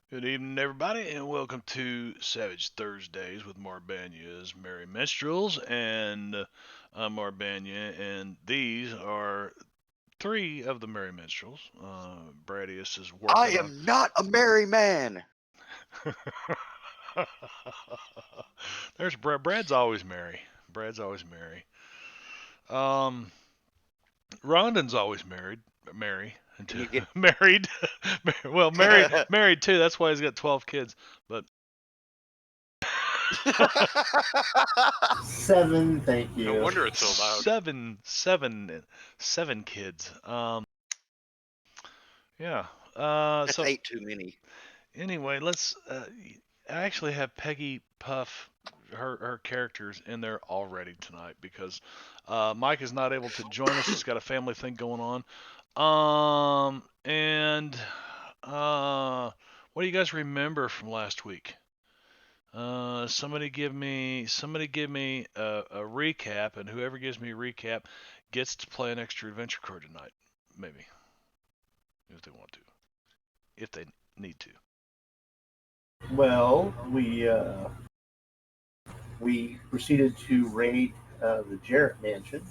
Good evening, everybody, and welcome to Savage Thursdays with Marbanya's Merry Minstrels. And I'm Marbanya, and these are three of the Merry Minstrels. Bradius is I working on. am not a merry man. There's Brad. Brad's always merry. Brad's always merry. Um, Rondon's always married. Merry. And you get Married. Well, married too. That's why he's got 12 kids. But Seven, thank you. No wonder it's so loud. Seven kids. Yeah. That's So 8 too many. anyway, let's. I actually have Peggy Puff, her characters in there already tonight because Mike is not able to join us. He's got a family thing going on. And what do you guys remember from last week? Somebody give me a recap, and whoever gives me a recap gets to play an extra adventure card tonight. Maybe, if they want to, if they need to. Well, we proceeded to raid the Jarrett mansion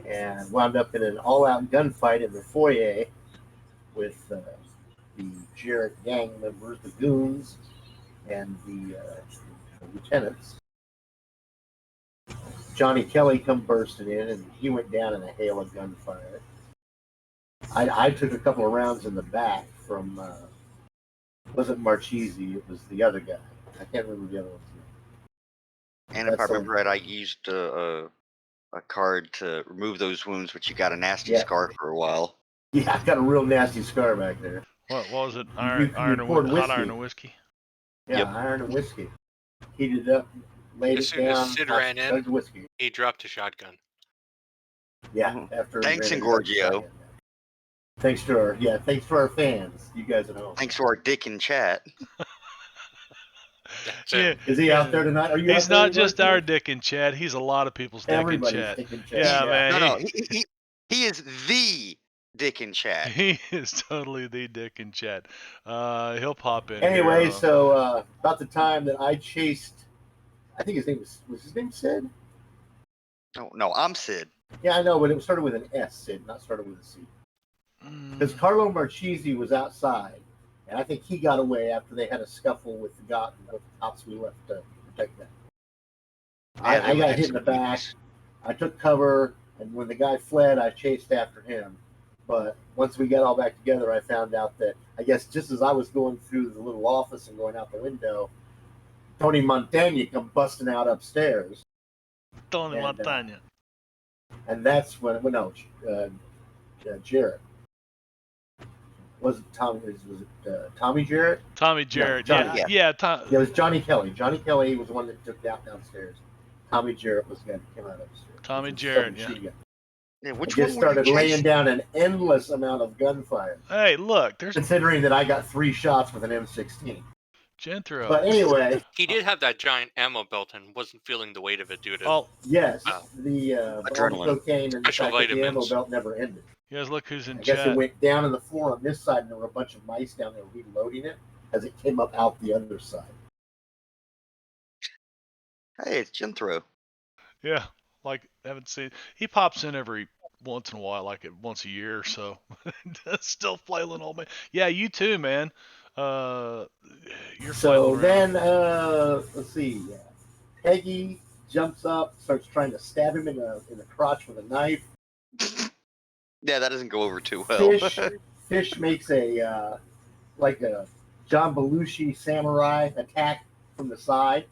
and wound up in an all-out gunfight in the foyer with the Jarrett gang members, the goons, and the lieutenants. Johnny Kelly come bursting in, and he went down in a hail of gunfire. I took a couple of rounds in the back from wasn't Marchese, it was the other guy. I can't remember the other one's name. And if I remember right, I used a card to remove those wounds, but you got a nasty Yeah. scar for a while. Yeah, I've got a real nasty scar back there. What was it? You Iron and poured hot whiskey. iron and whiskey. Yeah, Yep. iron and whiskey. Heated it up, laid As it soon down. as Sid ran in, chugged whiskey. he dropped a shotgun. Yeah, after Thanks, he ran Ingorgio. Thanks to our fans, you guys at home. Thanks to our dick in chat. That's Yeah, him. Is he out there tonight? Are you he's out there not just anymore? our dick in chat. He's a lot of people's dick in Everybody's chat. dick in chat. Yeah, man. No, he is the dick in chat. He is totally the dick in chat. He'll pop in. Anyway, here. so about the time that I chased, I think his name was his name Sid? No, I'm Sid. Yeah, I know, but it started with an S, Sid, not started with a C. Because Carlo Marchese was outside, and I think he got away after they had a scuffle with the cops we left to protect them. Yeah, I got hit in the back. I took cover, and when the guy fled, I chased after him. But once we got all back together, I found out that, I guess just as I was going through the little office and going out the window, Tony Montagna come busting out upstairs. Tony And, Montagna. And that's when, Jarrett. Was it Tommy? Was it Tommy Jarrett? Tommy Jarrett. No, Johnny, yeah. It was Johnny Kelly. Johnny Kelly was the one that took out downstairs. Tommy Jarrett was the guy that came out upstairs. Tommy Jarrett, yeah. Yeah, which just one started laying down an endless amount of gunfire. Hey, look, there's considering that I got 3 shots with an M16. Genthro. But anyway, He did have that giant ammo belt and wasn't feeling the weight of it due to. Oh, yes, Wow. the Adrenaline. cocaine and the Special fact that the ammo vitamins. belt never ended. you guys look who's in I guess chat. it went down on the floor on this side, and there were a bunch of mice down there reloading it as it came up out the other side. Hey, it's Genthro. Yeah, like haven't seen. He pops in every once in a while, like once a year or so. Still flailing old man. Yeah, you too, man. You're So flailing then, around. let's see. Peggy jumps up, starts trying to stab him in the crotch with a knife. Yeah, that doesn't go over too well. Fish makes a like a John Belushi samurai attack from the side.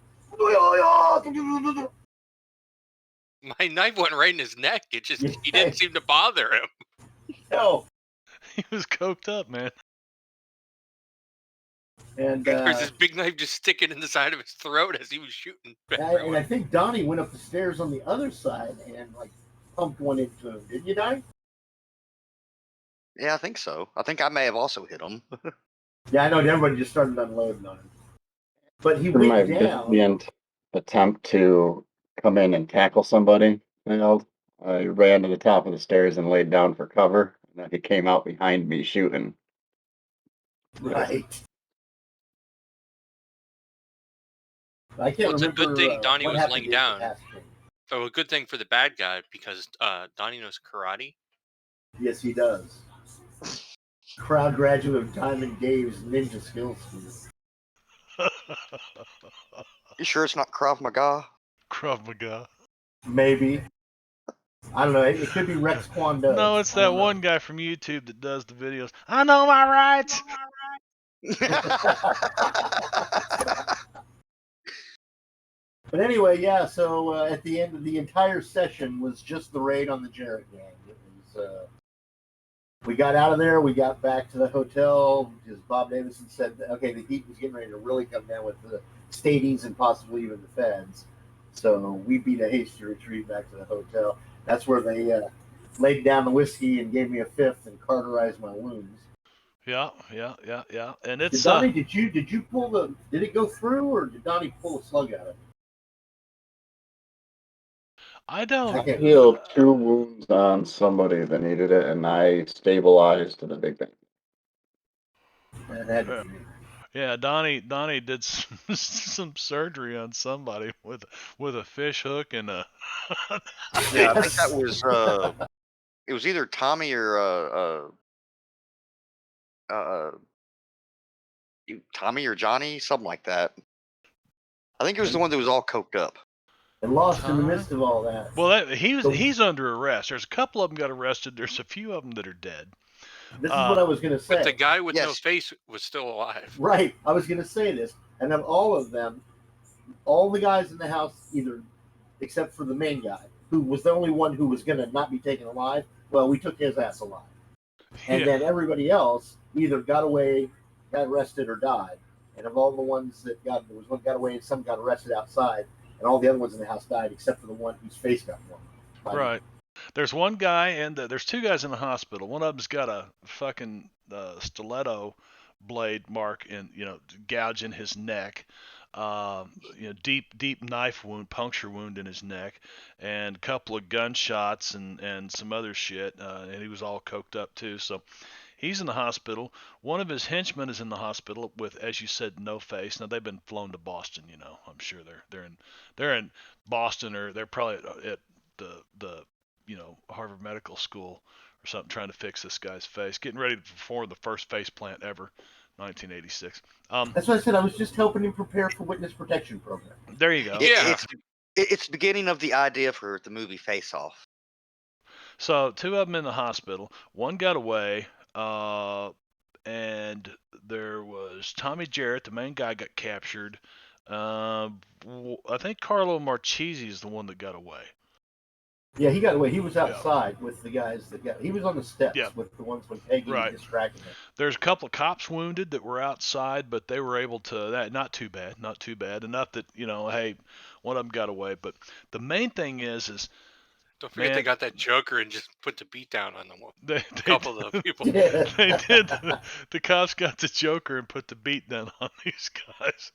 My knife went right in his neck. It just he didn't seem to bother him. No. He was coked up, man. And there's this big knife just sticking in the side of his throat as he was shooting. and I think Donnie went up the stairs on the other side and like pumped one into him. Didn't you, Donnie? Yeah, I think so. I think I may have also hit him. Yeah, I know. Everybody just started unloading on him. But he For went my down. valiant attempt to come in and tackle somebody, I ran to the top of the stairs and laid down for cover. And then he came out behind me shooting. Right. I can't Well, it's a remember good thing Donnie what was happened laying in the down. past game. So a good thing for the bad guy because Donnie knows karate. Yes, he does. Proud graduate of Diamond Dave's Ninja Skills School. You sure it's not Krav Maga? Krav Maga. Maybe. I don't know. It could be Rex Kwon Does. No, it's I that don't know. one guy from YouTube that does the videos. I know my rights. But anyway, yeah. So at the end of the entire session was just the raid on the Jarrett gang. It was. We got out of there. We got back to the hotel because Bob Davidson said, that, okay, the heat was getting ready to really come down with the Stadies and possibly even the feds. So we beat a hasty retreat back to the hotel. That's where they laid down the whiskey and gave me a fifth and cauterized my wounds. Yeah. And Did it's Donnie? Did you pull the? Did it go through, or did Donnie pull a slug out of it? I don't. I I can't healed 2 wounds on somebody that needed it, and I stabilized the big thing. That had to be me. Yeah, Donnie did some surgery on somebody with a fish hook and a. Yeah, I think that was it was either Tommy or Tommy or Johnny, something like that. I think it was the one that was all coked up. And lost in the Tommy? midst of all that. Well, So- he's under arrest. There's a couple of them got arrested. There's a few of them that are dead. This is what I was going to say. But the guy with no Yes. face was still alive. Right. I was going to say this. And of all of them, all the guys in the house, either except for the main guy, who was the only one who was going to not be taken alive, well, we took his ass alive. And Yeah. then everybody else either got away, got arrested, or died. And of all the ones that there was one got away and some got arrested outside, and all the other ones in the house died except for the one whose face got blown. Right. There's one guy and there's two guys in the hospital. One of them's got a fucking stiletto blade mark in, gouge in his neck. Deep knife wound, puncture wound in his neck, and a couple of gunshots and some other shit. And he was all coked up too. So he's in the hospital. One of his henchmen is in the hospital with, as you said, no face. Now they've been flown to Boston. I'm sure they're in Boston, or they're probably at the Harvard Medical School or something, trying to fix this guy's face, getting ready to perform the first face plant ever, 1986. That's what I said. I was just helping him prepare for witness protection program. There you go. Yeah. It's the beginning of the idea for the movie Face Off. So two of them in the hospital. One got away, and there was Tommy Jarrett, the main guy, got captured. I think Carlo Marchese is the one that got away. Yeah, he got away. He was outside with the guys that got. He was on the steps with the ones when Peggy distracted him. There's a couple of cops wounded that were outside, but they were able to. Not too bad. Enough that hey, one of them got away. But the main thing is don't forget they got that Joker and just put the beat down on a couple of the people. Yeah. They did. The cops got the Joker and put the beat down on these guys.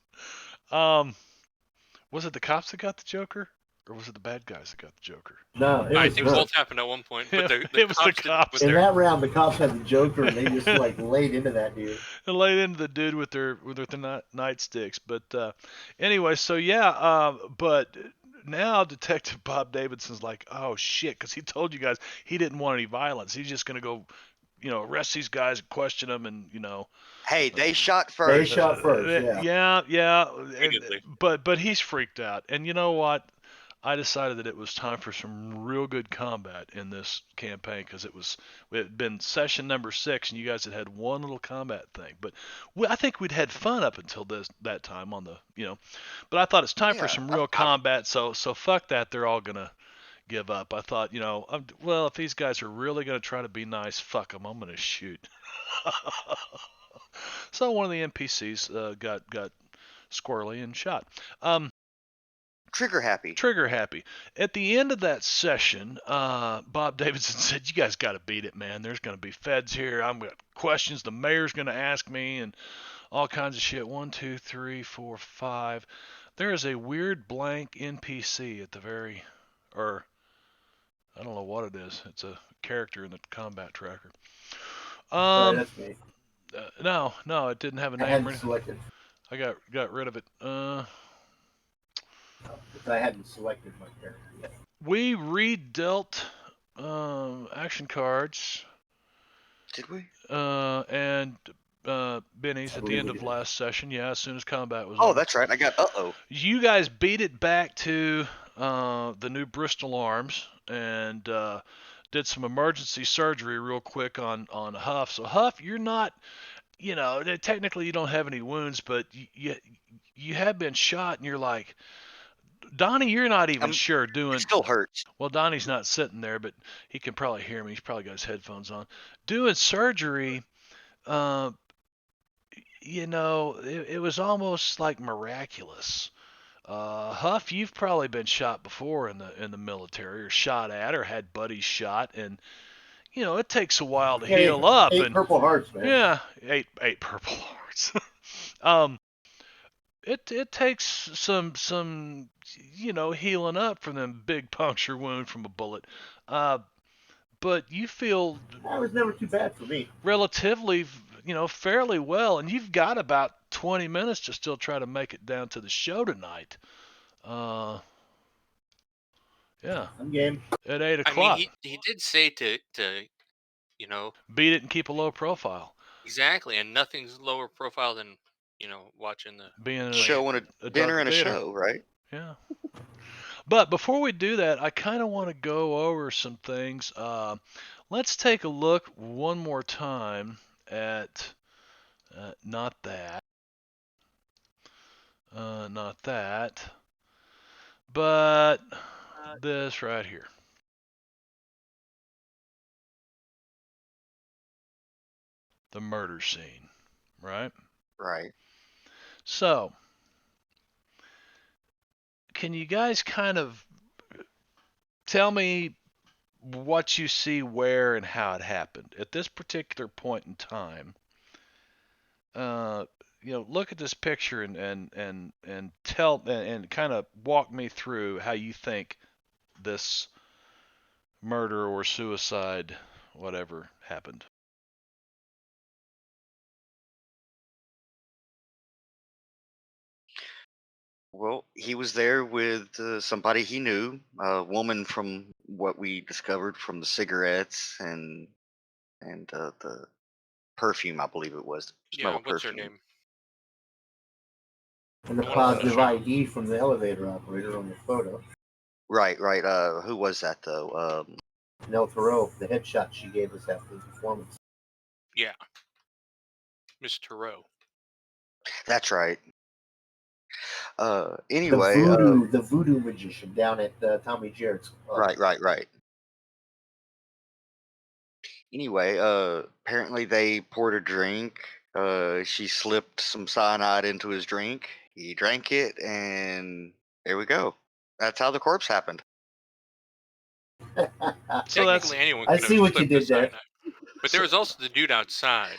Was it the cops that got the Joker? Or was it the bad guys that got the Joker? No, I think both happened at one point. But it was the cops. In that round, the cops had the Joker, and they just laid into that dude. And laid into the dude with their nightsticks. But anyway, so yeah. But now Detective Bob Davidson's like, oh shit, because he told you guys he didn't want any violence. He's just gonna go, arrest these guys and question them, and Hey, they shot first. They shot first. Yeah. But he's freaked out, and you know what? I decided that it was time for some real good combat in this campaign, because it had been session number 6 and you guys had one little combat thing. But I think we'd had fun up until that time on the But I thought it's time for some real combat. So fuck that. They're all gonna give up. I thought well, if these guys are really gonna try to be nice, fuck them. I'm gonna shoot. So one of the NPCs got squirrely and shot. Trigger happy. At the end of that session, Bob Davidson said, you guys got to beat it, man. There's going to be feds here. I'm got questions the mayor's going to ask me and all kinds of shit. 1, 2, 3, 4, 5. There is a weird blank NPC at the or I don't know what it is. It's a character in the combat tracker. Sorry, that's me. No, it didn't have a I name or hadn't anything. selected. I got rid of it. Because I hadn't selected my character yet. We redealt action cards Did we? and bennies I at the believe end we of did. last session. Yeah, as soon as combat was Oh, over. that's right. I got uh-oh. You guys beat it back to the new Bristol arms and did some emergency surgery real quick on Huff. So Huff, you're not, technically you don't have any wounds, but you have been shot, and you're like, Donnie, you're not even sure It doing. still hurts. Well, Donnie's not sitting there, but he can probably hear me. He's probably got his headphones on. Doing surgery, uh, it was almost like miraculous. Huff, you've probably been shot before in the military, or shot at, or had buddies shot, and it takes a while to heal up. Eight And Purple Hearts, man. yeah, eight Purple Hearts. um, it takes some healing up from them big puncture wound from a bullet. But you feel That was never too bad for me. relatively, fairly well, and you've got about 20 minutes to still try to make it down to the show tonight. Yeah, I'm game. at 8 I mean, o'clock. he did say to Beat it and keep a low profile. exactly, and nothing's lower profile than watching the Being Show and a adult dinner and a theater. show, right? Yeah. But before we do that, I kind of want to go over some things. Let's take a look one more time at not that, but this right here. The murder scene, right? Right. So, can you guys kind of tell me what you see, where, and how it happened at this particular point in time? Look at this picture and tell and kind of walk me through how you think this murder or suicide, whatever, happened. Well, he was there with somebody he knew, a woman from what we discovered from the cigarettes and the perfume, I believe it was. Smell yeah. of What's her perfume. name? And the The one from the positive show. ID from the elevator operator on the photo. Right. Who was that though? Nell Thoreau, the headshot she gave us after the performance. Yeah, Miss Thoreau. That's right. The Anyway, voodoo magician down at Tommy Jarrett's club. right. Anyway, apparently they poured a drink. She slipped some cyanide into his drink. He drank it, and there we go. That's how the corpse happened. So that's Technically, anyone I could see have what you slipped the did there. cyanide. But there was also the dude outside.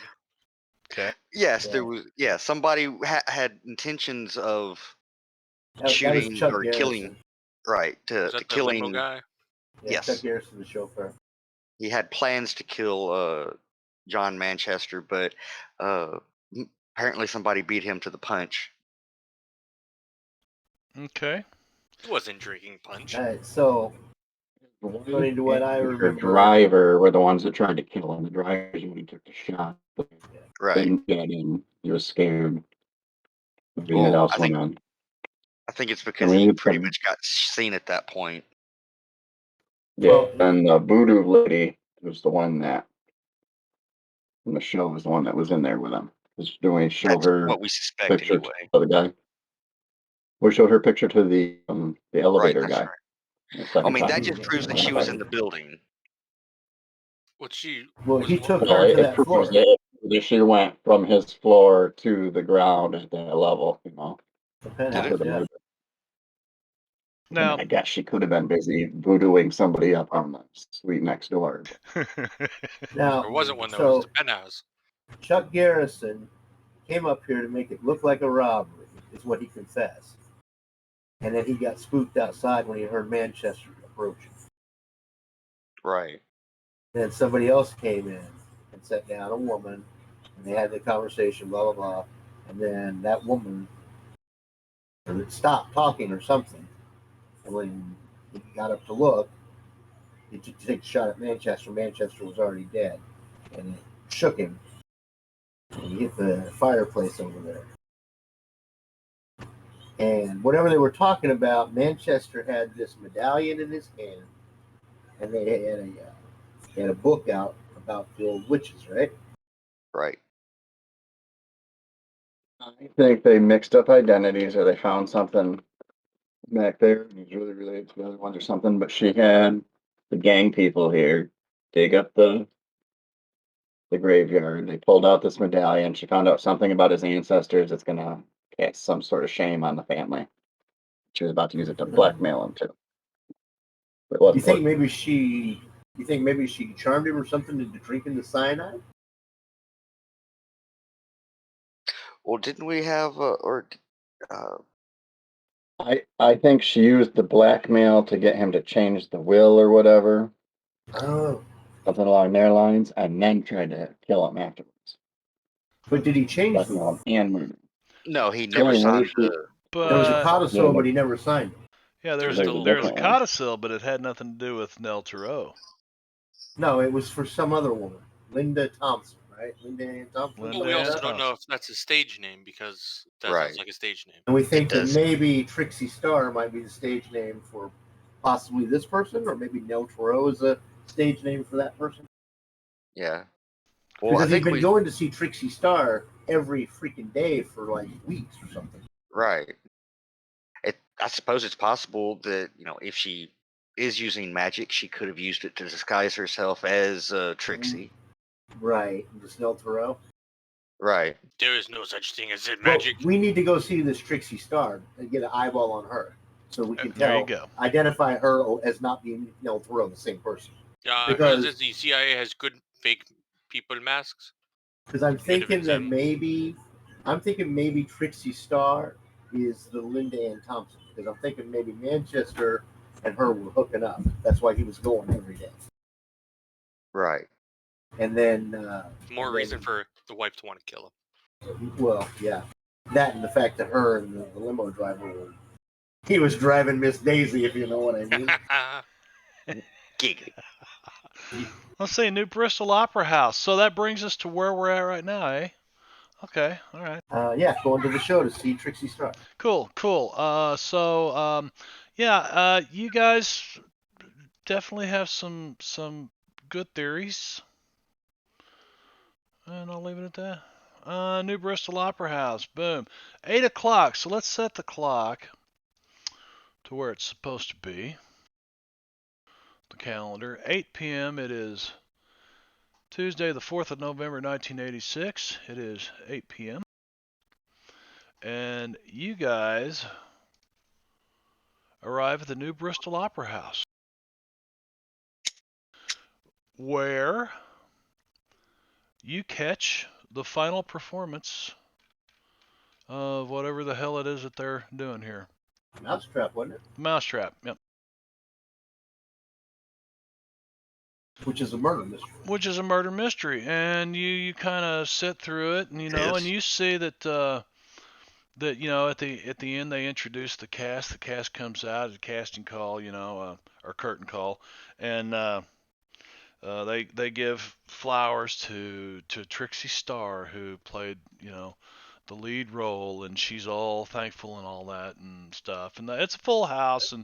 okay. Yes, Yeah. there was. Yeah, somebody had intentions of That was shooting Chuck or killing. Garrison. Right, Was to that the limo killing. guy? Yeah, Yes. Chuck Garrison, the chauffeur. He had plans to kill John Manchester, but apparently somebody beat him to the punch. Okay. He wasn't drinking punch. All right, so according to what I The remember, driver were the ones that tried to kill him. The drivers when he took the shot, but Right. didn't get in. He was scared. Everything Well, else went on. I think it's because he pretty much got seen at that point. Yeah, and the voodoo lady was the one that in the show was the one that was in there with him. Was doing show That's her what we suspect picture anyway. to the guy. We showed her picture to the elevator Right, guy. that's The right. second I mean, that time. just proves that she was in the building. What she? well, was he what- took No, her to it that proves floor. that she went from his floor to the ground at that level. The penthouse, Did it? yeah. Now, I guess she could have been busy voodooing somebody up on the suite next door. Now, There wasn't one that was so the penthouse. Chuck Garrison came up here to make it look like a robbery, is what he confessed. And then he got spooked outside when he heard Manchester approaching. Right. Then somebody else came in and sat down, a woman, And they had the conversation, blah blah blah, and then that woman stopped talking or something. And when he got up to look, he took a shot at Manchester. Manchester was already dead, and it shook him. And he hit the fireplace over there. And whatever they were talking about, Manchester had this medallion in his hand, and they had a book out about the old witches, right? Right. I think they mixed up identities, or they found something back there. He's really related to the other ones or something. But she had the gang people here dig up the graveyard. They pulled out this medallion. She found out something about his ancestors that's gonna cast some sort of shame on the family. She was about to use it to blackmail him too. But it You wasn't think working. maybe she? You think maybe she charmed him or something into drinking the cyanide? Well, didn't we have I think she used the blackmail to get him to change the will or whatever, Oh, something along their lines, and then tried to kill him afterwards. but did he change? Blackmail him and murder him. no? He The never only way signed she, the. There was a But codicil, yeah, but he never signed it. yeah, There's there's a there was a different one. codicil, but it had nothing to do with Nell Thoreau. No, it was for some other woman, Linda Thompson, right? Linda Ann Thompson. Linda Well, we Ann also And don't know Thompson. if that's a stage name because that sounds Right. like a stage name. we think It that does. maybe Trixie Starr might be the stage name for possibly this person, or maybe Nell Thoreau is a stage name for that person. Yeah. Well, I Because he's think been we. going to see Trixie Starr every freaking day for like weeks or something. Right. I suppose it's possible that if she is using magic, she could have used it to disguise herself as Trixie. Right, just Nell Thoreau. Right. There is no such thing as Well, magic. we need to go see this Trixie Starr and get an eyeball on her, so we can There you go. identify her as not being Nell Thoreau, the same person. Because the CIA has good fake people masks. Because I'm Which we could have thinking that examined. maybe Trixie Starr is the Linda Ann Thompson. Because I'm thinking maybe Manchester and her were hooking up. That's why he was going every day. Right. And then More reason for the wife to want to kill him. well, yeah, that and the fact that her and the limo driver were. He was driving Miss Daisy, if you know what I mean. Giggity. Let's see, New Bristol Opera House. So that brings us to where we're at right now, eh? Okay, all right. Yeah, going to the show to see Trixie Starr. Cool. Yeah, you guys definitely have some good theories, and I'll leave it at that. New Bristol Opera House. Boom. 8 o'clock. So let's set the clock to where it's supposed to be. The calendar. 8 p.m. It is Tuesday, the 4th of November, 1986. It is 8 p.m. And you guys arrive at the New Bristol Opera House, where you catch the final performance of whatever the hell it is that they're doing here. Mousetrap, wasn't it? Mousetrap, yep. Which is a murder mystery. Which is a murder mystery, and you kind of sit through it, and and you see that at the end they introduce the cast. The cast comes out at a casting call, or curtain call, and they give flowers to Trixie Starr, who played the lead role, and she's all thankful and all that and stuff. And it's a full house,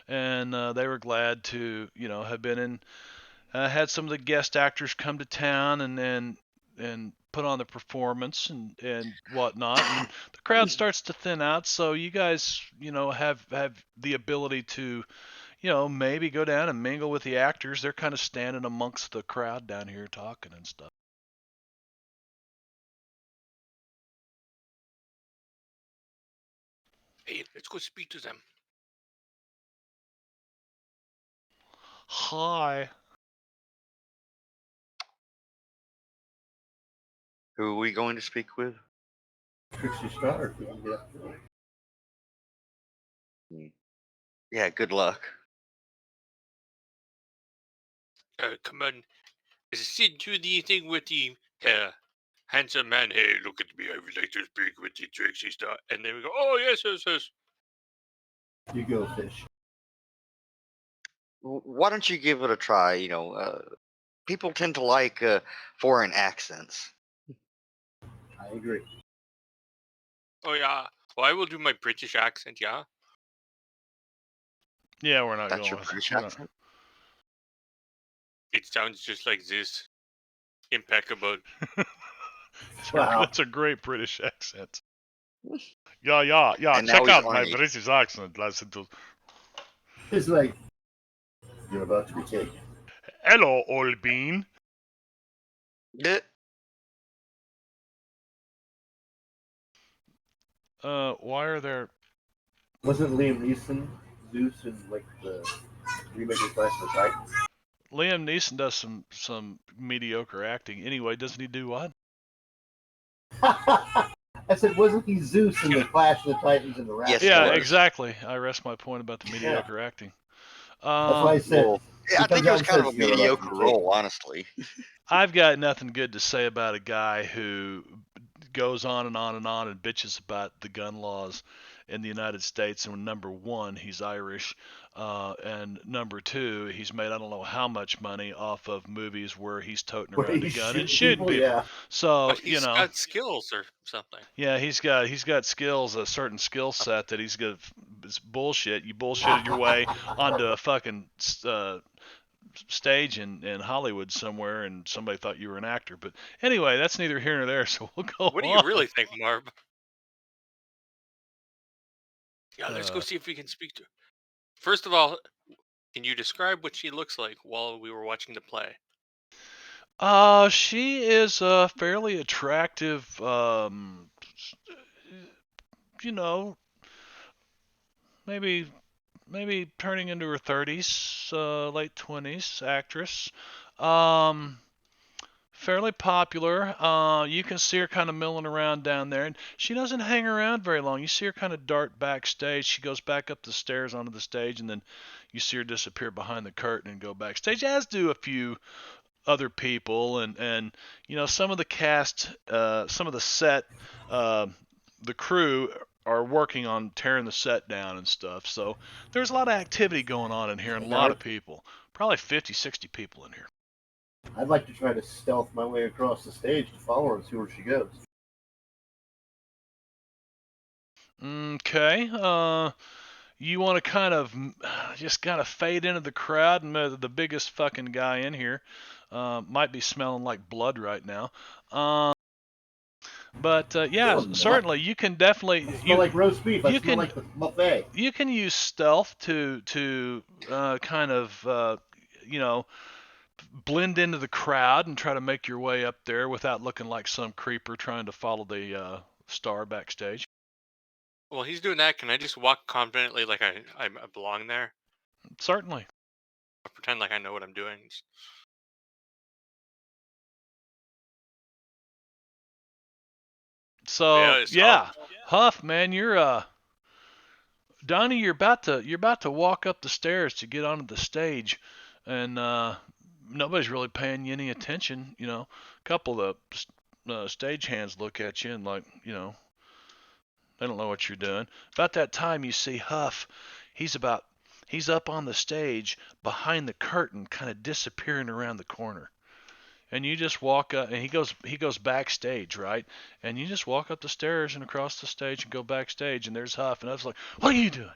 and they were glad to have been in. Had some of the guest actors come to town and put on the performance and whatnot, and the crowd starts to thin out. So you guys have the ability to maybe go down and mingle with the actors. They're kind of standing amongst the crowd down here talking and stuff. Hey, let's go speak to them. Hi. Who are we going to speak with? Trixie Starr, if we can get up to it. Yeah, good luck. Come on. Is it do the thing with the handsome man, hey, look at me, I would like to speak with the Trixie star. And then we go, oh, yes, yes, yes. You go, fish. Why don't you give it a try? People tend to like foreign accents. I agree. Oh, yeah. Well, I will do my British accent, yeah? Yeah, we're not That's going your with British we're not- accent. It sounds just like this. Impeccable. Wow. That's a great British accent. Yeah. And now Check he's out my Arnie. British accent. Listen to. It's like you're about to be taken. Hello, old bean. Yeah. Why are there? Wasn't Liam Neeson Zeus in like the remake of Clash of the Titans? Liam Neeson does some mediocre acting. Anyway, doesn't he do what? I said, wasn't he Zeus in the Clash of the Titans and the Wrath Yes, of he Yeah, was. exactly. I rest my point about the mediocre acting. That's why I said. Well, He I think comes it out was and kind of a says, "You're about to be mediocre taken." role, honestly. I've got nothing good to say about a guy who goes on and on and on and bitches about the gun laws in the United States. And number one, he's Irish, and number two, he's made I don't know how much money off of movies where he's toting Where around a he's gun and shooting shooting people, people. yeah. So But he's got skills or something. yeah, he's got skills, a certain skill set that he's got. It's bullshit. You bullshitted your way onto a fucking stage in Hollywood somewhere, and somebody thought you were an actor. But anyway, that's neither here nor there. So we'll go What do on. you really think, Marv? Yeah, let's go Uh, see if we can speak to her. First of all, can you describe what she looks like while we were watching the play? She is a fairly attractive, you know, maybe turning into her 30s, late 20s actress. Um, Fairly popular. You can see her kind of milling around down there, and she doesn't hang around very long. You see her kind of dart backstage. She goes back up the stairs onto the stage, and then you see her disappear behind the curtain and go backstage, as do a few other people, and some of the cast, some of the set, uh, the crew are working on tearing the set down and stuff. So there's a lot of activity going on in here, and a lot of people, probably 50, 60 people in here. I'd like to try to stealth my way across the stage to follow her and see where she goes. Okay. You want to kind of just kind of fade into the crowd, and the biggest fucking guy in here might be smelling like blood right now. But yeah, No, I'm not. certainly you can definitely I smell like roast beef. I you smell can like the buffet. you can use stealth to kind of blend into the crowd and try to make your way up there without looking like some creeper trying to follow the star backstage. Well, he's doing that. Can I just walk confidently like I belong there? Certainly. Or pretend like I know what I'm doing? So it's yeah, Huff, man, you're Donnie, you're about to walk up the stairs to get onto the stage, and nobody's really paying you any attention. A couple of the stage hands look at you and like, they don't know what you're doing. About that time, you see Huff. He's up on the stage behind the curtain, kind of disappearing around the corner. And you just walk up, and he goes backstage, right? And you just walk up the stairs and across the stage and go backstage, and there's Huff, and I was like, "What are you doing?"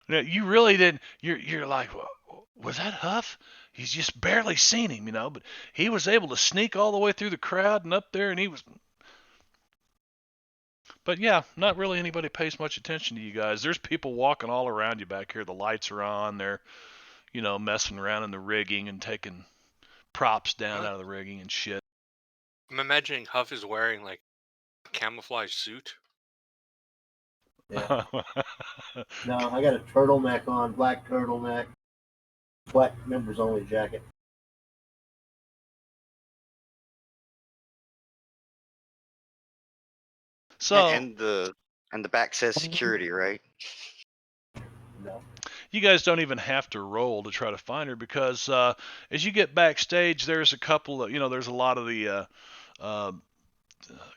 Now, you really didn't. You're like, well, was that Huff? He's just barely seen him, but he was able to sneak all the way through the crowd and up there, and he was. But yeah, not really anybody pays much attention to you guys. There's people walking all around you back here. The lights are on. They're, messing around in the rigging and taking props down out of the rigging and shit. I'm imagining Huff is wearing like a camouflage suit. Yeah. No, I got a turtleneck on, black turtleneck, black members only jacket. So And the back says security, right? No. you guys don't even have to roll to try to find her because as you get backstage, there's a couple of, there's a lot of the uh,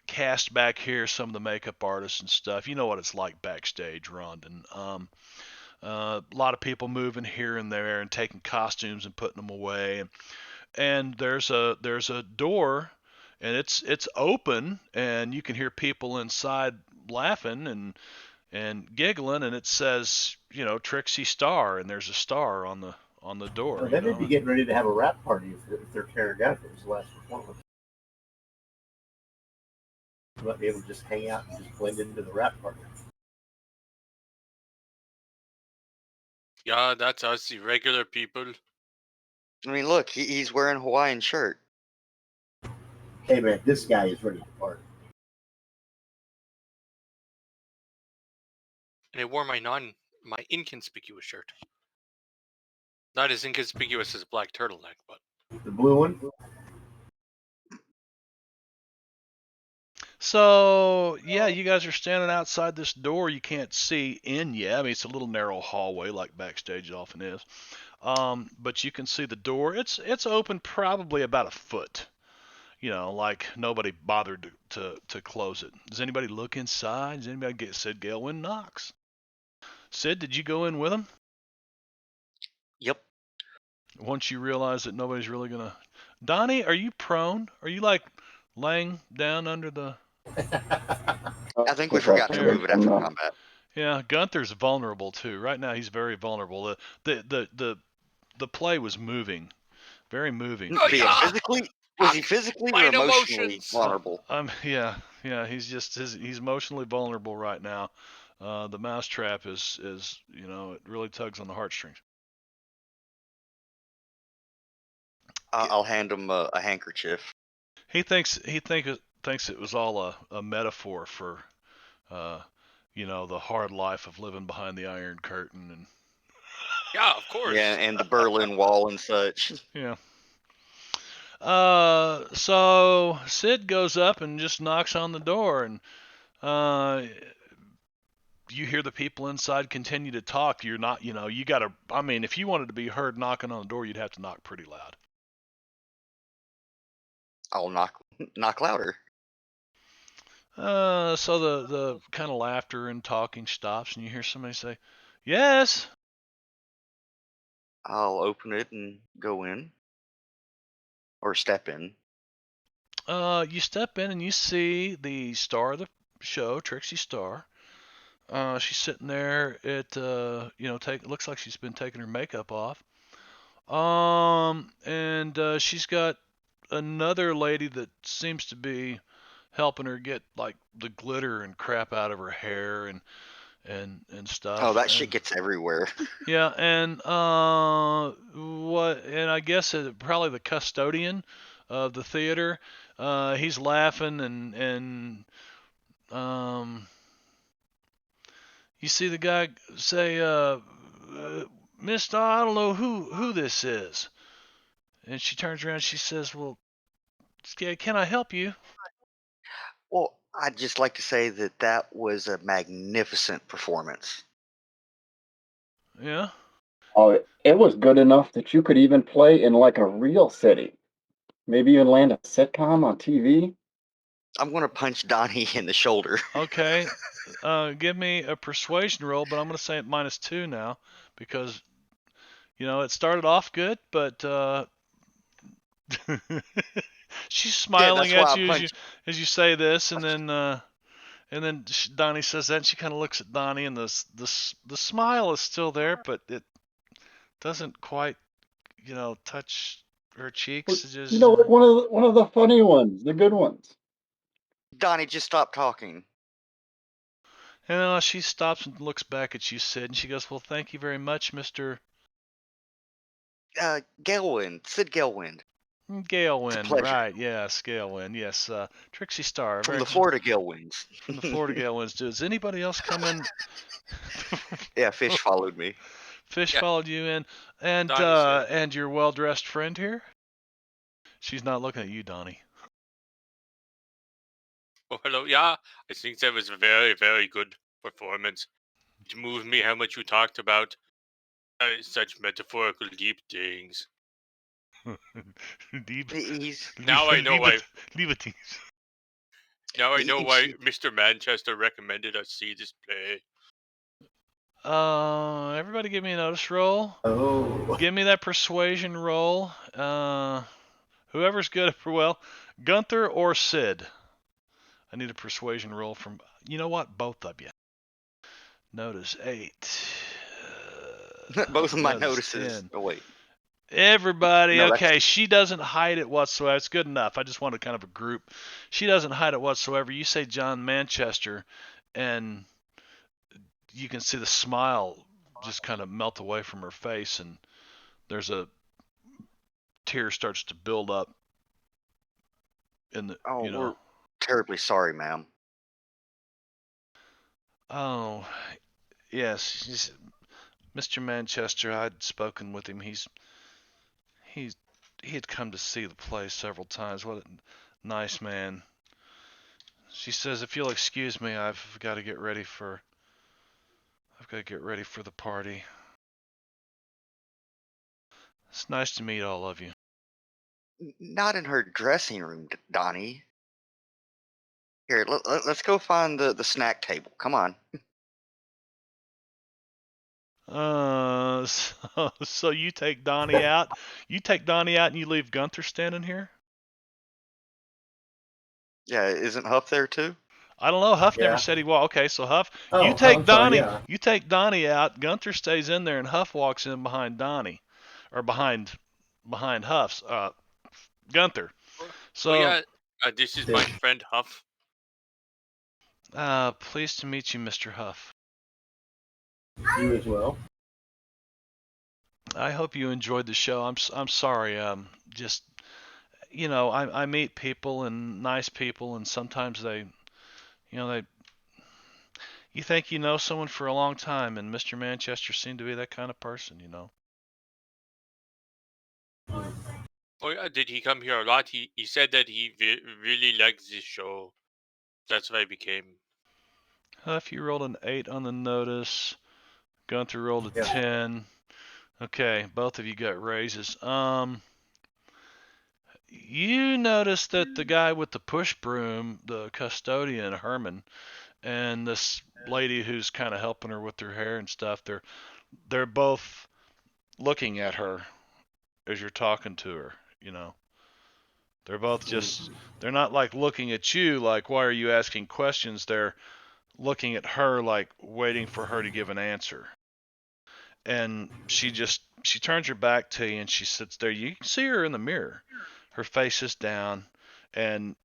cast back here, some of the makeup artists and stuff. You know what it's like backstage, Rondon. A lot of people moving here and there and taking costumes and putting them away. And there's a door, and it's open, and you can hear people inside laughing and giggling, and it says, Trixie Star, and there's a star on the door, They may be getting ready to have a rap party if they're tearing down. If it was the last performance, you might be able to just hang out and just blend into the rap party. Yeah, that's us, the regular people. I mean, look, he's wearing a Hawaiian shirt. Hey man, this guy is ready to party. And I wore my inconspicuous shirt. Not as inconspicuous as a black turtleneck, but The blue one. So, yeah, you guys are standing outside this door. You can't see in yet. I mean, it's a little narrow hallway like backstage often is. But you can see the door. It's open probably about a foot. Like nobody bothered to close it. Does anybody look inside? Does anybody get Sid Galewin knocks? Sid, did you go in with him? Yep. Once you realize that nobody's really gonna. Donnie, are you prone? Are you like laying down under the? I think we forgot to move it after combat. Yeah, Gunther's vulnerable too. Right now, he's very vulnerable. The play was moving, very moving. Oh, yeah. Physically, was he physically or emotionally vulnerable? Yeah. He's emotionally vulnerable right now. The mousetrap is it really tugs on the heartstrings. I'll hand him a handkerchief. He thinks it was all a metaphor for the hard life of living behind the Iron Curtain and. Yeah, of course. Yeah, and the Berlin Wall and such. Yeah. So Sid goes up and just knocks on the door, and you hear the people inside continue to talk. You're not, you gotta. I mean, if you wanted to be heard knocking on the door, you'd have to knock pretty loud. I'll knock louder. So the kind of laughter and talking stops, and you hear somebody say, "Yes." I'll open it and go in, or step in. You step in and you see the star of the show, Trixie Star. She's sitting there. Looks like she's been taking her makeup off. And she's got another lady that seems to be helping her get like the glitter and crap out of her hair and stuff. Oh, that shit gets everywhere. Yeah, and and I guess probably the custodian of the theater. He's laughing and you see the guy say, Mister, I don't know who this is. And she turns around and she says, well, can I help you? Well, I'd just like to say that was a magnificent performance. Yeah? Oh, it was good enough that you could even play in like a real city. Maybe even land a sitcom on TV. I'm going to punch Donnie in the shoulder. Okay. Give me a persuasion roll, but I'm going to say it -2 now because, it started off good, but she's smiling at you as you say this, and then Donnie says that, and she kind of looks at Donnie, and the smile is still there, but it doesn't quite, touch her cheeks. Just, like one of the funny ones, the good ones. Donnie, just stop talking. And she stops and looks back at you, Sid, and she goes, well, thank you very much, Mr. Galewind. Sid Galewind. Galewind, right, yes, Galewind, yes. Trixie Star. From the Florida Galewinds. From the Florida Galewinds. Does anybody else come in? Yeah, Fish followed me. Fish followed you in. And your well-dressed friend here? She's not looking at you, Donnie. Oh, hello. Yeah, I think that was a very, very good performance. It moved me how much you talked about Such metaphorical deep things. Deep, He's Now I know why. Liberties. Now I know why she, Mr. Manchester recommended us see this play. Everybody give me a notice roll. Oh, Give me that persuasion roll. Whoever's good at, well, Gunther or Sid. I need a persuasion roll from, you know what? Both of you. Notice 8. both of my Notice notices. 10. Oh wait, Everybody, no, that's okay, she doesn't hide it whatsoever. It's good enough. I just wanted kind of a group. She doesn't hide it whatsoever. You say John Manchester, and you can see the smile just kind of melt away from her face, and there's a tear starts to build up in the, oh, you we're know. terribly sorry, ma'am. Oh, yes, Mr. Manchester. I'd spoken with him. He's he had come to see the play several times. What a nice man. She says, if you'll excuse me, I've got to get ready for the party. It's nice to meet all of you. Not in her dressing room, Donnie. Here, let's go find the snack table. Come on. So you take Donnie out. You take Donnie out and you leave Gunther standing here? Yeah, isn't Huff there too? I don't know. Huff never yeah. said he was. Okay, so Huff, you Oh, take I'm sorry. Donnie. Yeah. You take Donnie out. Gunther stays in there, and Huff walks in behind Donnie, or behind Huff's Gunther. Oh So, yeah, this is my friend Huff. pleased to meet you, Mr. Huff. You as well. I hope you enjoyed the show. I'm sorry. Just I meet people and nice people, and sometimes they you think you know someone for a long time, and Mr. Manchester seemed to be that kind of person. Oh yeah, did he come here a lot? He said that he really likes this show. That's why I became. Huff, you rolled an 8 on the notice. Gunther rolled a Yeah. 10. Okay, both of you got raises. You noticed that the guy with the push broom, the custodian, Herman, and this lady who's kind of helping her with her hair and stuff, they're both looking at her as you're talking to her. They're both just, they're not like looking at you like, why are you asking questions? They're looking at her like waiting for her to give an answer. And she turns her back to you and she sits there. You can see her in the mirror. Her face is down, and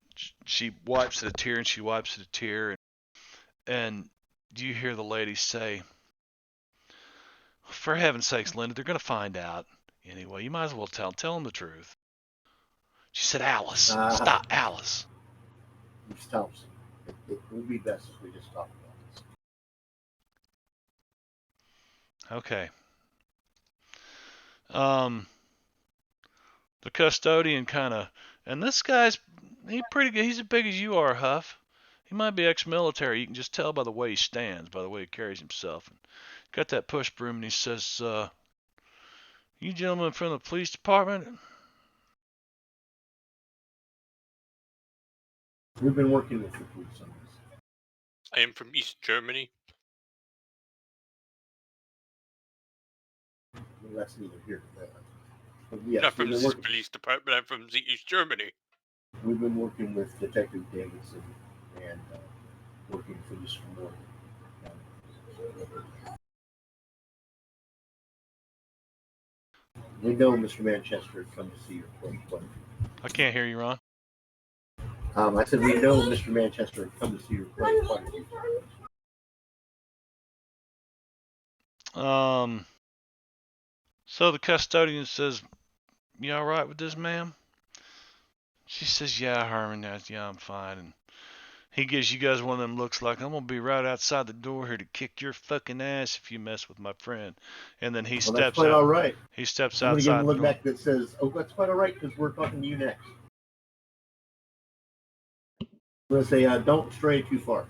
she wipes at a tear and she wipes at a tear. And you hear the lady say, for heaven's sakes, Linda, they're going to find out. Anyway, you might as well tell them the truth. She said, Alice. Stop, Alice. Miss Thompson, it would be best if we just talk about this. Okay. The custodian kind of, and this guy's, he's pretty good. He's as big as you are, Huff. He might be ex-military. You can just tell by the way he stands, by the way he carries himself. And got that push broom, and he says, you gentlemen from the police department? We've been working with the police on this. I am from East Germany. Well, that's neither here nor there. But yes, Not from we've been this working. police department. I'm from the East Germany. We've been working with Detective Davidson and working for this more. We know Mr. Manchester had come to see your play. I can't hear you, Ron. I said we know Mr. Manchester had come to see your play quite a few times. So the custodian says, you all right with this, ma'am? She says, yeah, Herman, yeah, I'm fine. And he gives you guys one of them looks like, I'm going to be right outside the door here to kick your fucking ass if you mess with my friend. And then he Well, that's steps quite out. all right. He steps I'm going to give him outside a the look door. back that says, oh, that's quite all right because we're talking to you next. I'm going to say, don't stray too far.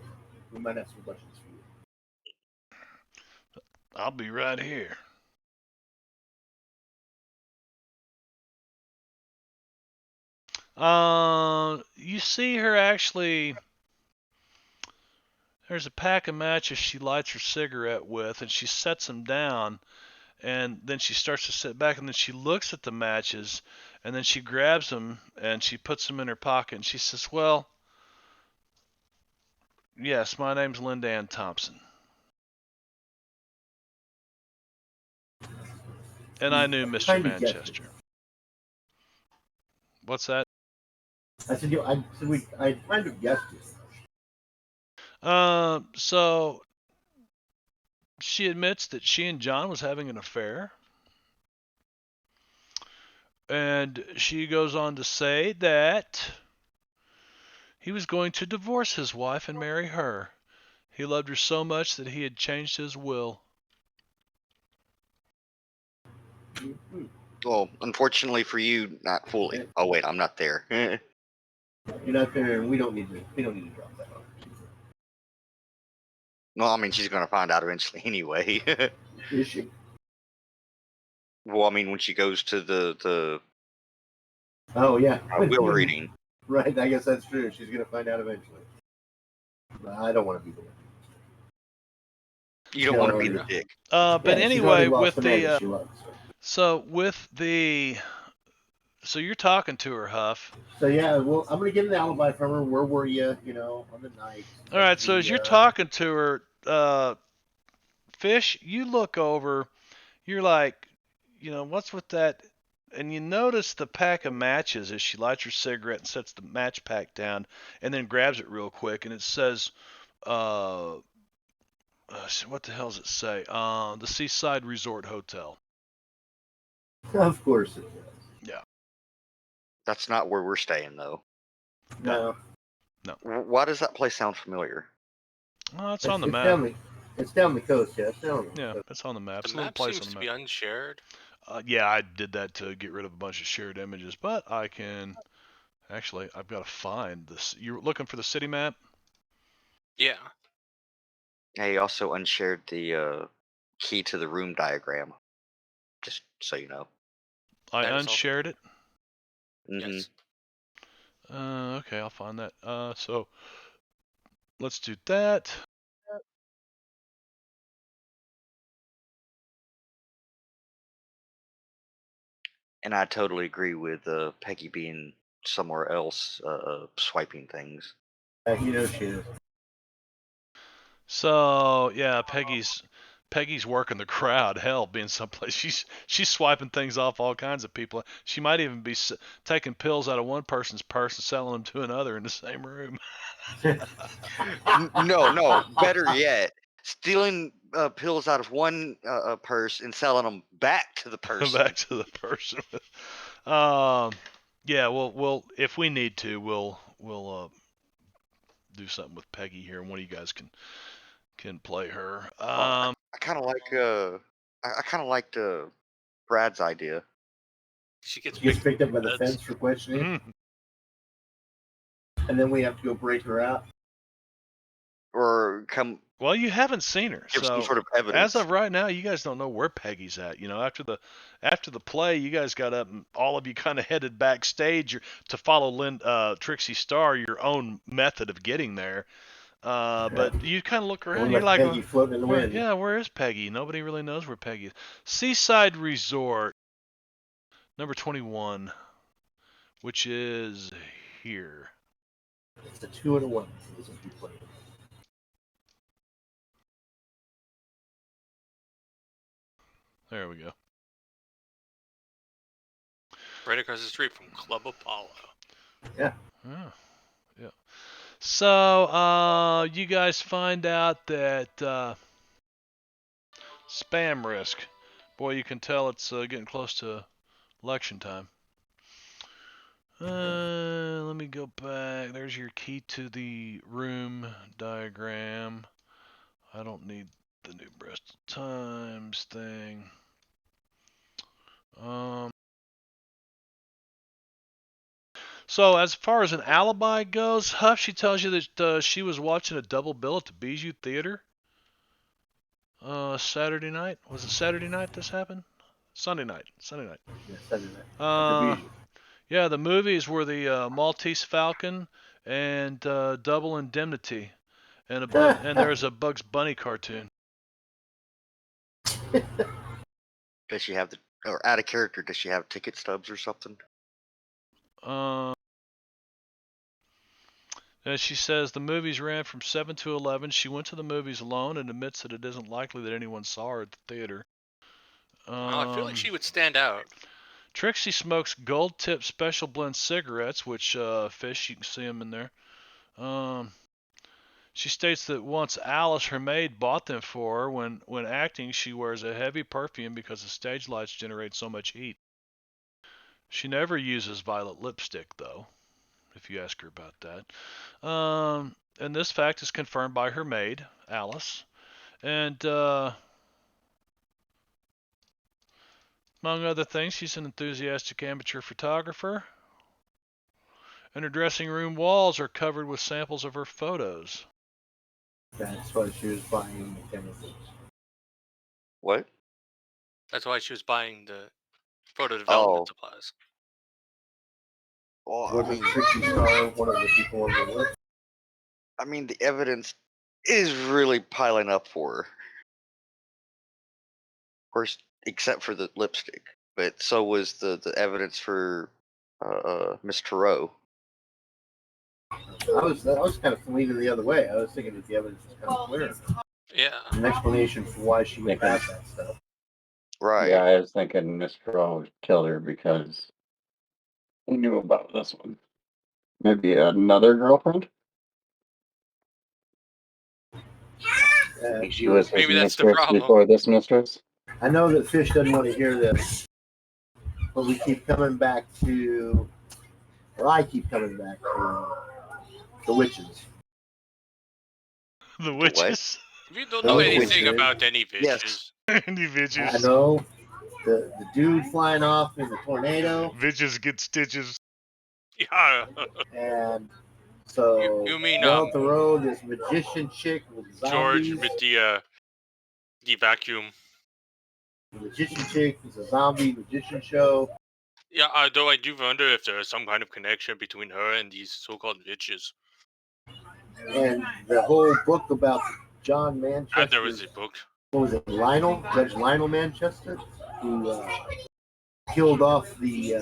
We might have some questions for you. I'll be right here. You see her actually. There's a pack of matches she lights her cigarette with, and she sets them down, and then she starts to sit back, and then she looks at the matches, and then she grabs them and she puts them in her pocket, and she says, "Well, yes, my name's Linda Ann Thompson." And I knew Mr. Kind of guessed it. Manchester. What's that? I said, I kind of guessed it. So she admits that she and John was having an affair. And she goes on to say that he was going to divorce his wife and marry her. He loved her so much that he had changed his will. Well, unfortunately for you, not fully. Oh wait, I'm not there. You're not there, and we don't need to drop that on. No, I mean she's gonna find out eventually anyway. Is she? Well, I mean when she goes to the Oh yeah. will reading. Right. I guess that's true. She's gonna find out eventually. But I don't want to be there. You don't want to be the dick. But Yeah, she's anyway, already lost with the man the that she loves. so you're talking to her, Huff. So yeah, well, I'm gonna get an alibi from her. Where were you? On the night. All right. So as you're talking to her, Fish, you look over. You're like, what's with that? And you notice the pack of matches as she lights her cigarette and sets the match pack down, and then grabs it real quick, and it says, what the hell does it say? The Seaside Resort Hotel. Of course it is. Yeah. That's not where we're staying though. No. Why does that place sound familiar? Oh, it's on the map. It's down the coast, yeah. It's down the coast. It's on the map. The It's a little map place seems on to the be map. unshared. Yeah, I did that to get rid of a bunch of shared images, but I can actually. I've got to find this. You're looking for the city map? Yeah. He also unshared the key to the room diagram. Just so you know. I That is unshared it. Mhm. Yes. Okay, I'll find that. So let's do that. And I totally agree with Peggy being somewhere else swiping things. She is. So yeah, Peggy's working the crowd. Hell, being someplace she's swiping things off all kinds of people. She might even be taking pills out of one person's purse and selling them to another in the same room. No. Better yet, stealing pills out of one purse and selling them back to the person. Back to the person. Yeah, we'll if we need to, we'll do something with Peggy here, and one of you guys can play her. I kind of like I kind of liked Brad's idea. She gets picked up by the fence for questioning, and then we have to go break her out. Or come. Well, you haven't seen her, give so some sort of evidence. as of right now, you guys don't know where Peggy's at. After the play, you guys got up and all of you kind of headed backstage to follow Trixie Star, your own method of getting there. But you kind of look around. You're like, Peggy floating in the wind. Yeah, where is Peggy? Nobody really knows where Peggy is. Seaside Resort, number 21, which is here. It's a 2-1. There we go. right across the street from Club Apollo. Yeah. Oh, yeah. So, you guys find out that spam risk. Boy, you can tell it's getting close to election time. Let me go back. There's your key to the room diagram. I don't need the new Bristol Times thing. So as far as an alibi goes, Huff, she tells you that she was watching a double bill at the Bijou Theater Saturday night. Was it Saturday night this happened? Sunday night. Yeah, Sunday night. Yeah, the movies were the Maltese Falcon and Double Indemnity, and there's a Bugs Bunny cartoon. Does she have or out of character? Does she have ticket stubs or something? And she says the movies ran from 7 to 11. She went to the movies alone and admits that it isn't likely that anyone saw her at the theater. I feel like she would stand out. Trixie smokes gold-tipped special blend cigarettes, which fish, you can see them in there. She states that once Alice, her maid, bought them for her. When acting, she wears a heavy perfume because the stage lights generate so much heat. She never uses violet lipstick, though, if you ask her about that. And this fact is confirmed by her maid, Alice. And among other things, she's an enthusiastic amateur photographer. And her dressing room walls are covered with samples of her photos. That's why she was buying the chemicals. What? That's why she was buying the photo development supplies. Well, I Wasn't mean, Trixie Star one of the people on the list? I mean, the evidence is really piling up for her. Of course, except for the lipstick, but so was the evidence for Miss Thoreau. I was kind of leaning the other way. I was thinking that the evidence was kind of clear. Yeah. An explanation for why she would have that stuff. Right. Yeah, I was thinking Mr. Rose killed her because he knew about this one. Maybe another girlfriend? Maybe she was his Maybe that's the mistress problem. before this mistress. I know that Fish doesn't want to hear this, but we keep coming back to, or I keep coming back to the witches. The witches? We don't know Those anything witches. about any Yes. bitches. Any I bitches? know the dude flying off in the tornado, Bitches get stitches. Yeah. and so You mean, down the road, this magician chick with George zombies. with the vacuum. The magician chick is a zombie magician show. Yeah, though I do wonder if there is some kind of connection between her and these so-called bitches. And the whole book about John Manchester. And there was a book. What was it, Judge Lionel Manchester, who killed off the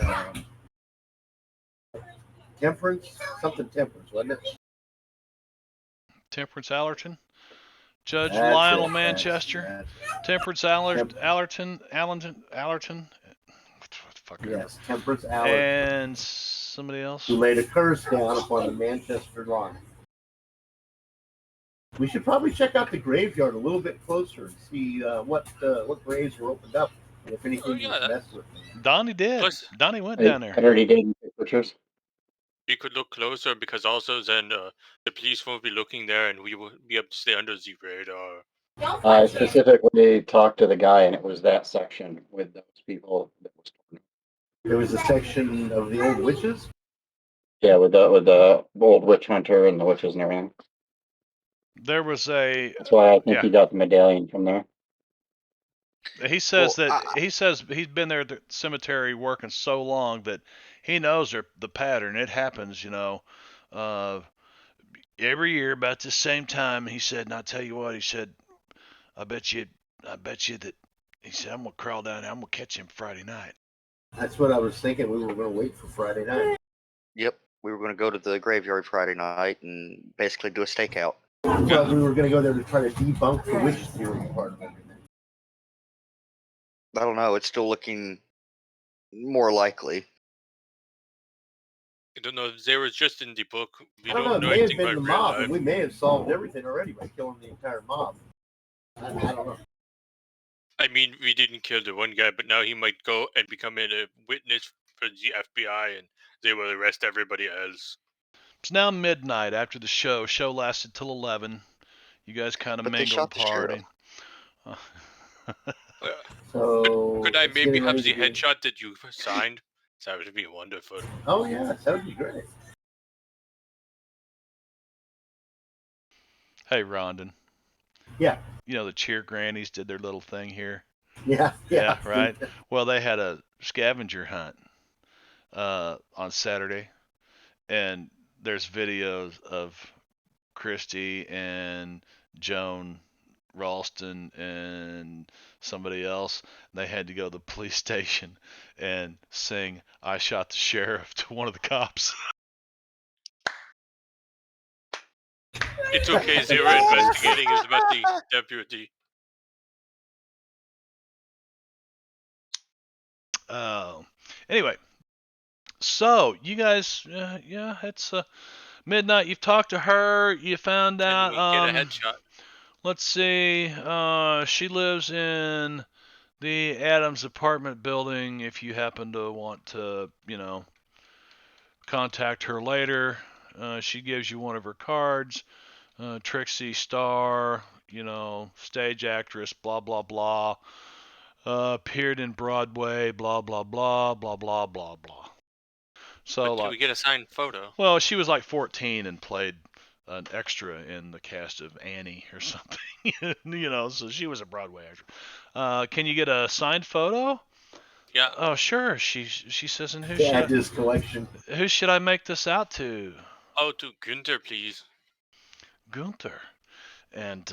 Temperance, wasn't it? Temperance Allerton. Judge That's Lionel it, Manchester. Temperance Allerton. Fuck yes, Temperance Allerton. And somebody else. Who laid a curse down upon the Manchester line. We should probably check out the graveyard a little bit closer and see what graves were opened up and if anything was messed with. Donnie did. Plus, Donnie went down there. I already did pictures. we could look closer because also then the police won't be looking there and we will be able to stay under the radar. I specifically talked to the guy, and it was that section with those people that was torn. There was a section of the old witches. Yeah, with the old witch hunter and the witches and everything. There was a. That's why I think he got the medallion from there. He says he says he's been there at the cemetery working so long that he knows the pattern. It happens, every year about the same time. He said, and I tell you what, he said, I bet you that. He said, I'm gonna crawl down there. I'm gonna catch him Friday night. That's what I was thinking. We were going to wait for Friday night. Yep, we were going to go to the graveyard Friday night and basically do a stakeout. But we were going to go there to try to debunk the witch theory part of everything. I don't know. It's still looking more likely. I don't know. They were just in the book. We I don't know. It know may have anything been the about real mob, life. and we may have solved everything already by killing the entire mob. I don't know. I mean, we didn't kill the one guy, but now he might go and become a witness for the FBI, and they will arrest everybody else. It's now midnight after the show. Show lasted till 11. You guys kind of mingled and party. So could I it's maybe getting have ready the to be- headshot that you signed? That would be wonderful. Oh yeah, that would be great. Hey, Rondon. Yeah. You know the cheer grannies did their little thing here. Yeah. Right. Well, they had a scavenger hunt on Saturday, and there's videos of Christy and Joan Ralston and somebody else. They had to go to the police station and sing "I Shot the Sheriff" to one of the cops. It's okay, they were investigating his messy deputy. Anyway, so you guys, yeah, it's midnight. You've talked to her. You found Can out. we get a headshot? Let's see. She lives in the Adams apartment building. If you happen to want to, contact her later, she gives you one of her cards. Trixie Star, stage actress, blah blah blah. Appeared in Broadway, blah blah blah blah blah blah blah. So But can we get a signed photo? well, she was like 14 and played an extra in the cast of Annie or something, so she was a Broadway actress. Can you get a signed photo? Yeah. Oh, sure. She says, and To add to his collection. who should I make this out to? Oh, to Günther, please. Gunther. And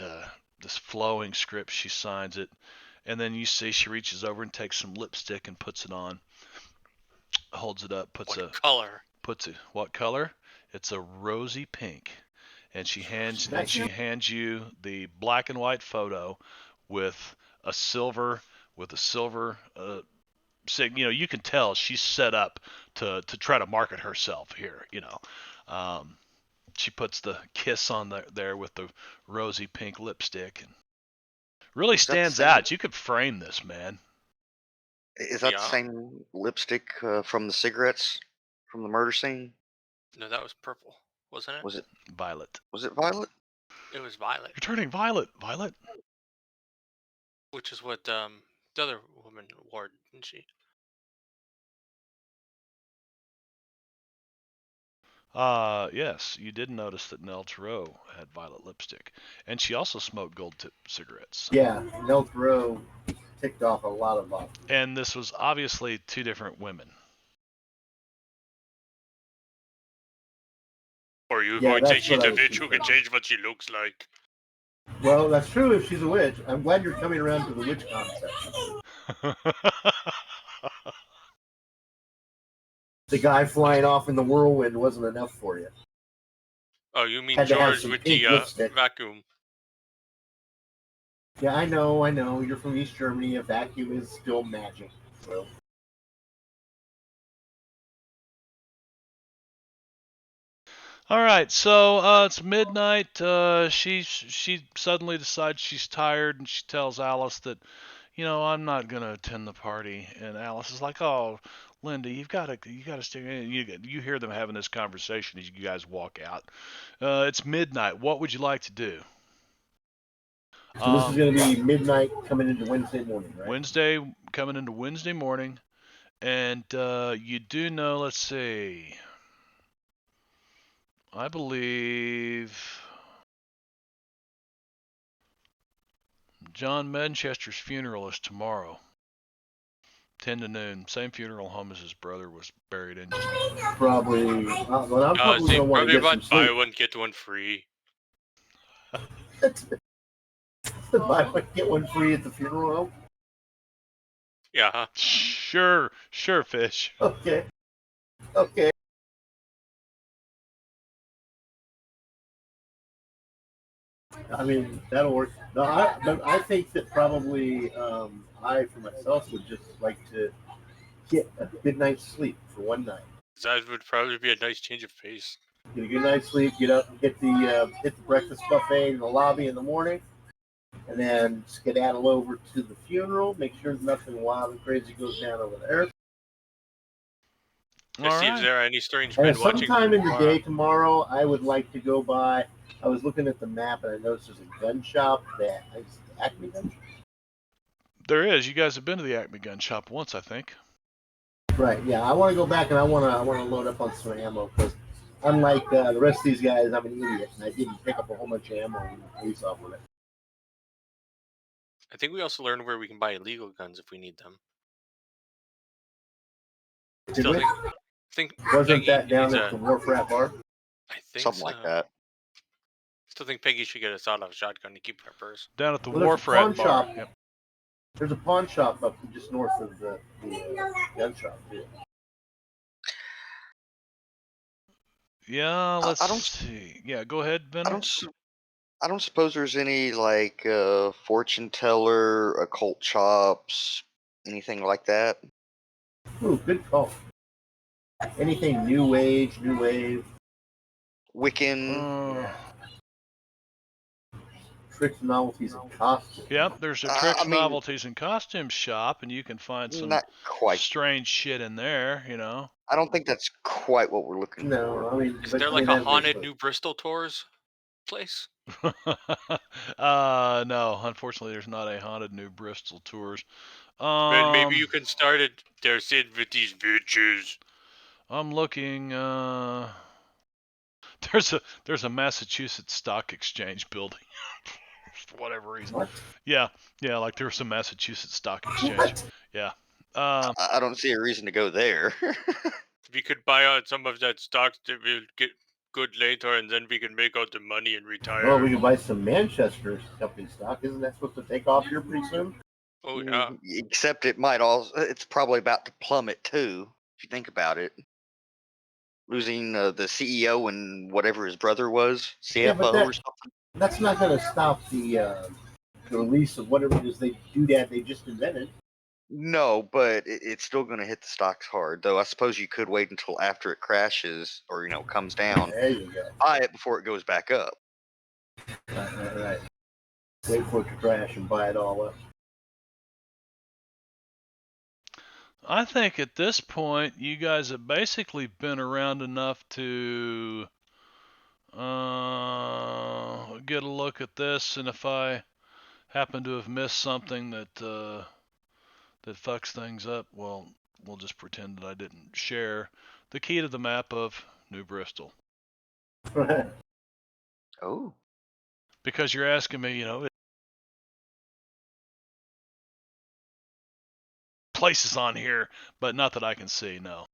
this flowing script, she signs it, and then you see she reaches over and takes some lipstick and puts it on, holds it up, What color? What color? It's a rosy pink, and she hands you the black and white photo with a silver you can tell she's set up to try to market herself here. She puts the kiss on there with the rosy pink lipstick, and really stands out. You could frame this, man. Is that the same lipstick from the cigarettes from the murder scene? No, that was purple, wasn't it? Was it violet? Was it violet? It was violet. You're turning violet. Which is what the other woman wore, didn't she? Yes, you did notice that Nell Thoreau had violet lipstick, and she also smoked gold tip cigarettes. So. Yeah, Nell Thoreau ticked off a lot of boxes. And this was obviously two different women. Or you going to say she's a bitch who can change what she looks like? Well, that's true if she's a witch. I'm glad you're coming around to the witch concept. The guy flying off in the whirlwind wasn't enough for you. Oh, you mean George with the vacuum? Yeah, I know. You're from East Germany. A vacuum is still magic. So. All right, so it's midnight. She suddenly decides she's tired, and she tells Alice that, I'm not gonna attend the party. And Alice is like, "Oh, Linda, you gotta stay." You hear them having this conversation as you guys walk out. It's midnight. What would you like to do? So this is going to be midnight coming into Wednesday morning, right? Wednesday coming into Wednesday morning, and you do know. Let's see. I believe John Manchester's funeral is tomorrow, 10 to noon. Same funeral home as his brother was buried in. Probably. Well, I'm probably going to want to get some sleep. Buy one get one free. Buy one get one free at the funeral home. Yeah. Sure, fish. Okay. I mean, that'll work. No, I think that probably I, for myself, would just like to get a good night's sleep for one night. That would probably be a nice change of pace. Get a good night's sleep, get up, hit the breakfast buffet in the lobby in the morning, and then skedaddle over to the funeral, make sure nothing wild and crazy goes down over there. See if there are any strange men watching. Sometime in the day tomorrow, I would like to go by. I was looking at the map and I noticed there's a gun shop that is the Acme gun shop. There is. You guys have been to the Acme gun shop once, I think. Right. Yeah. I want to go back and I want to load up on some ammo because unlike the rest of these guys, I'm an idiot and I didn't pick up a whole bunch of ammo when the police offered it. I think we also learned where we can buy illegal guns if we need them. think Wasn't Peggy that down needs at the Wharf Rat Bar? I think Something so. like that. Still think Peggy should get a sawed-off shotgun to keep her purse. Down at the Well, there's a Wharf Rat pawn Bar. shop. Yep. There's a pawn shop up just north of the gun shop, too. Yeah, let's I don't. see. Yeah, go ahead, I Benno. don't. I don't suppose there's any like fortune teller, occult shops, anything like that. Ooh, good call. Anything new age, new wave, Wiccan. Uh, tricks, novelties, and costumes. Yep, there's a I tricks, mean, novelties, and costume shop, and you can find some not quite. strange shit in there, you know. I don't think that's quite what we're looking No, for. I mean, Is but there I like mean, a haunted everything. New Bristol tours place? No, unfortunately, there's not a haunted New Bristol tours. Man, maybe you can start it there, Sid, with these bitches. I'm looking. There's a Massachusetts Stock Exchange building for whatever reason. What? Yeah, like there's a Massachusetts Stock Exchange. What? Yeah. I don't see a reason to go there. We could buy out some of that stock that will get good later, and then we can make out the money and retire. Well, we can buy some Manchester company stock. Isn't that supposed to take off here pretty soon? Oh yeah. Except it might also. It's probably about to plummet too. If you think about it, losing the CEO and whatever his brother was, Yeah, CFO but or something. that's not going to stop the release of whatever it is they just invented. No, but it's still going to hit the stocks hard. Though I suppose you could wait until after it crashes or comes down, There you go. buy it before it goes back up. Right. Wait for it to crash and buy it all up. I think at this point, you guys have basically been around enough to get a look at this, and if I happen to have missed something that fucks things up, well, we'll just pretend that I didn't share the key to the map of New Bristol. Oh, Because you're asking me, places on here, but not that I can see, no.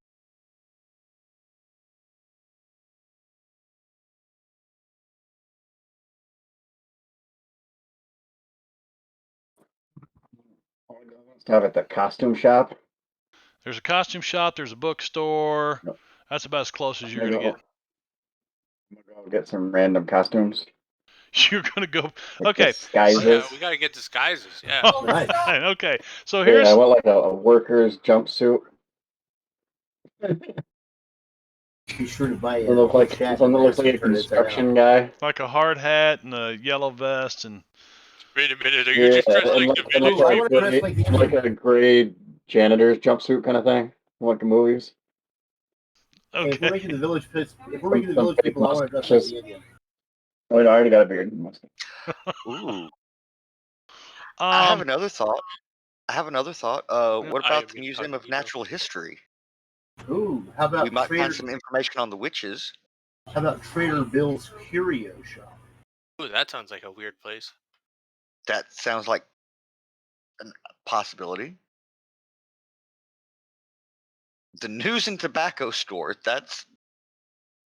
Stuff at the costume shop. There's a costume shop, there's a bookstore. Yep. That's about as close as I'm you're gonna going to go. I'm gonna go get some random costumes. get. You're going to go. Like Okay. Oh disguises. yeah, we gotta get disguises. Yeah. All Nice. right, okay. So Yeah, here's. I want like a worker's jumpsuit. Be sure to buy It looks like something that looks like a construction guy. Like a hard hat and a yellow vest and. Wait a minute, are you just dressed and like the and village I like, wanna people? dress like the like a gray janitor's jumpsuit kind of thing, like the movies. Hey, if we're making Okay. the village people, I want to dress like mustaches. the Indian. Oh, I already got a beard. ooh. I have Um. another thought. What I about am the Museum of incognito. Natural History? Ooh, how We about might find some information on the witches. Trader Bill's Curio Shop? Ooh, that sounds like a weird place. That sounds like a possibility. The News and Tobacco Store. That's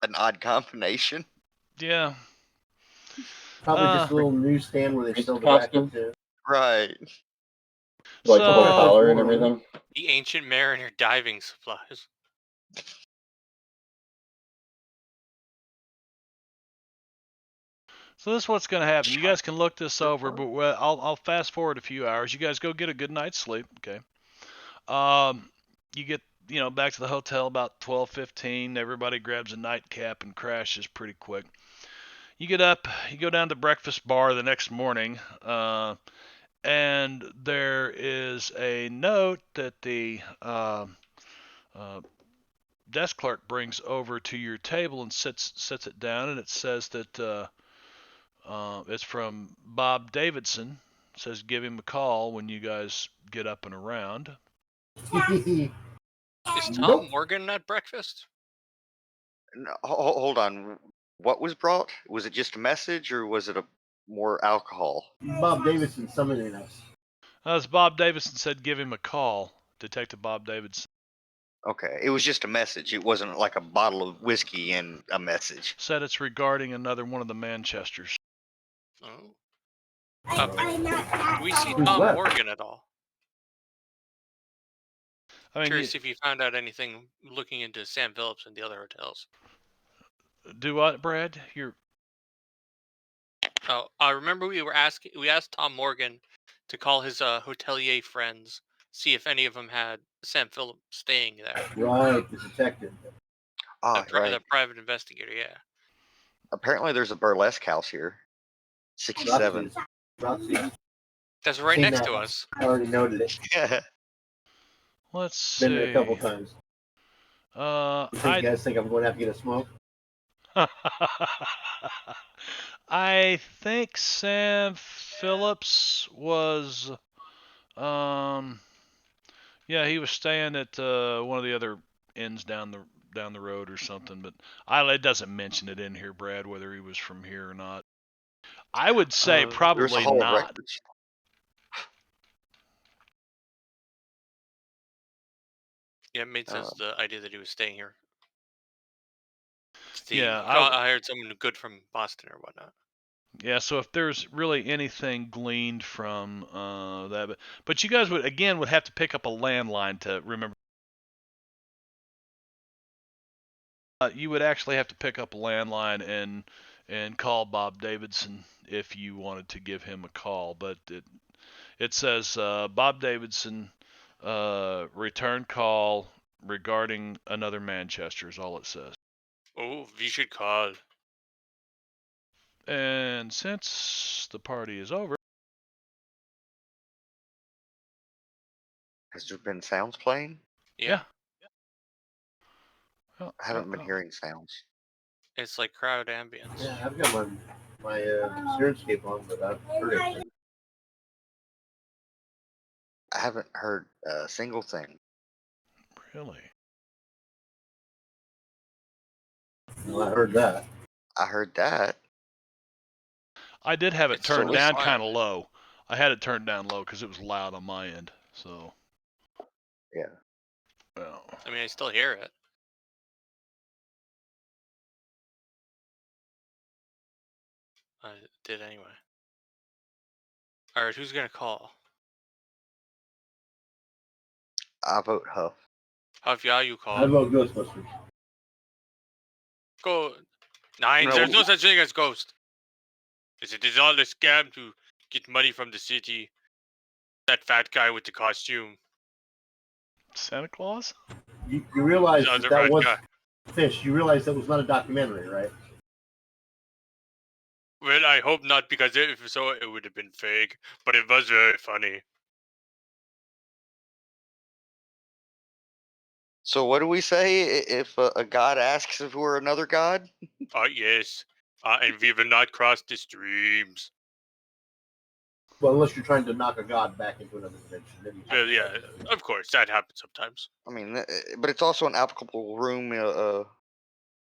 an odd combination. Yeah. Probably just a little newsstand where they sell Costume. tobacco too. Right. Like the whole So. collar and everything. The Ancient Mariner diving supplies. So this is what's going to happen. You guys can look this over, but I'll fast forward a few hours. You guys go get a good night's sleep, okay? You get back to the hotel about 12:15. Everybody grabs a nightcap and crashes pretty quick. You get up, you go down to breakfast bar the next morning, and there is a note that the desk clerk brings over to your table and sets it down, and it says that it's from Bob Davidson. It says give him a call when you guys get up and around. Is Tom Nope. Morgan at breakfast? No, hold on. What was brought? Was it just a message, or was it a more alcohol? Bob Davidson summoning us. As Bob Davidson said, give him a call. Detective Bob Davidson. Okay, it was just a message. It wasn't like a bottle of whiskey and a message. Said it's regarding another one of the Manchesters. Oh. Do we see Who's Tom left? Morgan at all? I mean, Curious if you found out anything looking into Sam Phillips and the other hotels. do what, Brad? You're Oh, I remember we asked Tom Morgan to call his hotelier friends, see if any of them had Sam Phillips staying there. Right, the detective. Ah, right. The private investigator, yeah. Apparently, there's a burlesque house here. 67. Roxy. That's right Seen next that. to us. I already noted it. let's Been there a couple see. times. You guys think I'm going to have to get a smoke? I think Sam Phillips was, yeah, he was staying at one of the other inns down the road or something. But it doesn't mention it in here, Brad, whether he was from here or not. I would say There's a probably Hall of not. Records. Yeah, it made sense, the idea that he was staying here. Yeah, I hired someone good from Boston or whatnot. Yeah, so if there's really anything gleaned from that, but you guys would have to pick up a landline to remember. You would actually have to pick up a landline and call Bob Davidson if you wanted to give him a call. But it says Bob Davidson return call regarding another Manchester is all it says. Oh, we should call. And since the party is over. Has there been sounds playing? Yeah. I haven't been hearing sounds. It's like crowd ambience. Yeah, I've got my Stereoscape on, but I've heard it. I haven't heard a single thing. Really? Well, I heard that. I heard that. I did have it It's turned totally down quiet. kind of low. I had it turned down low because it was loud on my end. So. Yeah. Well. I mean, I still hear it. I did anyway. All right, who's gonna call? I vote Huff. Huff, yeah, you call. I vote Ghostbusters. Go. Nines. No, There's no such thing as ghost. It is all a scam to get money from the city. That fat guy with the costume. Santa Claus? You realize The other that fat was guy. Fish. You realize that was not a documentary, right? Well, I hope not, because if so, it would have been fake. But it was very funny. So what do we say if a god asks if we're another god? Yes. And we will not cross the streams. Well, unless you're trying to knock a god back into another dimension. Then you have Well, to yeah, of course, that happens sometimes. I mean, but it's also an applicable room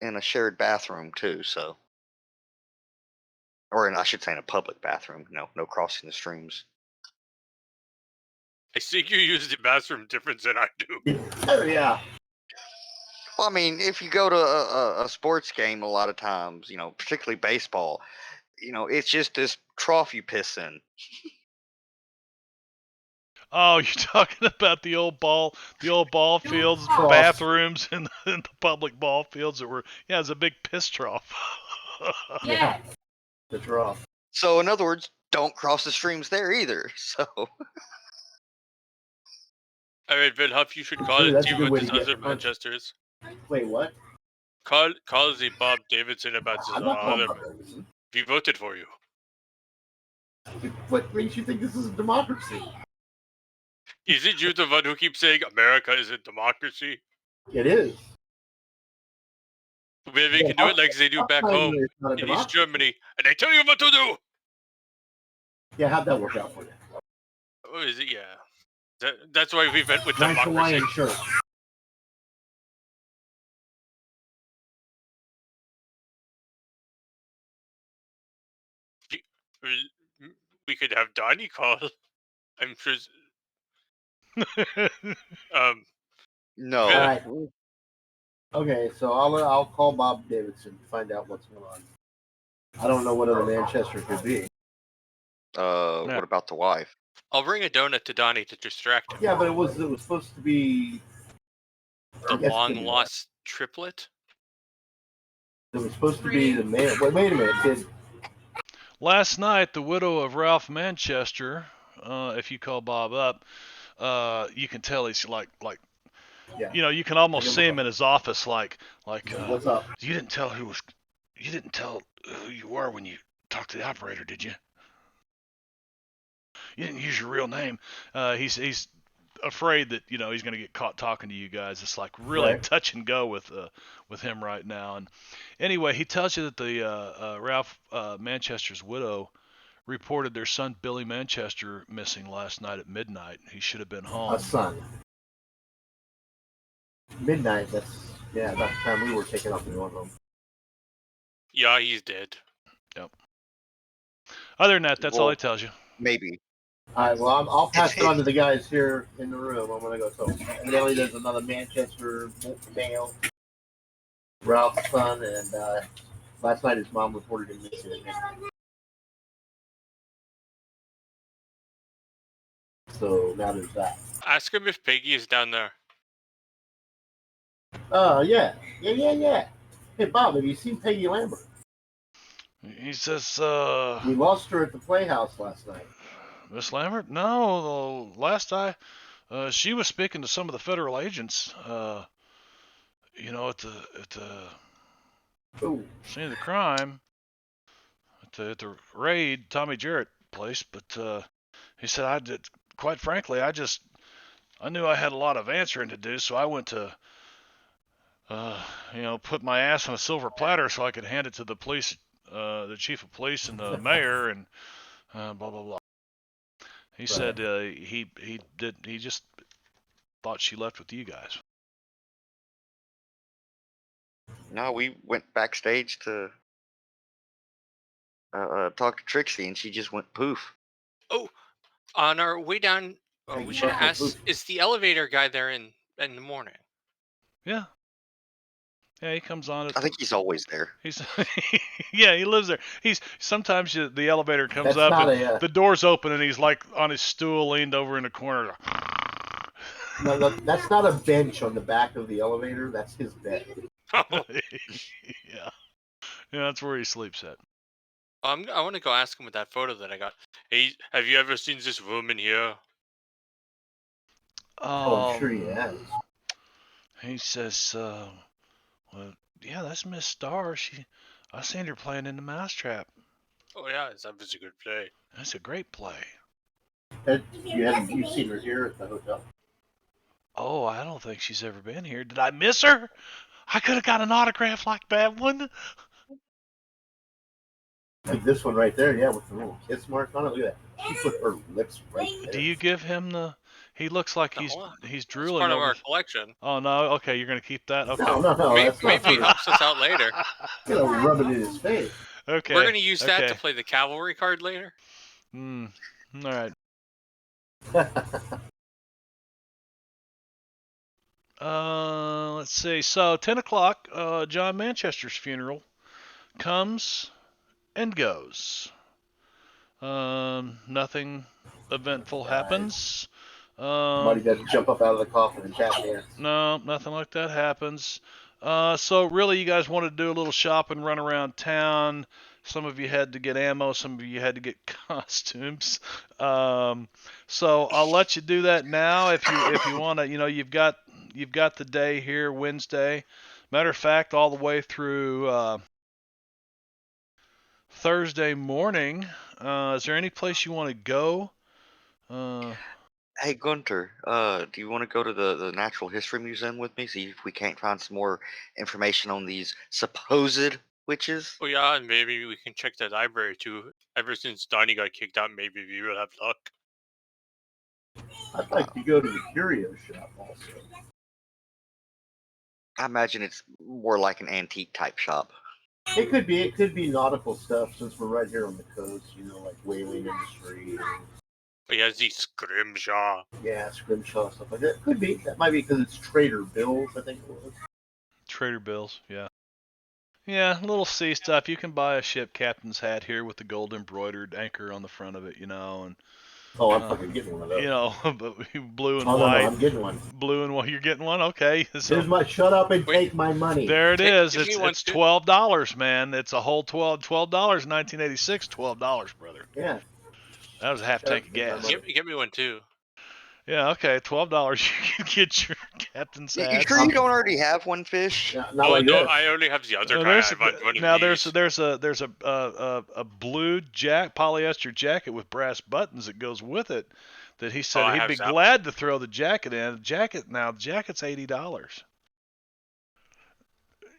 in a shared bathroom too. So, or I should say, in a public bathroom. No crossing the streams. I think you use the bathroom different than I do. Oh, yeah. Well, I mean, if you go to a sports game, a lot of times, particularly baseball, it's just this trough you piss in. Oh, you're talking about the old ball fields, Trough. bathrooms in the public ball fields that were, yeah, it's a big piss trough. Yeah. The trough. So, in other words, don't cross the streams there either. So, All right, Bill Huff, you should call Ooh, and that's see a good what way this to get other the punch. Manchester is. Wait, what? Call the Bob Davidson about this I'm not calling other. Bob Davidson. We voted for you. What makes you think this is a democracy? Is it you the one who keeps saying America is a democracy? It is. Well, we can do it like they do back home It's not a in East democracy. Germany, and they tell you what to do. Yeah, how'd that work out for you? Oh, is it? Yeah. That's why we went with Nice democracy. Hawaiian shirt. We could have Donnie call. I'm sure. Um, No. Yeah. All right. Okay, so I'll call Bob Davidson to find out what's going on. I don't know what other Manchester could be. What about the wife? I'll bring a donut to Donnie to distract him. Yeah, but it was supposed to be The I guess it long could be lost triplet. that. It was supposed to be the man. Wait a minute, kid. Last night, the widow of Ralph Manchester, if you call Bob up, you can tell he's like, Yeah. you know, you can almost Give him see a him in his office, like, What's up? you didn't tell who you were when you talked to the operator, did you? You didn't use your real name. He's afraid that he's going to get caught talking to you guys. It's like really Right. touch and go with him right now. And anyway, he tells you that the Ralph Manchester's widow reported their son Billy Manchester missing last night at midnight. He should have been home. A son. Midnight. That's about the time we were taking off and going home. Yeah, he's dead. Yep. Other than that, that's all he tells you. Maybe. All right. Well, I'll pass it on to the guys here in the room. I'm gonna go tell them. Evidently, there's another Manchester male, Ralph's son, and last night his mom reported him missing at midnight. So now there's that. Ask him if Peggy is down there. Yeah. Hey, Bob, have you seen Peggy Lambert? He says, We lost her at the Playhouse last night. Miss Lambert? No, the last she was speaking to some of the federal agents, at the Ooh. scene of the crime, at the raid, Tommy Jarrett place. But he said, quite frankly, I knew I had a lot of answering to do, so I went to, put my ass on a silver platter so I could hand it to the police, the chief of police and the mayor, and blah blah blah. He said he just thought she left with you guys. No, we went backstage to talk to Trixie, and she just went poof. Oh, on our way down, we should ask: is the elevator guy there in the morning? Yeah. Yeah, he comes on it. I think he's always there. He's yeah, he lives there. Sometimes the elevator comes That's up and the door's open and he's like on his stool leaned over in the corner. No, that's not a bench on the back of the elevator. That's his bed. Yeah, that's where he sleeps at. I want to go ask him with that photo that I got. Hey, have you ever seen this woman here? I'm sure he has. He says, well, yeah, that's Miss Starr. I seen her playing in the Mousetrap. Oh yeah, that was a good play. That's a great play. You've seen her here at the hotel? Oh, I don't think she's ever been here. Did I miss her? I could have got an autograph like that one. Like this one right there, yeah, with the little kiss mark on it. Look at that. She put her lips right there. Do you give him he looks like he's drooling. It's part of over our collection. Oh no, okay, you're gonna keep that. Okay. No. Maybe it helps us out later. You know, rub it in his face. Okay. We're gonna use that to play the cavalry card later. All right. Let's see. So 10 o'clock, John Manchester's funeral comes and goes. Nothing eventful happens. Somebody doesn't jump up out of the coffin and tap dance. No, nothing like that happens. So really, you guys wanted to do a little shopping, run around town. Some of you had to get ammo. Some of you had to get costumes. So I'll let you do that now if you want to. You've got the day here, Wednesday. Matter of fact, all the way through Thursday morning. Is there any place you want to go? Hey Gunter, do you want to go to the Natural History Museum with me? See if we can't find some more information on these supposed witches. Oh yeah, and maybe we can check the library too. Ever since Donnie got kicked out, maybe we will have luck. I'd like to go to the curio shop also. I imagine it's more like an antique type shop. It could be nautical stuff since we're right here on the coast. Like whaling industry. He has the scrimshaw. Yeah, scrimshaw stuff like that. Could be. That might be because it's Trader Bill's, I think it was. Trader Bill's, yeah. Yeah, little C stuff. You can buy a ship captain's hat here with the gold embroidered anchor on the front of it, and Oh, I'm fucking getting one of those. but blue and Oh, no, white. I'm getting one. Blue and white. You're getting one, okay? So Here's my shut up and Wait. take my money. there it is. Give me one It's too. $12, man. It's a whole $12. $12 in 1986. $12, brother. Yeah. That was a half Shut up tank of and take my gas. money. Give me one too. Yeah, okay. $12. You can get your captain's You hat. sure you don't already have one, Fish? Not Oh like no, this. I only have the other kind. There's I want one of now these. there's a blue polyester jacket with brass buttons that goes with it that he said I he'd have be that glad to throw the jacket in. The jacket's $80.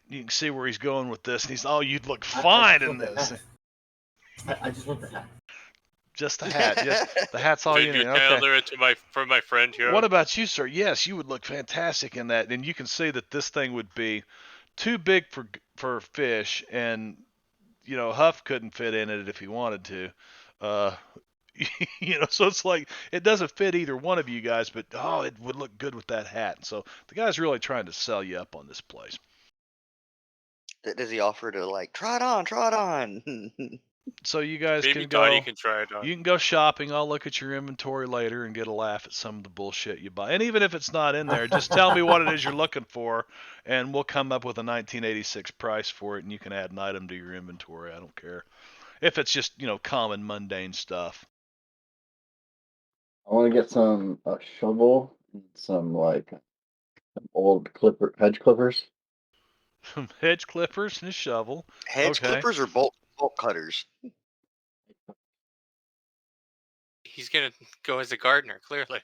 You can see where he's going with this, and you'd look fine in this. I just want the hat. Just the hat. Just the hat's all Could you you need. Okay. tailor it for my friend here? What about you, sir? Yes, you would look fantastic in that, and you can see that this thing would be too big for Fish, and Huff couldn't fit in it if he wanted to. So it's like it doesn't fit either one of you guys, but it would look good with that hat. So the guy's really trying to sell you up on this place. Does he offer to try it on, try it on? So you guys Maybe can go. Donnie can try it on. You can go shopping. I'll look at your inventory later and get a laugh at some of the bullshit you buy. And even if it's not in there, just tell me what it is you're looking for, and we'll come up with a 1986 price for it, and you can add an item to your inventory. I don't care if it's just common mundane stuff. I want to get a shovel and some old hedge clippers. Some hedge clippers and a shovel. Hedge Okay. clippers or bolt cutters? He's gonna go as a gardener, clearly.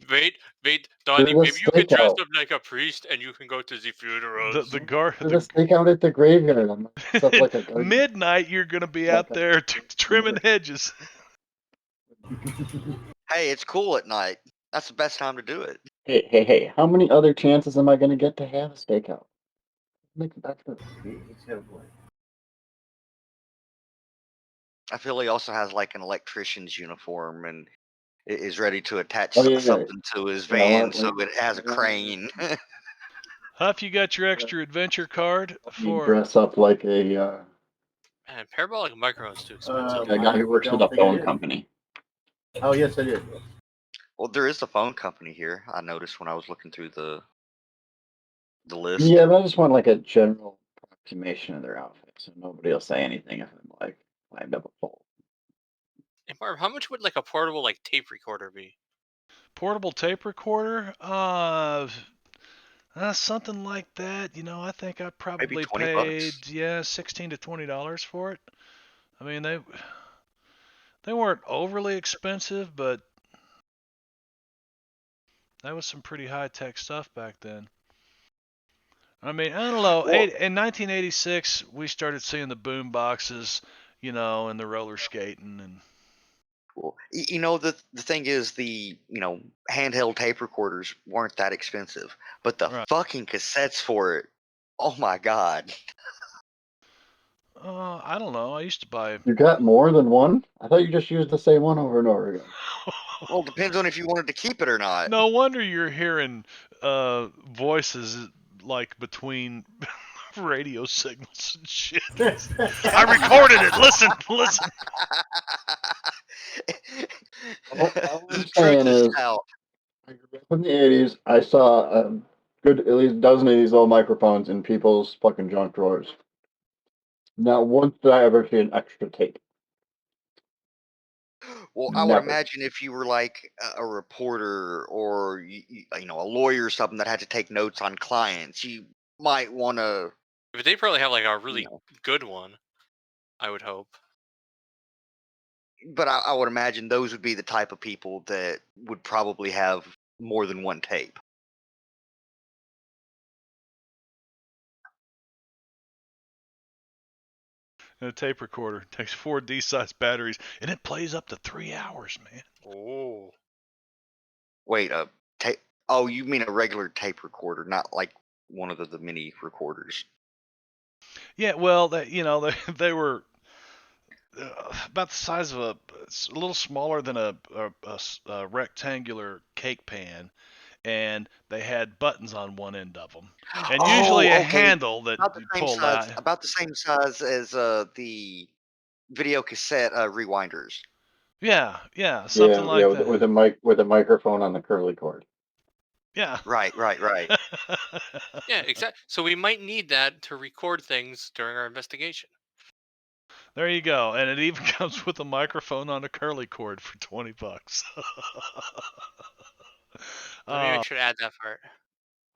Wait, Donnie, There's a maybe you can dress stakeout. up like a priest and you can go to the funerals. the There's a stakeout at the graveyard. I'm stuff like a garden. midnight. You're gonna be out there trimming hedges. Hey, it's cool at night. That's the best time to do it. Hey! How many other chances am I going to get to have a stakeout? Make it back to I feel he also has an electrician's uniform and is ready to attach Oh, yeah. something to his van so it has a crane. Huff, you got your extra adventure card You for dress up like a Man, parabolic microphone's too expensive. guy who works with a phone company. Oh, yes, I did. Well, there is a phone company here. I noticed when I was looking through the list. Yeah, but I just want a general approximation of their outfit, so nobody will say anything if I'm climbed up a pole. Hey, Marv, how much would a portable tape recorder be? portable tape recorder? Something like that. I think I probably $20. paid $16 to $20 for it. I mean they weren't overly expensive, but that was some pretty high tech stuff back then. I mean, I don't know. Well, In 1986, we started seeing the boom boxes, and the roller skating and. Well, the thing is, the handheld tape recorders weren't that expensive, but the Right. fucking cassettes for it, oh my god! I don't know. I used to buy. You got more than one? I thought you just used the same one over and over again. Well, it depends on if you wanted to keep it or not. No wonder you're hearing voices between radio signals and shit. I recorded it. Listen. All The I'm truth saying is is, out. I grew up in the 80s. I saw a good at least dozen of these old microphones in people's fucking junk drawers. Not once did I ever see an extra tape. Well, I would Never. imagine if you were a reporter or a lawyer or something that had to take notes on clients, you might want to. But they probably have a really good one, I would hope. But I would imagine those would be the type of people that would probably have more than one tape. And a tape recorder takes 4 D-size batteries, and it plays up to 3 hours, man. Oh. Wait, tape? Oh, you mean a regular tape recorder, not one of the mini recorders? Yeah, well, they were about the size of it's a little smaller than a rectangular cake pan, and they had buttons on one end of them, and usually a Oh, okay. handle that About the you same pulled size. out. About the same size as the video cassette rewinders. Yeah, something like that. With a microphone on the curly cord. Yeah. Right. Yeah, exactly. So we might need that to record things during our investigation. There you go, and it even comes with a microphone on a curly cord for $20. Maybe I should add that part.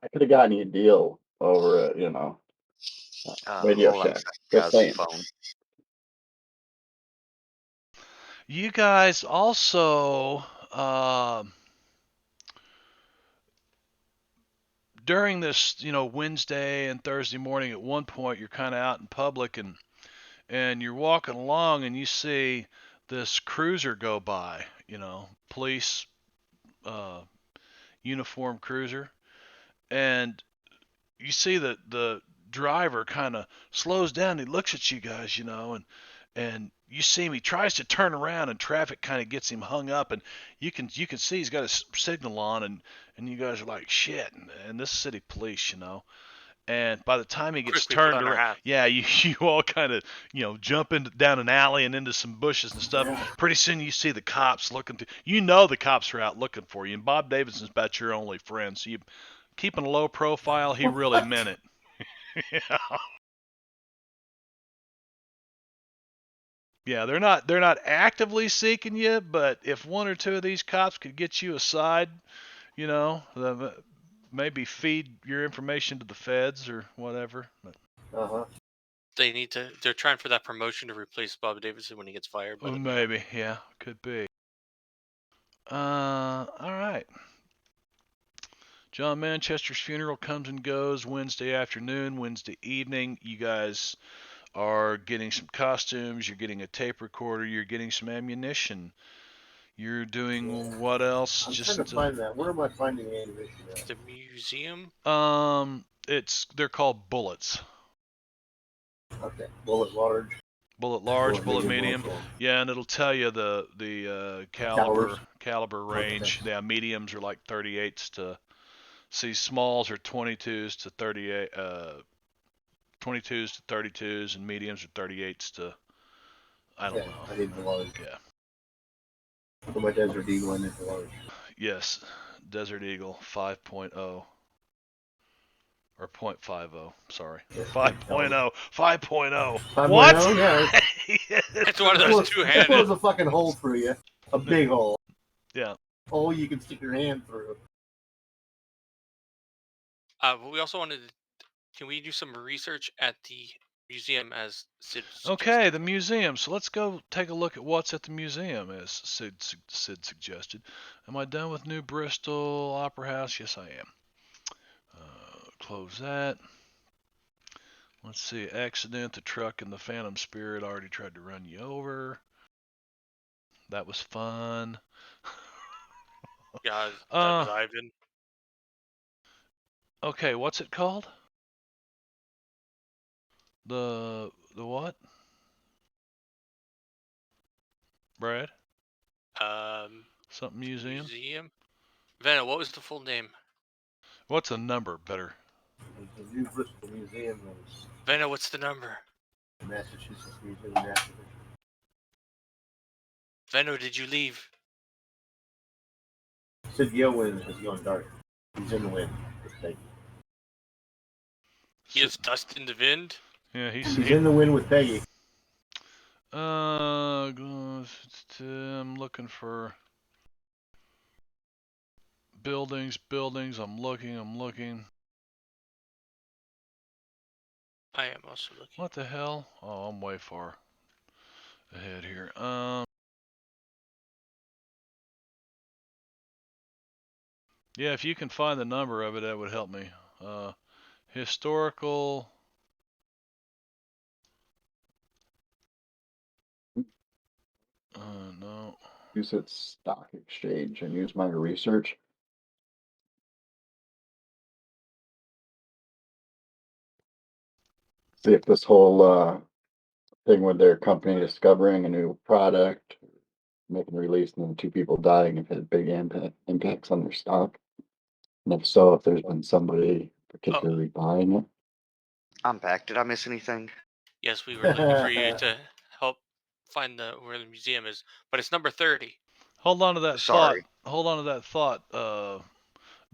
I could have gotten you a deal over at, Radio Hold on a Shack. second, Just guys. saying. Phone. You guys also during this, Wednesday and Thursday morning, at one point you're kind of out in public and you're walking along and you see this cruiser go by, police uh, uniform cruiser, and you see that the driver kind of slows down. He looks at you guys, and you see him. He tries to turn around, and traffic kind of gets him hung up. And you can see he's got his signal on, and you guys are like shit. And this is city police, And by the time he gets Quickly put turned on our around, hats. yeah, you all kind of jump down an alley and into some bushes and stuff. Yeah. Pretty soon you see the cops looking. The cops are out looking for you. And Bob Davidson's about your only friend, so you keeping a low profile. He really What? meant it. Yeah. Yeah, they're not actively seeking you, but if one or two of these cops could get you aside, maybe feed your information to the feds or whatever. But, Uh-huh. They're trying for that promotion to replace Bob Davidson when he gets fired by the mayor. maybe, yeah, could be. All right. John Manchester's funeral comes and goes Wednesday afternoon, Wednesday evening. You guys are getting some costumes, you're getting a tape recorder, you're getting some ammunition. You're doing what else? I'm trying to find that. Where am I finding the ammunition at? The museum? They're called bullets. Okay. Bullet large. Bullet large, bullet medium, medium. bullet small. Yeah, and it'll tell you the Calibers. caliber range. Okay. Yeah, mediums are like 38s to see smalls are 22s to 38 22s to 32s, and mediums are 38s to I don't know. I need the large. Yeah. For my Desert Eagle, I need the large. Yes, Desert Eagle 5.0 or 0.50. Sorry, Yeah, 5.0. 5.0. 5.0? What? Yeah. It's one of That those blows two-handed. a fucking hole through you. A big hole. Yeah. Hole you can stick your hand through. But we also wanted to. Can we do some research at the museum as Sid suggested? Okay, the museum. So let's go take a look at what's at the museum, as Sid suggested. Am I done with New Bristol Opera House? Yes, I am. Close that. Let's see. Accident, the truck, and the Phantom Spirit already tried to run you over. That was fun. Yeah, that was Ivan. Okay, what's it called? The what? Brad? Something museum? Museum? Vanna, what was the full name? What's a number better? The New Bristol Museum is Vanna, what's the number? Massachusetts Museum of Natural History. Vanna, did you leave? Sid Yowen has gone dark. He's in the wind. He is dust in the wind? Yeah, He's in the wind with Peggy. I'm looking for buildings. I'm looking. I am also looking. What the hell? Oh, I'm way far ahead here. Yeah, if you can find the number of it, that would help me. Historical. No. Use its stock exchange and use my research. See if this whole thing with their company discovering a new product, making a release, and then two people dying have had big impacts on their stock? And if so, if there's been somebody particularly buying it? I'm back. Did I miss anything? Yes, we were looking for you to help find where the museum is, but it's number 30. Hold on to that thought. Sorry. Hold on to that thought,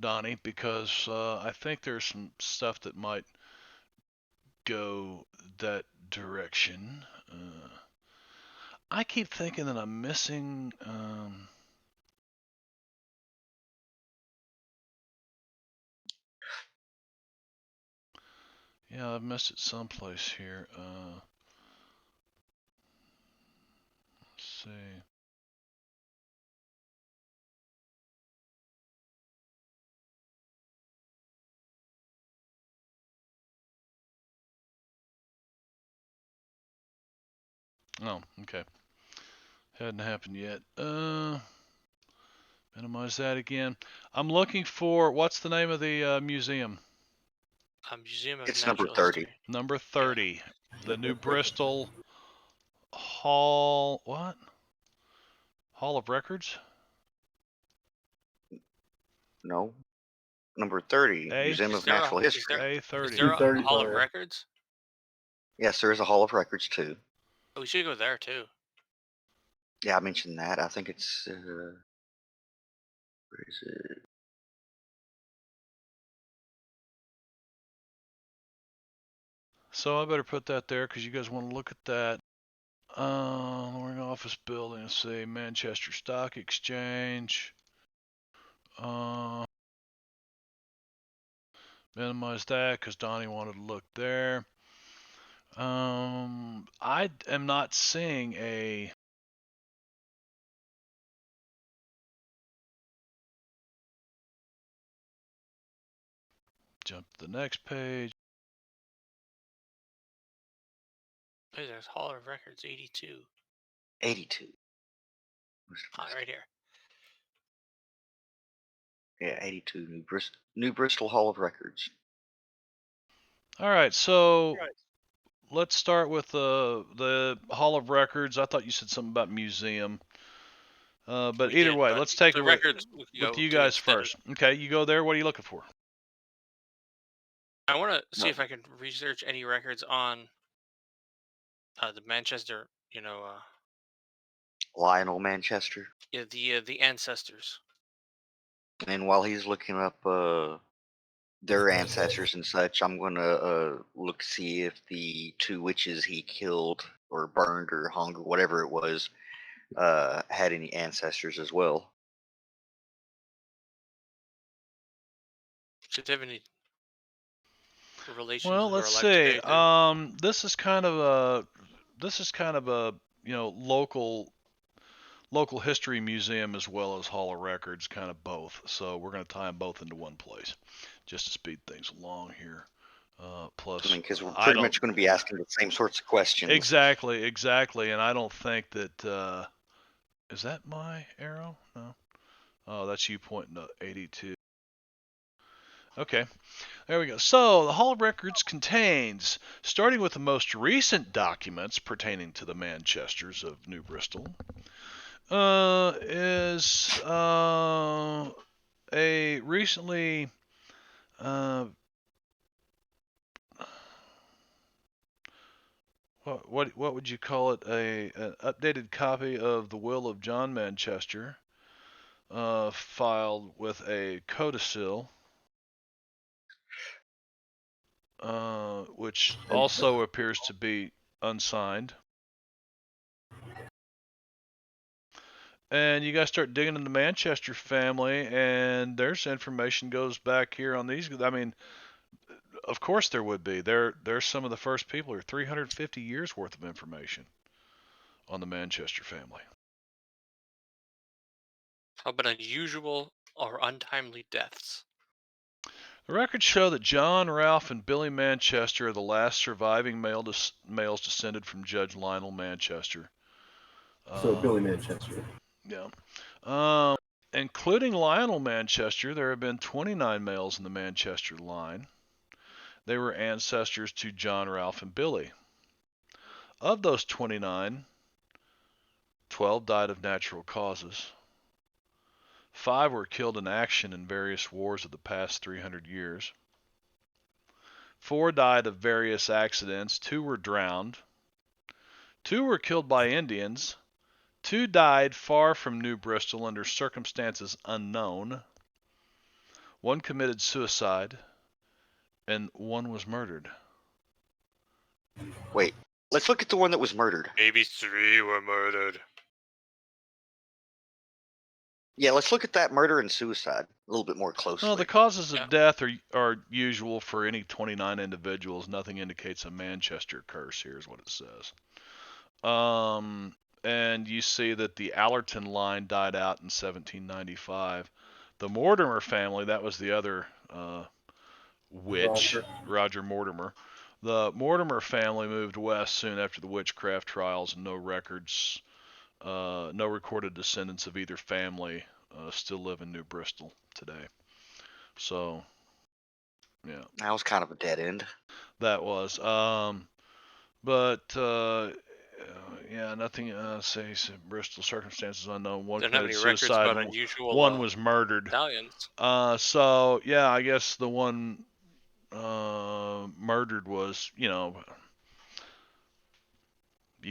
Donnie, because I think there's some stuff that might go that direction. I keep thinking that I'm missing. Yeah, I've missed it someplace here. Let's see. Oh, okay. Hadn't happened yet. Minimize that again. I'm looking for, what's the name of the museum? Museum of It's number Natural 30. History. Number 30. The New Bristol Hall, what? Hall of Records? No. Number 30, A? Museum Is of there Natural a is History. there is A30. there a 230 Hall of fire. Records? Yes, there is a Hall of Records too. Oh, we should go there too. Yeah, I mentioned that. I think it's where is it? So I better put that there because you guys want to look at that. We're in office building. Let's see, Manchester Stock Exchange. Minimize that because Donnie wanted to look there. I am not seeing a. Jump to the next page. Hey, there's Hall of Records 82. 82. Right here. Yeah, 82, New Bristol Hall of Records. All right, so let's start with the Hall of Records. I thought you said something about museum. But We either did, way, but let's take the it records we could with go you to guys instead first. Okay, you go there. What are you looking for? I want to see No. if I can research any records on the Manchester, Lionel Manchester. yeah, the ancestors. And while he's looking up their ancestors and such, I'm gonna look see if the two witches he killed or burned or hung or whatever it was had any ancestors as well. Should they have any relations Well, who are let's alive see. today? Too? This is kind of a local history museum as well as Hall of Records, kind of both. So we're going to tie them both into one place, just to speed things along here. I Plus, mean, because we're I pretty don't much going to be asking the same sorts of questions. exactly, and I don't think that is that my arrow? No. Oh, that's you pointing to 82. Okay, there we go. So the Hall of Records contains, starting with the most recent documents pertaining to the Manchesters of New Bristol, is a recently what would you call it? An updated copy of the will of John Manchester, filed with a codicil, which also appears to be unsigned. And you guys start digging in the Manchester family, and there's information goes back here on these. I mean, of course there would be. There's some of the first people here, 350 years worth of information on the Manchester family. How about unusual or untimely deaths? The records show that John, Ralph, and Billy Manchester are the last surviving males descended from Judge Lionel Manchester. So Billy Manchester. Yeah. Including Lionel Manchester, there have been 29 males in the Manchester line. They were ancestors to John, Ralph, and Billy. Of those 29, 12 died of natural causes. 5 were killed in action in various wars of the past 300 years. 4 died of various accidents. 2 were drowned. 2 were killed by Indians. 2 died far from New Bristol under circumstances unknown. 1 committed suicide, and 1 was murdered. Wait, let's look at the one that was murdered. Maybe 3 were murdered. Yeah, let's look at that murder and suicide a little bit more closely. No, the causes of Yeah. death are usual for any 29 individuals. Nothing indicates a Manchester curse. Here's what it says. And you see that the Allerton line died out in 1795. The Mortimer family, that was the other witch, Roger Mortimer. The Mortimer family moved west soon after the witchcraft trials, and no records, no recorded descendants of either family still live in New Bristol today. So, yeah, That was kind of a dead end. that was. But yeah, nothing. Say Bristol circumstances unknown. 1 Don't have committed any records suicide. about unusual 1 was murdered. medallions. So yeah, I guess the one murdered was, you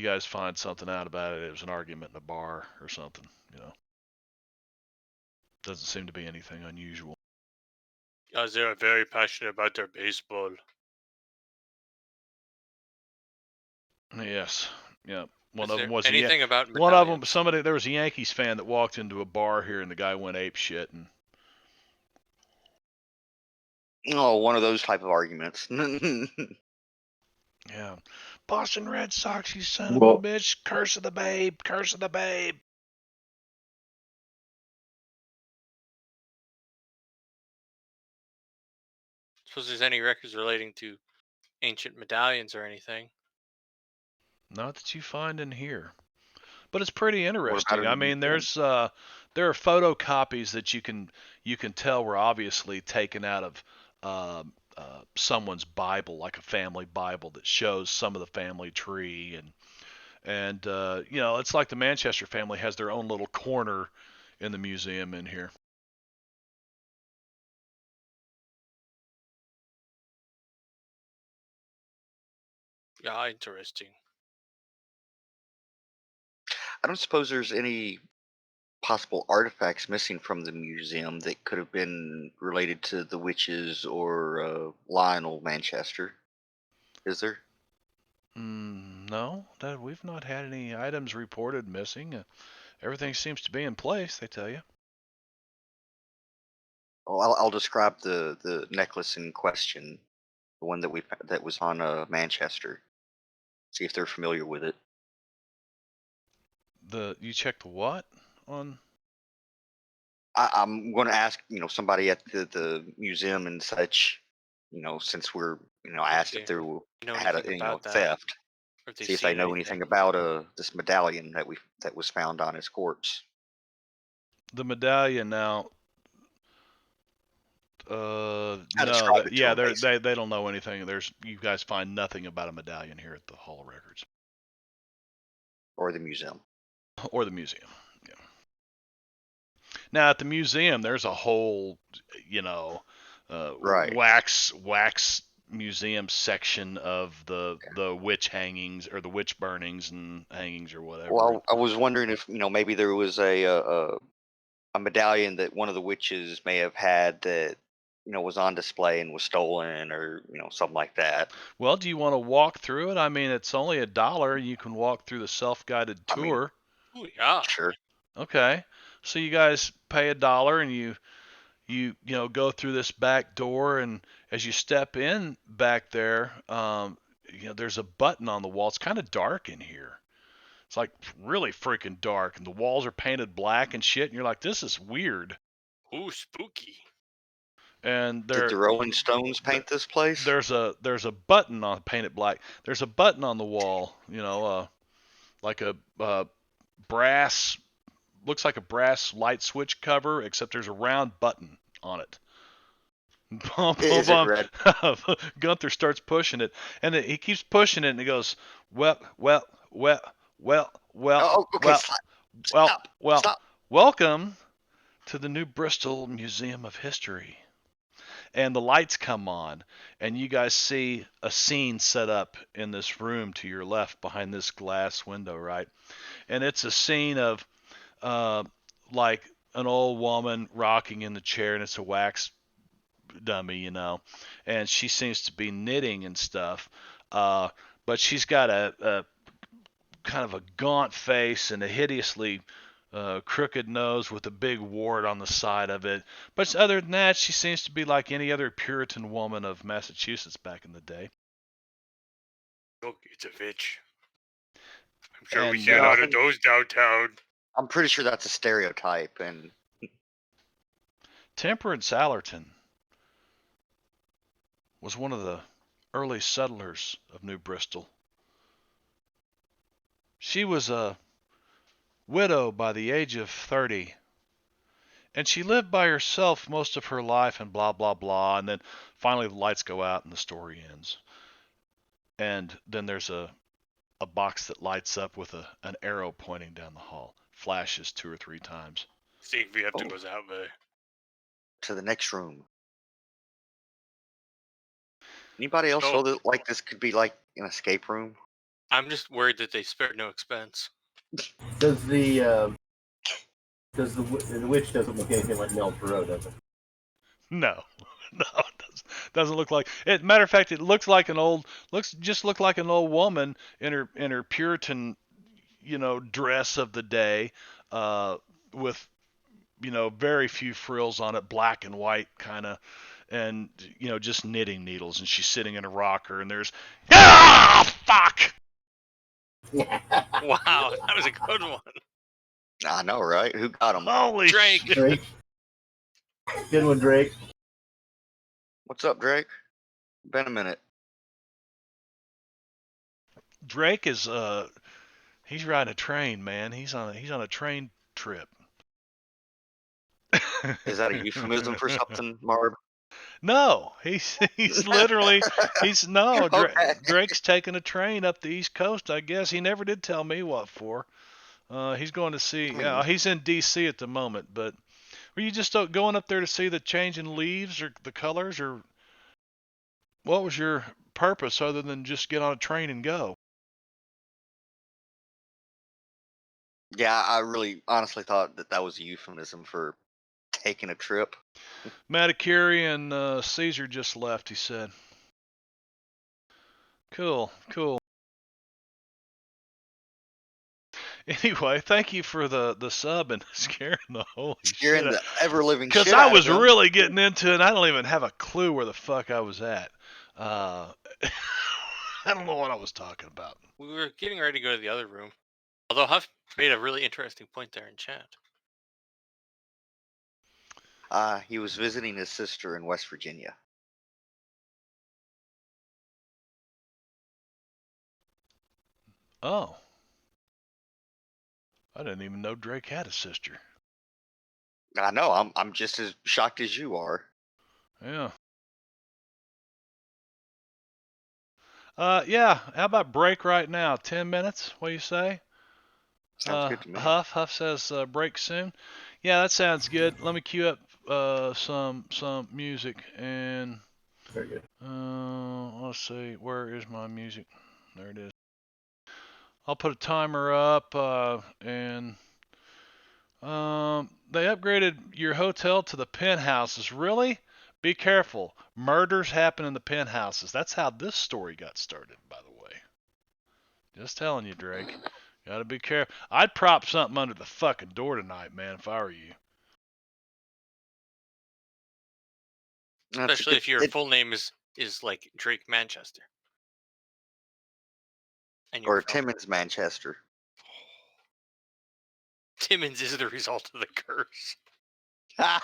guys find something out about it. It was an argument in a bar or something. Doesn't seem to be anything unusual. As they are very passionate about their baseball. Yes. Yeah. One Is of there them was anything about one of them. medallions? There was a Yankees fan that walked into a bar here, and the guy went ape shit. And Oh, one of those type of arguments. yeah, Boston Red Sox, you son of a Well, bitch! Curse of the babe! Curse of the babe! Suppose there's any records relating to ancient medallions or anything. Not that you find in here, but it's pretty What about interesting. in I the mean, museum? there are photocopies that you can tell were obviously taken out of someone's Bible, like a family Bible that shows some of the family tree, and it's like the Manchester family has their own little corner in the museum in here. Yeah, interesting. I don't suppose there's any possible artifacts missing from the museum that could have been related to the witches or Lionel Manchester. Is there? No, that we've not had any items reported missing. Everything seems to be in place. They tell you. Oh, I'll describe the necklace in question, the one that was on Manchester. See if they're familiar with it. You checked what on? I'm going to ask somebody at the museum and such. Since we're asked if Okay. there You know had anything a about that? theft. Or if they've See if they seen know anything? anything about this medallion that was found on his corpse. The medallion now. I No, describe it to them, basically. they don't know anything. You guys find nothing about a medallion here at the Hall of Records Or the museum. or the museum. Yeah. Now at the museum, there's a whole, Right. wax museum section of the witch hangings or the witch burnings and hangings or whatever. Well, I was wondering if maybe there was a medallion that one of the witches may have had that was on display and was stolen, or something like that. Well, do you want to walk through it? I mean, it's only $1. You can walk through the self-guided I mean, tour. Oh yeah. sure. Okay, so you guys pay $1 and you go through this back door, and as you step in back there, there's a button on the wall. It's kind of dark in here. It's like really freaking dark, and the walls are painted black and shit. And you're like, this is weird. Ooh, spooky. And Did the Rolling Stones paint this place? there's a button on painted black. There's a button on the wall. Like a brass, looks like a brass light switch cover, except there's a round button on it. Bum, bum, Is it bum. red? Gunther starts pushing it, and he keeps pushing it, and he goes, well, well, well, well, well, Oh, okay. well, well, Stop. well. Stop. Welcome to the New Bristol Museum of History. And the lights come on, and you guys see a scene set up in this room to your left behind this glass window, right? And it's a scene of uh, like an old woman rocking in the chair, and it's a wax dummy, and she seems to be knitting and stuff. Uh, but she's got a kind of a gaunt face and a hideously crooked nose with a big wart on the side of it. But other than that, she seems to be like any other Puritan woman of Massachusetts back in the day. Look, it's a bitch. I'm sure we And see a lot of those downtown. I'm pretty sure that's a stereotype, and Temperance Allerton was one of the early settlers of New Bristol. She was a widow by the age of 30, and she lived by herself most of her life, and blah, blah, blah. And then finally the lights go out and the story ends. And then there's a box that lights up with an arrow pointing down the hall. Flashes 2 or 3 times. See if we have to Oh. go that way. to the next room. Anybody else So- feel that like this could be like an escape room? I'm just worried that they spared no expense. Does the witch doesn't look anything like Mel Perot, does it? No, no, it doesn't look like it. Matter of fact, it looks like an old look like an old woman in her Puritan, dress of the day, with very few frills on it, black and white kind of, and just knitting needles, and she's sitting in a rocker, and there's fuck. Wow, that was a good one. I know, right? Who got him? Holy Drake. shit. Drake. Good one, Drake. What's up, Drake? Been a minute. Drake is he's riding a train, man. He's on a train trip. Is that a euphemism for something, Marb? No, he's literally Okay. Drake's taking a train up the East Coast. I guess he never did tell me what for. He's going to see. Yeah, he's in D.C. at the moment. But were you just going up there to see the change in leaves or the colors, or what was your purpose other than just get on a train and go? Yeah, I really honestly thought that was a euphemism for taking a trip. Matacuri and Caesar just left. He said. Cool. Anyway, thank you for the sub and scaring the holy Scaring shit. the ever living shit Because I out was of him. really getting into it, and I don't even have a clue where the fuck I was at. I don't know what I was talking about. We were getting ready to go to the other room. Although Huff made a really interesting point there in chat. He was visiting his sister in West Virginia. Oh. I didn't even know Drake had a sister. I know. I'm just as shocked as you are. Yeah. Yeah. How about break right now? 10 minutes? What do you say? Sounds good to me. Huff says break soon. Yeah, that sounds good. Let me cue up some music and Very good. let's see, where is my music? There it is. I'll put a timer up and they upgraded your hotel to the penthouses. Really? Be careful. Murders happen in the penthouses. That's how this story got started, by the way. Just telling you, Drake. Gotta be careful. I'd prop something under the fucking door tonight, man, if I were you. That's a Especially good- if your it- full name is like Drake Manchester. And or you're from- Timmins, Manchester. Timmins is the result of the curse. Ha!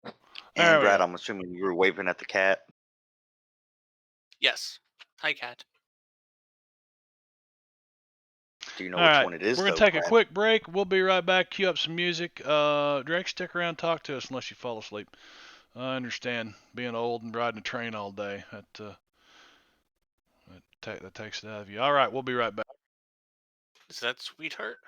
There And we Brad, go. I'm assuming you were waving at the cat. Yes. Hi, Cat. Do you know All which right, one it is, we're gonna though, take a Brad? quick break. We'll be right back. Cue up some music. Drake, stick around, talk to us unless you fall asleep. I understand being old and riding a train all day. That takes it out of you. All right, we'll be right back. Is that Sweetheart?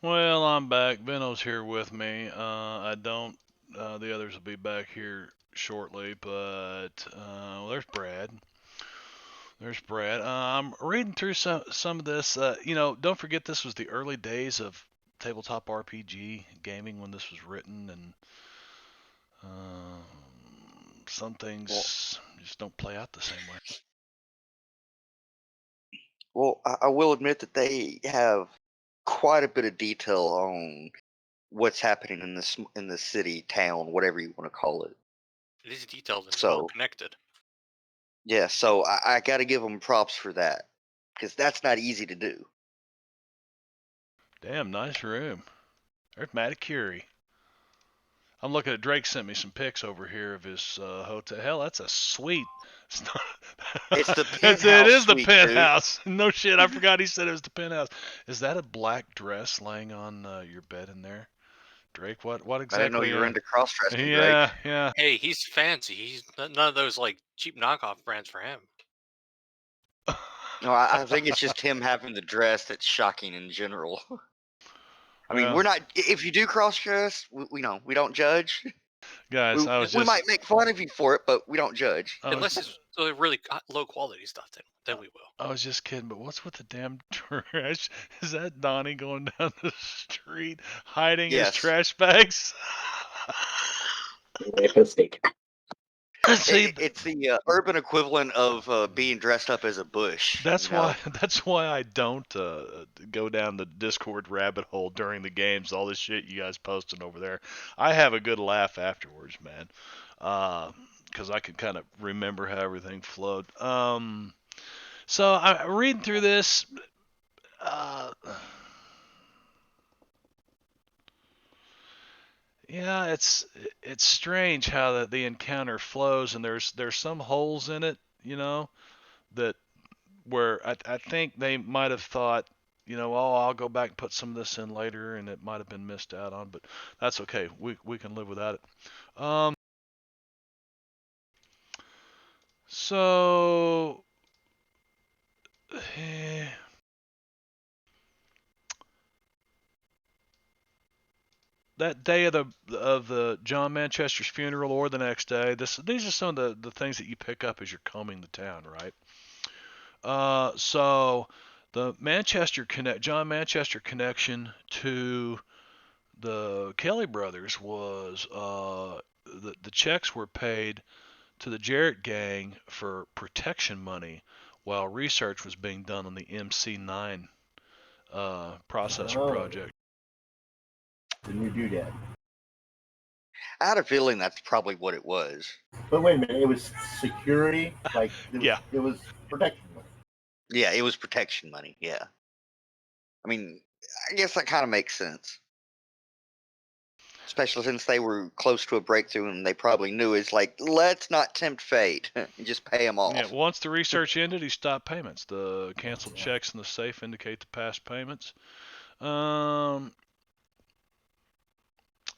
Well, I'm back. Benno's here with me. I don't. The others will be back here shortly, but well, there's Brad. There's Brad. I'm reading through some of this. Don't forget this was the early days of tabletop RPG gaming when this was written, and some Well, things just don't play out the same way. well, I will admit that they have quite a bit of detail on what's happening in this city, town, whatever you want to call it. It is detailed and well So connected. yeah, so I got to give them props for that because that's not easy to do. Damn, nice room. There's Matty Curie. I'm looking at Drake sent me some pics over here of his hotel. Hell, that's a suite. It's not. It's the It penthouse is the suite, dude. penthouse. No shit, I forgot he said it was the penthouse. Is that a black dress laying on your bed in there, Drake? What I didn't know exactly? you were into cross dressing, Drake. Yeah, yeah. Hey, he's fancy. He's none of those like cheap knockoff brands for him. No, I think it's just him having the dress that's shocking in general. I mean, Well, we're not. If you do cross dress, we know we don't judge. guys, We might make fun of you for it, but we don't judge. Unless it's really low quality stuff, then we will. I was just kidding, but what's with the damn trash? Is that Donnie going down the street hiding his Yes, trash bags? Make a mistake. See, it's the urban equivalent of being dressed up as a bush. that's You know, why I don't go down the Discord rabbit hole during the games. All this shit you guys posting over there, I have a good laugh afterwards, man, because I can kind of remember how everything flowed. So I'm reading through this. Uh, yeah, it's strange how the encounter flows, and there's some holes in it, that where I think they might have thought, oh, I'll go back and put some of this in later, and it might have been missed out on, but that's okay. We can live without it. So eh, that day of the John Manchester's funeral or the next day, these are some of the things that you pick up as you're combing the town, right? So the John Manchester connection to the Kelly brothers was the checks were paid to the Jarrett gang for protection money while research was being done on the MC9 processor Oh, project. the new doodad. I had a feeling that's probably what it was. But wait a minute, it was security? Like, Yeah. it was protection money. Yeah, it was protection money. Yeah, I mean, I guess that kind of makes sense, especially since they were close to a breakthrough and they probably knew it's like, let's not tempt fate and just pay them Yeah, off. once the research ended, he stopped payments. The canceled checks in the safe indicate the past payments.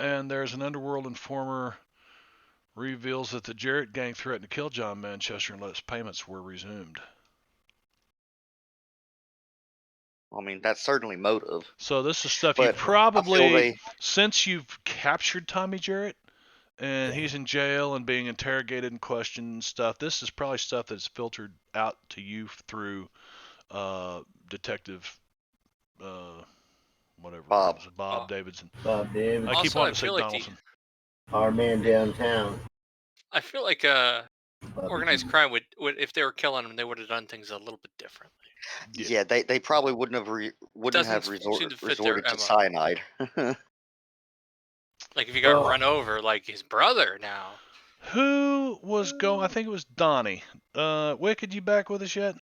And there's an underworld informer reveals that the Jarrett gang threatened to kill John Manchester unless payments were resumed. I mean, that's certainly motive. So this is stuff you But I feel probably, since you've captured Tommy Jarrett and he's in jail and being interrogated and questioned and stuff, this is probably stuff that's filtered out to you through Detective whatever Bob. Bob Davidson. Bob Davis, I keep Also, wanting I to say feel like Donaldson. our man downtown. I feel like Bobby organized D. crime would if they were killing him, they would have done things a little bit differently. Yeah, they probably wouldn't Doesn't have seem to fit their resorted to MO. cyanide. Like if you got Oh. run over, like his brother now. Who was going? I think it was Donnie. Wicked, you back with us yet?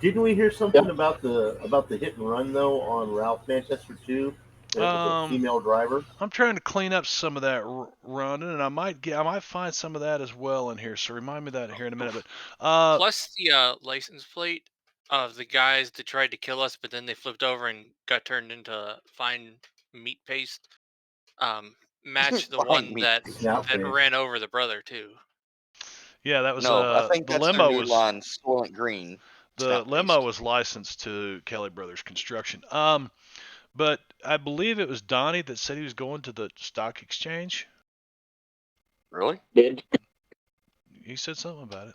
Didn't we hear something about the hit and run though on Ralph Manchester 2? The female driver. I'm trying to clean up some of that run, and I might find some of that as well in here. So remind me of that here in a minute. But Plus the license plate of the guys that tried to kill us, but then they flipped over and got turned into fine meat paste. Match the Fine one meat that paste. Now, ran over the brother too. yeah, that was No, I think the that's their limo new was line, Soylent Green. the Stout limo paste. was licensed to Kelly Brothers Construction. But I believe it was Donnie that said he was going to the stock exchange. Really? Did He said something about it.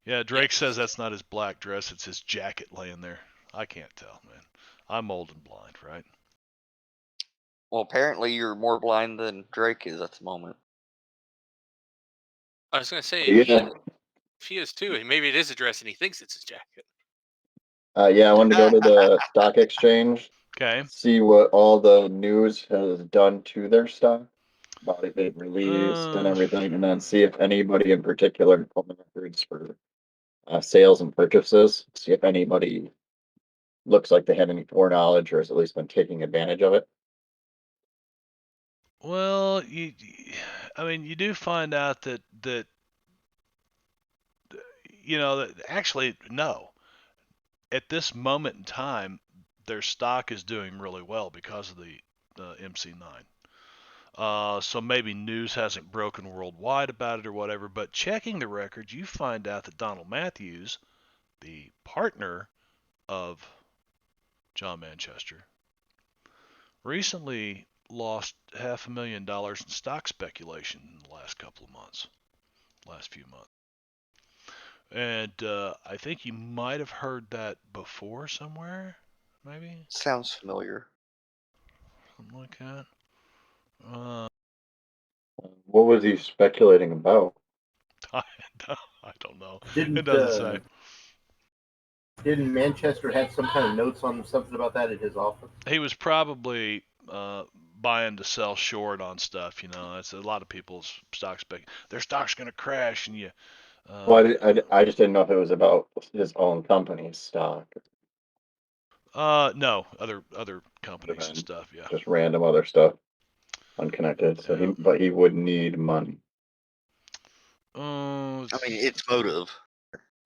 Yeah, Drake says that's not his black dress, it's his jacket laying there. I can't tell, man. I'm old and blind, right? Well, apparently you're more blind than Drake is at the moment. I was gonna say yeah. if he is too, and maybe it is a dress, and he thinks it's his jacket. Yeah, I wanted to go to the stock exchange, Okay. see what all the news has done to their stock, about it being released and Uh, everything, and then see if anybody in particular pulled the records for sales and purchases. See if anybody looks like they had any foreknowledge or has at least been taking advantage of it. well, I mean, you do find out that that actually no. At this moment in time, their stock is doing really well because of the MC9. So maybe news hasn't broken worldwide about it or whatever, but checking the records, you find out that Donald Matthews, the partner of John Manchester, recently lost $500,000 in stock speculation in the last few months. And I think you might have heard that before somewhere, maybe Sounds familiar. something like that. Uh, What was he speculating about? I, I don't know. It Didn't doesn't say. didn't Manchester have some kind of notes on something about that at his office? He was probably buying to sell short on stuff. It's a lot of people's stock spec. Their stock's gonna crash, and you. Well, I just didn't know if it was about his own company's stock, No, other other companies and than stuff. Yeah. just random other stuff, unconnected. So Yeah. but he would need money. I mean, it's motive.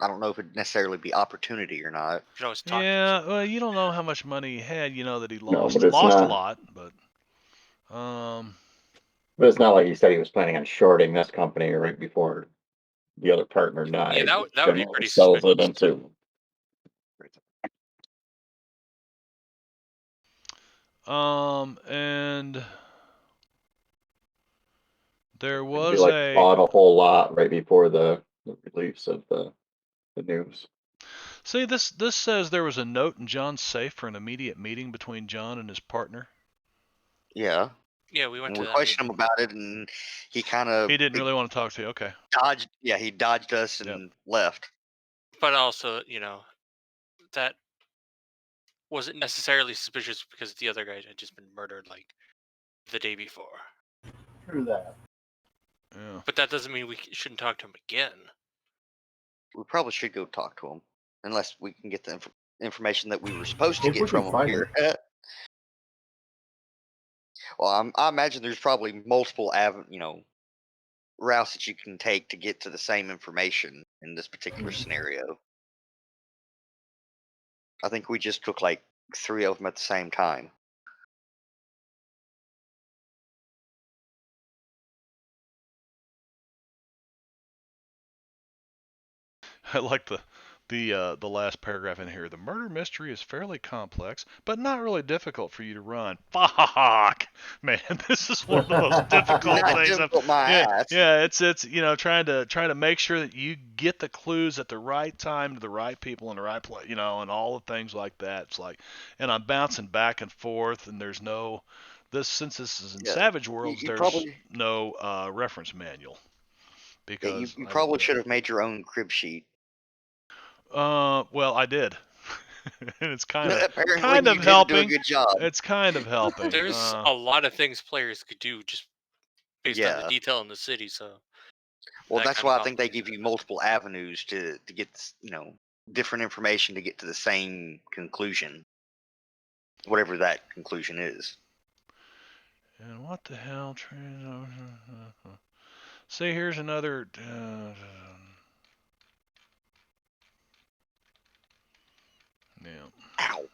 I don't know if it'd necessarily be opportunity or not. You can always talk to yeah. him. Well, you don't know how much money he had. You know that he No, lost a lot, but. but it's not like he said he was planning on shorting this company right before the other partner Yeah, died. that Which that would be generally pretty sells it suspicious. into. And there It'd be was like a. bought a whole lot right before the release of the news. See, this says there was a note in John's safe for an immediate meeting between John and his partner. Yeah. Yeah, we went And to we that questioned him meeting. about it, and he kind of He didn't really want to talk to you. Okay. dodged. Yeah, he dodged us Yep. and left. But also, that wasn't necessarily suspicious because the other guy had just been murdered like the day before. True that. Yeah. But that doesn't mean we shouldn't talk to him again. We probably should go talk to him, unless we can get the information that we were supposed to If we get can from him find here. Well, I imagine there's probably multiple routes that you can take to get to the same information in this particular scenario. I think we just took like 3 of them at the same time. I like the last paragraph in here. The murder mystery is fairly complex, but not really difficult for you to run. Fuck, man, this is one of the most difficult Not things. difficult, my Yeah, ass. yeah, it's trying to make sure that you get the clues at the right time to the right people in the right place, and all the things like that. It's like, and I'm bouncing back and forth, and there's no since this is in Yeah, Savage you, Worlds, you there's probably no reference manual yeah, you, because you I didn't probably do should it. have made your own crib sheet. Well, I did. And it's Apparently, kind you of didn't do a helping. good job. It's kind of helping. There's a lot of things players could do just based on the Yeah. detail in the city, so Well, that that's kind of why I think they complicates give it. you multiple avenues to get different information to get to the same conclusion, whatever that conclusion is. And what the hell? See, here's another. Yeah. Ow.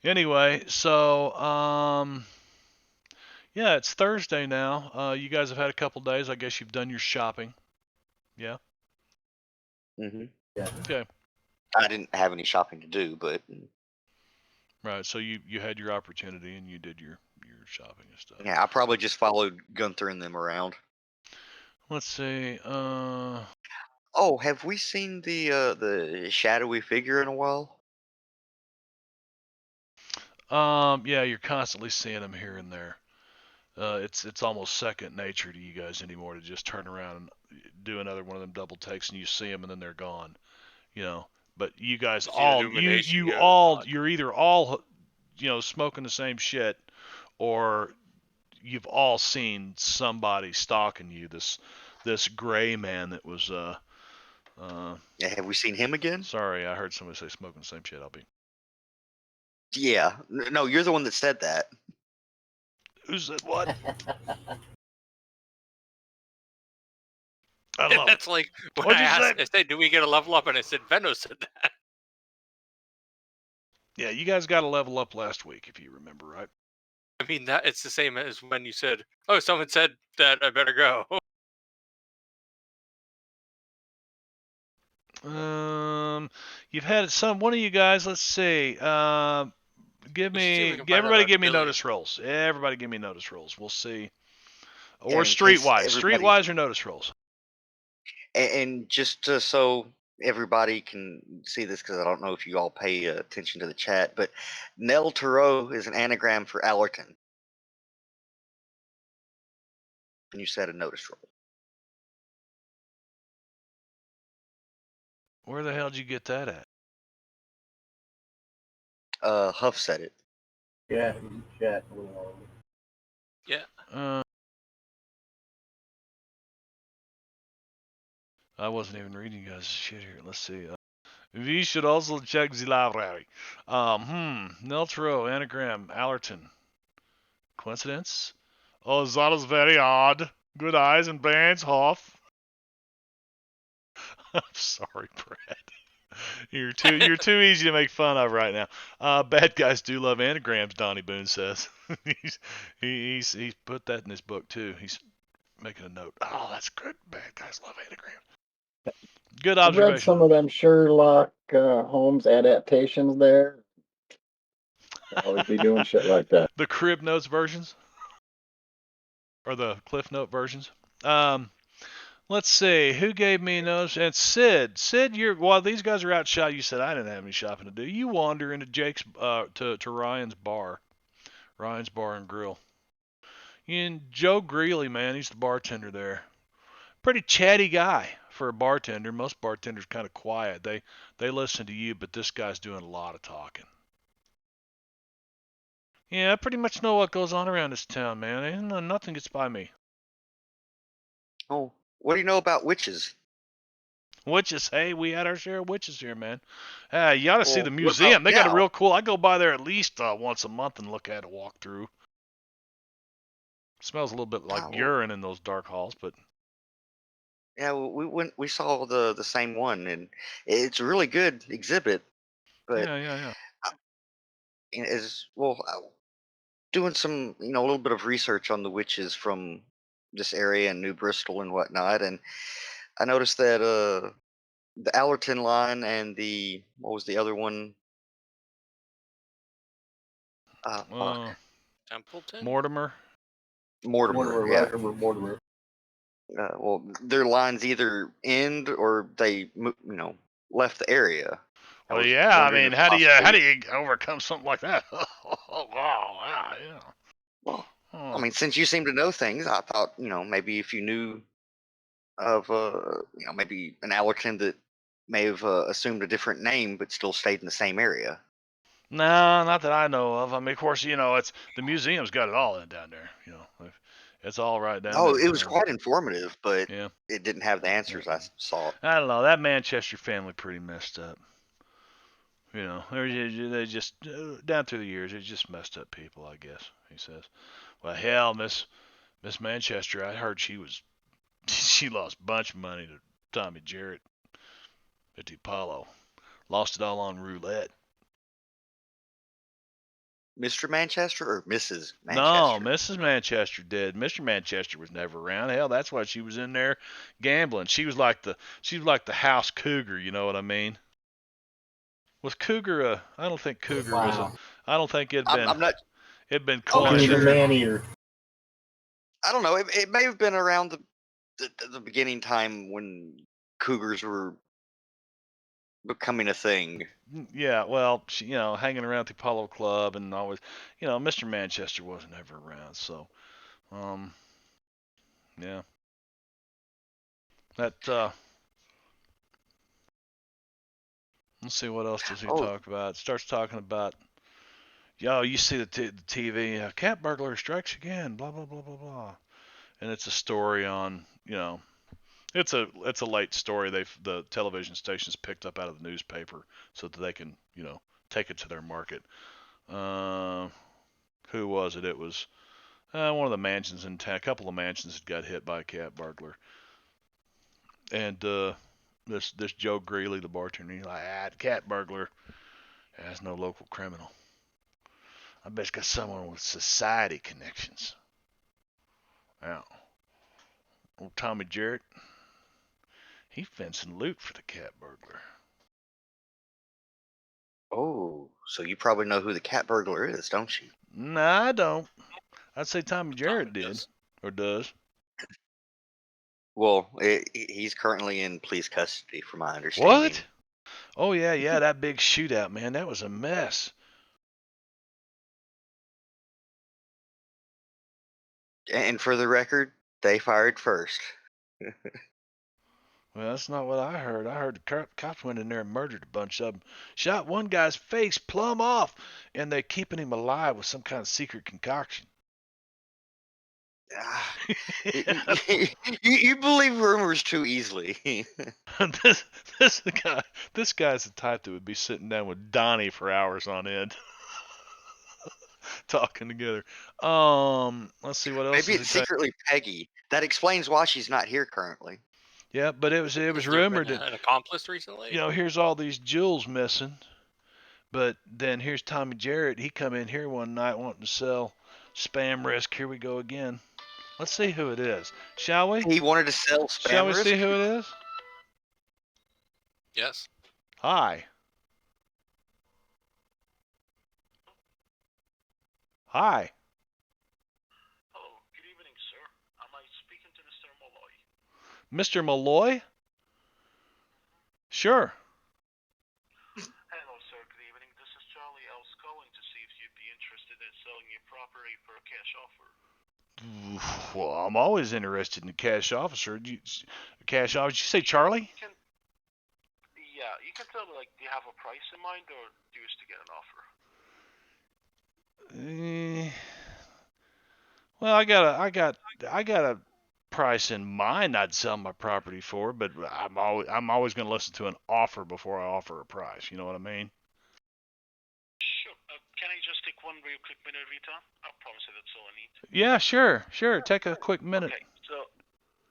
Anyway, so yeah, it's Thursday now. You guys have had a couple days. I guess you've done your shopping. Yeah. Mm-hmm. Yeah. Okay. I didn't have any shopping to do, but Right. So you had your opportunity and you did your shopping and stuff. yeah, I probably just followed Gunther and them around. Let's see. Oh, have we seen the shadowy figure in a while? Yeah, you're constantly seeing them here and there. It's almost second nature to you guys anymore to just turn around and do another one of them double takes and you see them and then they're gone. You know. But you guys It's the all illumination you goes all on. you're either all smoking the same shit or you've all seen somebody stalking you. This gray man that was Yeah, have we seen him again? sorry, I heard somebody say smoking the same shit. I'll be. Yeah. No, you're the one that said that. Who said what? I don't know. That's like when What'd I you asked, say? I said, "Do we get a level up?" And I said, "Veno said that." Yeah, you guys got to level up last week if you remember, right? I mean, that it's the same as when you said, "Oh, someone said that I better go." You've had one of you guys. Let's see. We should see if we can find out Everybody about give me Dillian. notice rolls. Everybody give me notice rolls. We'll see. Or And in case streetwise, everybody, streetwise or notice rolls. and just so everybody can see this, because I don't know if you all pay attention to the chat, but Nell Tarot is an anagram for Allerton. And you said a notice roll. Where the hell did you get that at? Huff said it. Yeah, in chat. A little longer. Yeah. I wasn't even reading you guys' shit here. Let's see. We should also check the library. Neltro, anagram, Allerton. Coincidence? Oh, that is very odd. Good eyes and brains, Hoff. I'm sorry, Brad. You're too easy to make fun of right now. Bad guys do love anagrams, Donnie Boone says. he's put that in his book too. He's making a note. Oh, that's good. Bad guys love anagrams. Good I've read observation. some of them Sherlock Holmes adaptations there. They'll always be doing shit like that. The Crib Notes versions or the Cliff Note versions. Let's see. Who gave me notes? And Sid. Sid, while these guys are out shot, you said I didn't have any shopping to do. You wander into Jake's to Ryan's bar. Ryan's Bar and Grill. And Joe Greeley, man, he's the bartender there. Pretty chatty guy for a bartender. Most bartenders kind of quiet. They listen to you, but this guy's doing a lot of talking. Yeah, I pretty much know what goes on around this town, man. Nothing gets by me. Oh, what do you know about witches? Witches, hey, we had our share of witches here, man. You ought to see the Well, what about museum. They got a now? real cool. I go by there at least once a month and look at it, walk through. Smells a little bit like Oh, urine in those dark halls, but yeah, we saw the same one, and it's a really good exhibit. But yeah. uh, as well, doing some a little bit of research on the witches from this area in New Bristol and whatnot, and I noticed that the Allerton line and the what was the other one? Fuck, Uh, Templeton. Mortimer. Mortimer. Mortimer, Yeah. Mortimer. Well, their lines either end or they left the area. I Well, was yeah. I wondering mean, if how possibly. do you overcome something like that? Oh, wow, yeah. Well, I Oh. mean, since you seem to know things, I thought maybe if you knew of maybe an Allerton that may have assumed a different name but still stayed in the same area. No, not that I know of. I mean, of course, it's the museum's got it all in down there. It's all right down Oh, there. it was quite informative, but Yeah. it didn't have the answers I sought. I don't know. That Manchester family pretty messed up. They just down through the years, they just messed up people, I guess. He says, "Well, hell, Miss Manchester, I heard she lost a bunch of money to Tommy Jarrett at the Apollo. Lost it all on roulette." Mr. Manchester or Mrs. No, Manchester? Mrs. Manchester did. Mr. Manchester was never around. Hell, that's why she was in there gambling. She was like the house cougar. You know what I mean? Was Cougar I don't think Cougar was a. Wow. I don't think I'm not. it'd been Oh, not coined. Cougar sure. man eater. I don't know. It may have been around the beginning time when cougars were becoming a thing. Yeah, well, hanging around at the Apollo Club and always, Mr. Manchester wasn't ever around, so, um, yeah, that. Let's see what else does he Oh, talk about. Starts talking about, yo, you see the TV, cat burglar strikes again, blah blah blah blah blah, and it's a story on, it's a late story. The television stations picked up out of the newspaper so that they can, take it to their market. Uh, who was it? It was one of the mansions in town. A couple of mansions had got hit by a cat burglar, and this Joe Greeley, the bartender, he's like, the cat burglar has no local criminal. I bet it's got someone with society connections. Now, old Tommy Jarrett, he fencing loot for the cat burglar. oh, so you probably know who the cat burglar is, don't you? Nah, I don't. I'd say Tommy Tommy Jarrett did does. or does. Well, he's currently in police custody, from my understanding. What? Oh yeah, that big shootout, man, that was a mess. And for the record, they fired first. Well, that's not what I heard. I heard the cops went in there and murdered a bunch of them. Shot one guy's face plumb off, and they're keeping him alive with some kind of secret concoction. Ah, you believe rumors too easily. this this guy's the type that would be sitting down with Donnie for hours on end, talking together. Let's see what else Maybe is it's it. secretly Peggy. That explains why she's not here currently. Yeah, but it was Has there been rumored that, an accomplice recently? here's all these jewels missing, but then here's Tommy Jarrett. He come in here one night wanting to sell spam risk. Here we go again. Let's see who it is, shall we? He wanted to sell Shall spam we risk. see who it is? Yes. Hi. Hi. Hello, good evening, sir. Am I speaking to Mr. Malloy? Mr. Malloy? Sure. Hello, sir. Good evening. This is Charlie. I was calling to see if you'd be interested in selling your property for a cash offer. Well, I'm always interested in cash officer. Cash officer? Did you say Charlie? Yeah, you can tell me, like, do you have a price in mind, or do you wish to get an offer? Well, I got a price in mind I'd sell my property for, but I'm always going to listen to an offer before I offer a price. You know what I mean? Sure. Can I just take one real quick minute, Rita? I promise you that's all I need. Yeah, sure. Take a quick minute. Okay, so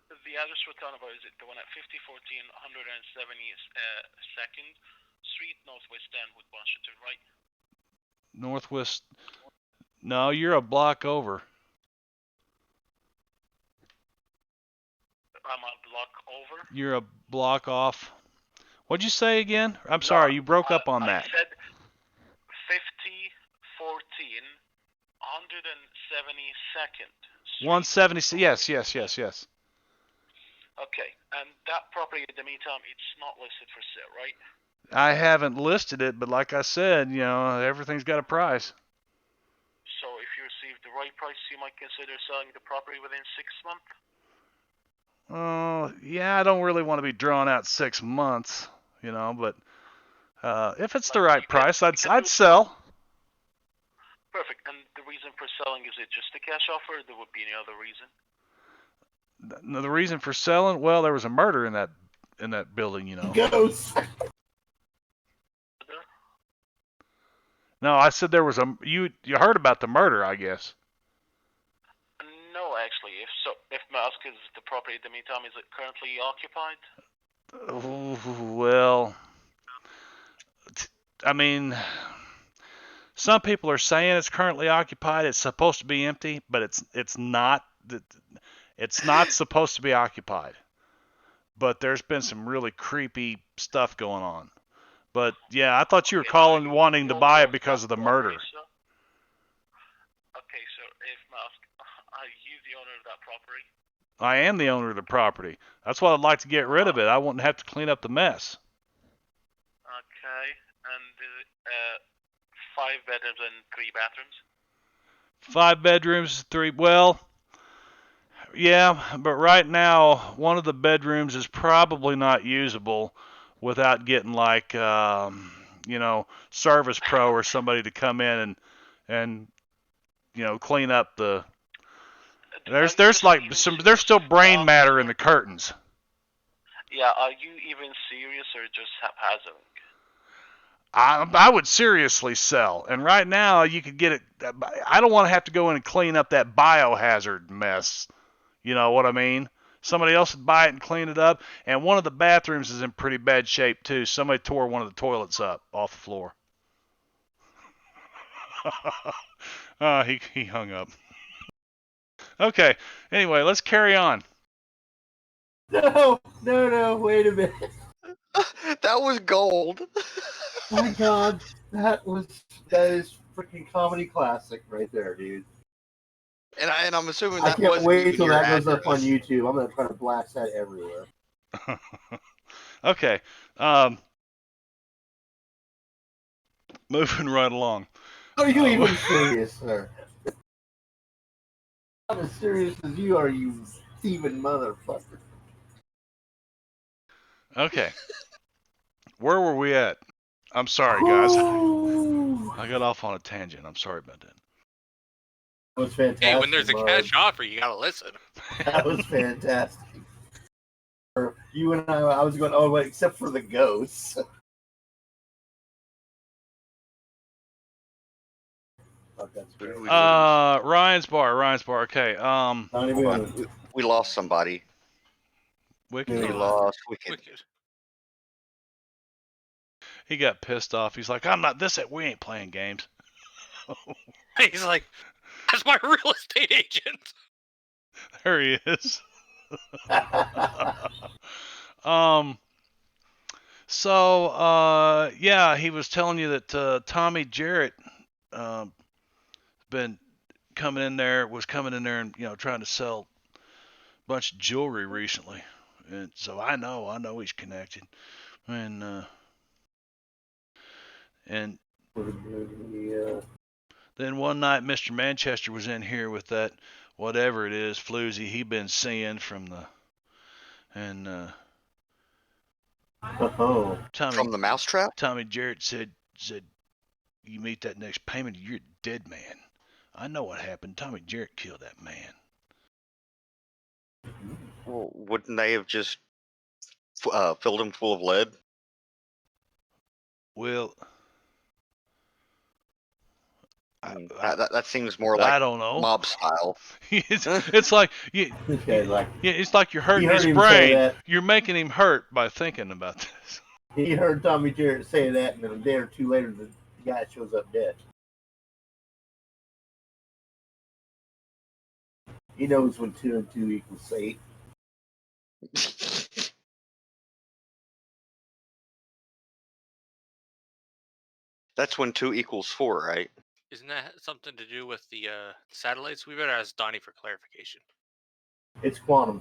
the address we're talking about is it the one at 5014 172nd Street, Northwest Stanwood, Washington, right? Northwest. No, you're a block over. I'm a block over. You're a block off. What'd you say again? I'm sorry, you broke up on that. I said 5014 172nd Street. 170. Yes. Okay, and that property in the meantime, it's not listed for sale, right? I haven't listed it, but like I said, everything's got a price. So if you receive the right price, you might consider selling the property within 6 months? Oh, yeah, I don't really want to be drawn out 6 months, but if it's the right price, I'd sell. Perfect. And the reason for selling, is it just a cash offer, or there would be any other reason? The reason for selling, well, there was a murder in that building, Ghost. No, I said there was you heard about the murder, I guess. No, actually. If my ask is the property in the meantime, is it currently occupied? Well, I mean, some people are saying it's currently occupied. It's supposed to be empty, but it's not. It's not supposed to be occupied. But there's been some really creepy stuff going on. But yeah, I thought you were Okay, calling are you wanting the to buy owner it of because that of the property, murder. sir? Okay, sir, if may I ask, are you the owner of that property? I am the owner of the property. That's why I'd like to get rid of Uh, it. I wouldn't have to clean up the mess. Okay, and is it 5 bedrooms and 3 bathrooms? 5 bedrooms, 3. Well, yeah, but right now one of the bedrooms is probably not usable without getting like Service Pro or somebody to come in and clean up the. Are you There's just like even there's still brain serious, matter in sir? the curtains. Yeah, are you even serious or just haphazard? I would seriously sell, and right now you could get it. I don't want to have to go in and clean up that biohazard mess. You know what I mean? Somebody else would buy it and clean it up, and one of the bathrooms is in pretty bad shape too. Somebody tore one of the toilets up off the floor. He hung up. Okay. Anyway, let's carry on. No, wait a minute. That was gold. My God, that is freaking comedy classic right there, dude. And I'm assuming I that can't wasn't wait even till your that goes up on address. YouTube. I'm gonna try to blast that everywhere. Okay. Moving right along. Are you even serious, sir? I'm as serious as you are, you thieving motherfucker. Okay. Where were we at? I'm sorry, guys. I got off on a tangent. I'm sorry about that. That was fantastic. Hey, when there's a Marv. cash offer, you gotta listen. That was fantastic. You and I was going, oh, wait, except for the ghosts. Oh, that's great. Ryan's bar. Okay. Not Hold even. on. We lost somebody. Wicked. We lost Wicked. Wicked. He got pissed off. He's like, I'm not this. We ain't playing games. He's like, that's my real estate agent. There he is. So yeah, he was telling you that Tommy Jarrett been was coming in there and trying to sell a bunch of jewelry recently, and so I know he's connected, and then one night Mr. Manchester was in here with that whatever it is floozy he been seeing from the Oh. From the mousetrap? Tommy Jarrett said you meet that next payment, you're a dead man. I know what happened. Tommy Jarrett killed that man. Well, wouldn't they have just filled him full of lead? Well, that seems more I like don't know. mob style. it's like it's like you're hurting his brain. You're making him hurt by thinking about this. He heard Tommy Jarrett say that, and then a day or two later, the guy shows up dead. He knows when 2 and 2 equals 8. That's when 2 equals 4, right? Isn't that something to do with the satellites? We better ask Donnie for clarification. It's quantum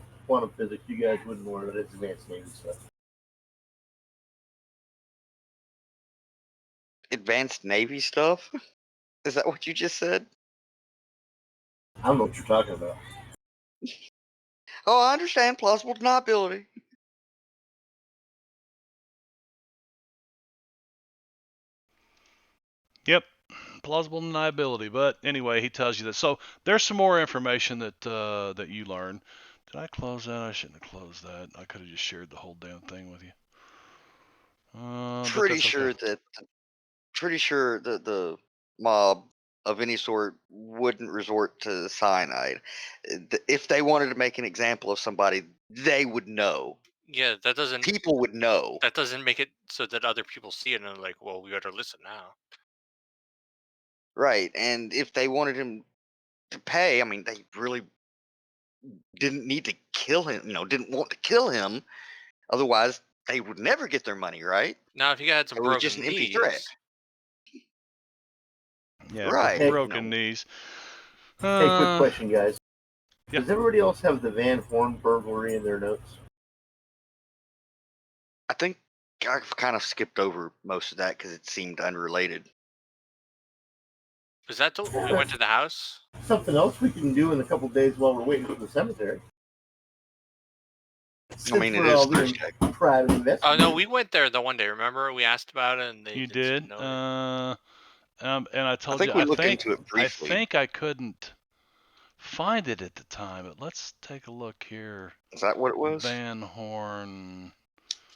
physics. You guys wouldn't learn it. It's advanced Navy stuff. Advanced Navy stuff? Is that what you just said? I don't know what you're talking about. Oh, I understand. Plausible deniability. Yep, plausible deniability. But anyway, he tells you that. So there's some more information that you learn. Did I close that? I shouldn't have closed that. I could have just shared the whole damn thing with you. Pretty sure that the mob of any sort wouldn't resort to cyanide. If they wanted to make an example of somebody, they would know. Yeah, that doesn't. People would know. That doesn't make it so that other people see it and are like, well, we better listen now. Right, and if they wanted him to pay, I mean, they really didn't need to kill him. Didn't want to kill him. Otherwise, they would never get their mony, right? Now, if you had some It was just broken an empty threat. knees, Yeah, Right. broken knees. Hey, quick question, guys. Yeah. Does everybody else have the Van Horn burglary in their notes? I think I've kind of skipped over most of that because it seemed unrelated. was that we went to the house? Something else we can do in a couple days while we're waiting for the cemetery. I mean, it we're is all doing Thursday. private Oh investigation. no, we went there the one day. Remember, we asked about it, and they You didn't seem to did. know it. And I told think you, we looked into it I briefly. think I couldn't find it at the time, but let's take a look here. Is that what it was? Van Horn.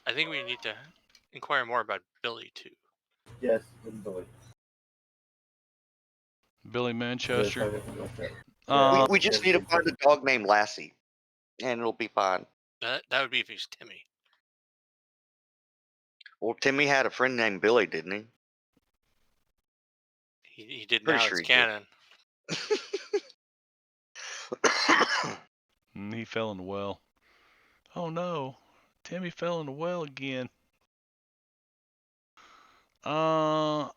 I think we need to inquire more about Billy too. Yes, and Billy. Billy Manchester. We just need to find a dog named Lassie, and it'll be fine. That would be if he's Timmy. Well, Timmy had a friend named Billy, didn't he? He did Pretty now. sure It's he did. canon. He fell in the well. Oh no, Timmy fell in the well again. Where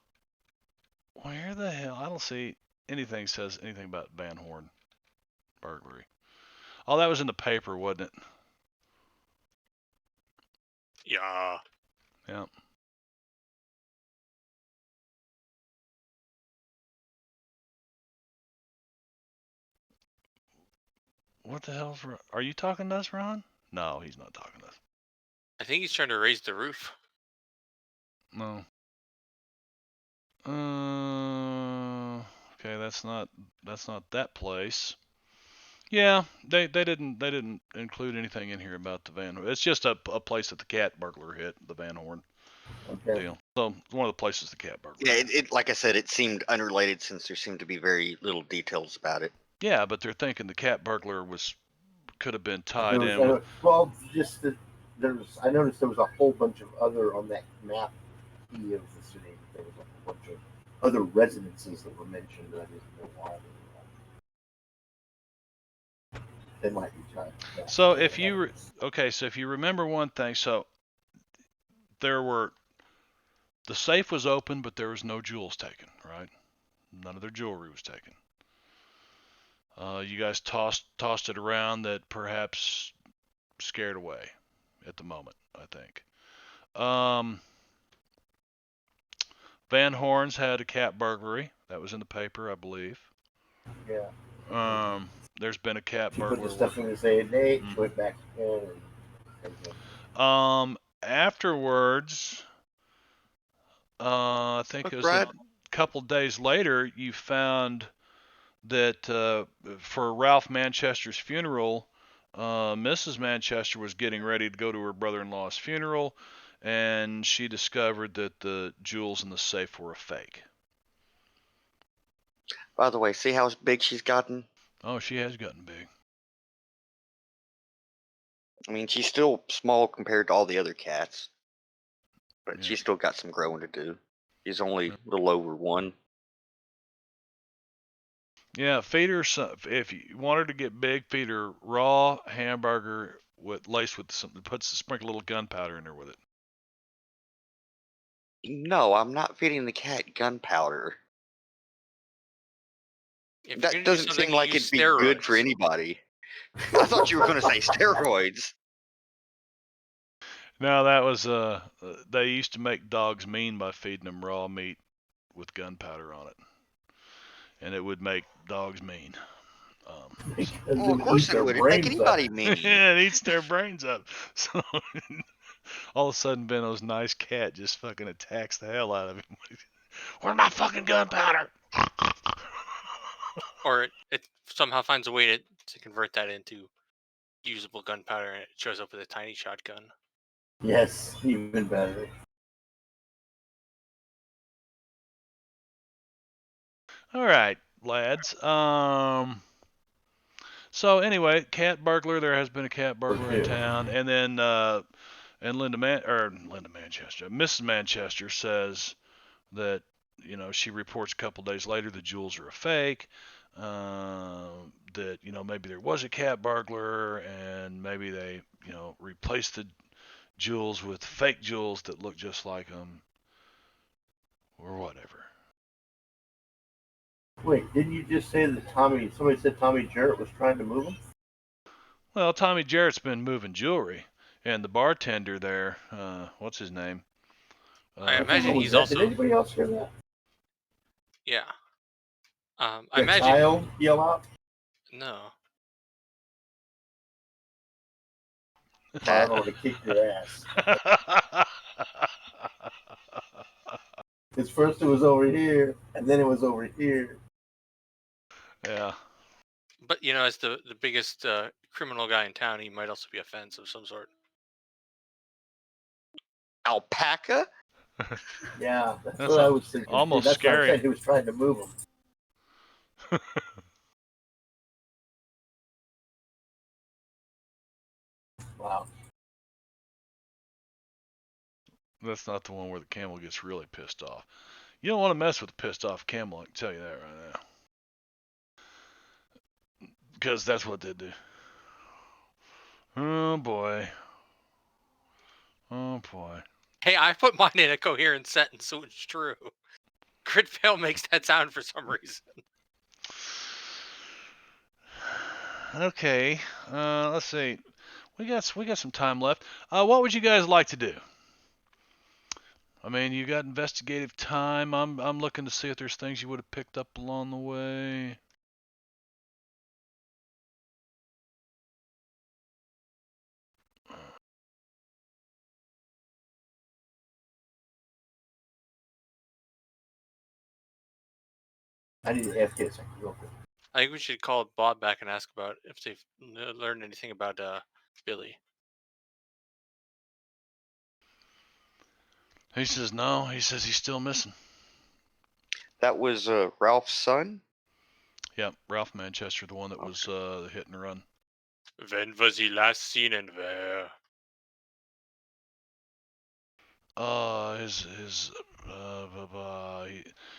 the hell? I don't see anything says anything about Van Horn burglary. Oh, that was in the paper, wasn't it? Yeah. Yeah. What the hell's wrong? Are you talking to us, Ron? No, he's not talking to us. I think he's trying to raise the roof. No. Okay, that's not that place. Yeah, they didn't include anything in here about the Van Horn. It's just a place that the cat burglar hit, the Van Horn deal. So it's one of the places the cat burglar. Yeah, it like I said, it seemed unrelated since there seemed to be very little details about it. Yeah, but they're thinking the cat burglar could have been tied in with. Well, just that I noticed there was a whole bunch of other on that map of the city. There was a whole bunch of other residences that were mentioned. I didn't know why. They might be tied. So if you so if you remember one thing, so the safe was open, but there was no jewels taken, right? None of their jewelry was taken. You guys tossed it around that perhaps scared away at the moment, I think. Van Horn's had a cat burglary. That was in the paper, I believe. Yeah. There's been a cat She burglar. Put the stuff in the say Nate. She went back in. Afterwards, I think it was a couple days later, you found that for Ralph Manchester's funeral, Mrs. Manchester was getting ready to go to her brother-in-law's funeral, and she discovered that the jewels in the safe were a fake. By the way, see how big she's gotten? Oh, she has gotten big. I mean, she's still small compared to all the other cats, but she's still got some growing to do. She's only a little over 1. Yeah, feed her some. If you want her to get big, feed her raw hamburger laced with something. Sprinkle a little gunpowder in there with it. No, I'm not feeding the cat gunpowder. That doesn't seem like it'd be good for anybody. I thought you were going to say steroids. No, that was they used to make dogs mean by feeding them raw meat with gunpowder on it, and it would make dogs mean. Well, of course it would. It'd make anybody mean. Yeah, it eats their brains up. So all of a sudden, Benno's nice cat just fucking attacks the hell out of him. Where's my fucking gunpowder? Or it somehow finds a way to convert that into usable gunpowder, and it shows up with a tiny shotgun. Yes, even better. All right, lads. So anyway, cat burglar. There has been a cat burglar in town, and then Mrs. Manchester says that she reports a couple days later the jewels are a fake. That maybe there was a cat burglar, and maybe they replaced jewels with fake jewels that look just like them, or whatever. Wait, didn't you just say that somebody said Tommy Jarrett was trying to move him? Well, Tommy Jarrett's been moving jewelry, and the bartender there, what's his name? I imagine What was he's that? also Did anybody else hear that? yeah. I Did imagine Kyle yell out? no. I want to kick your ass. Because first it was over here, and then it was over here. Yeah. But as the biggest criminal guy in town, he might also be a fence of some sort. Alpaca? Yeah, that's That's what I was thinking. almost That's what I scary. said. He was trying to move him. Wow. That's not the one where the camel gets really pissed off. You don't want to mess with a pissed off camel, I can tell you that right now. Because that's what they do. Oh boy. Oh boy. Hey, I put mine in a coherent sentence, so it's true. Crit fail makes that sound for some reason. Okay. Let's see. We got some time left. What would you guys like to do? I mean, you got investigative time. I'm looking to see if there's things you would have picked up along the way. I need to ask you something real quick. I think we should call Bob back and ask about if they've learned anything about Billy. He says no. He says he's still missing. That was Ralph's son? Yep, Ralph Manchester, the one that was the hit and run. When was he last seen and where?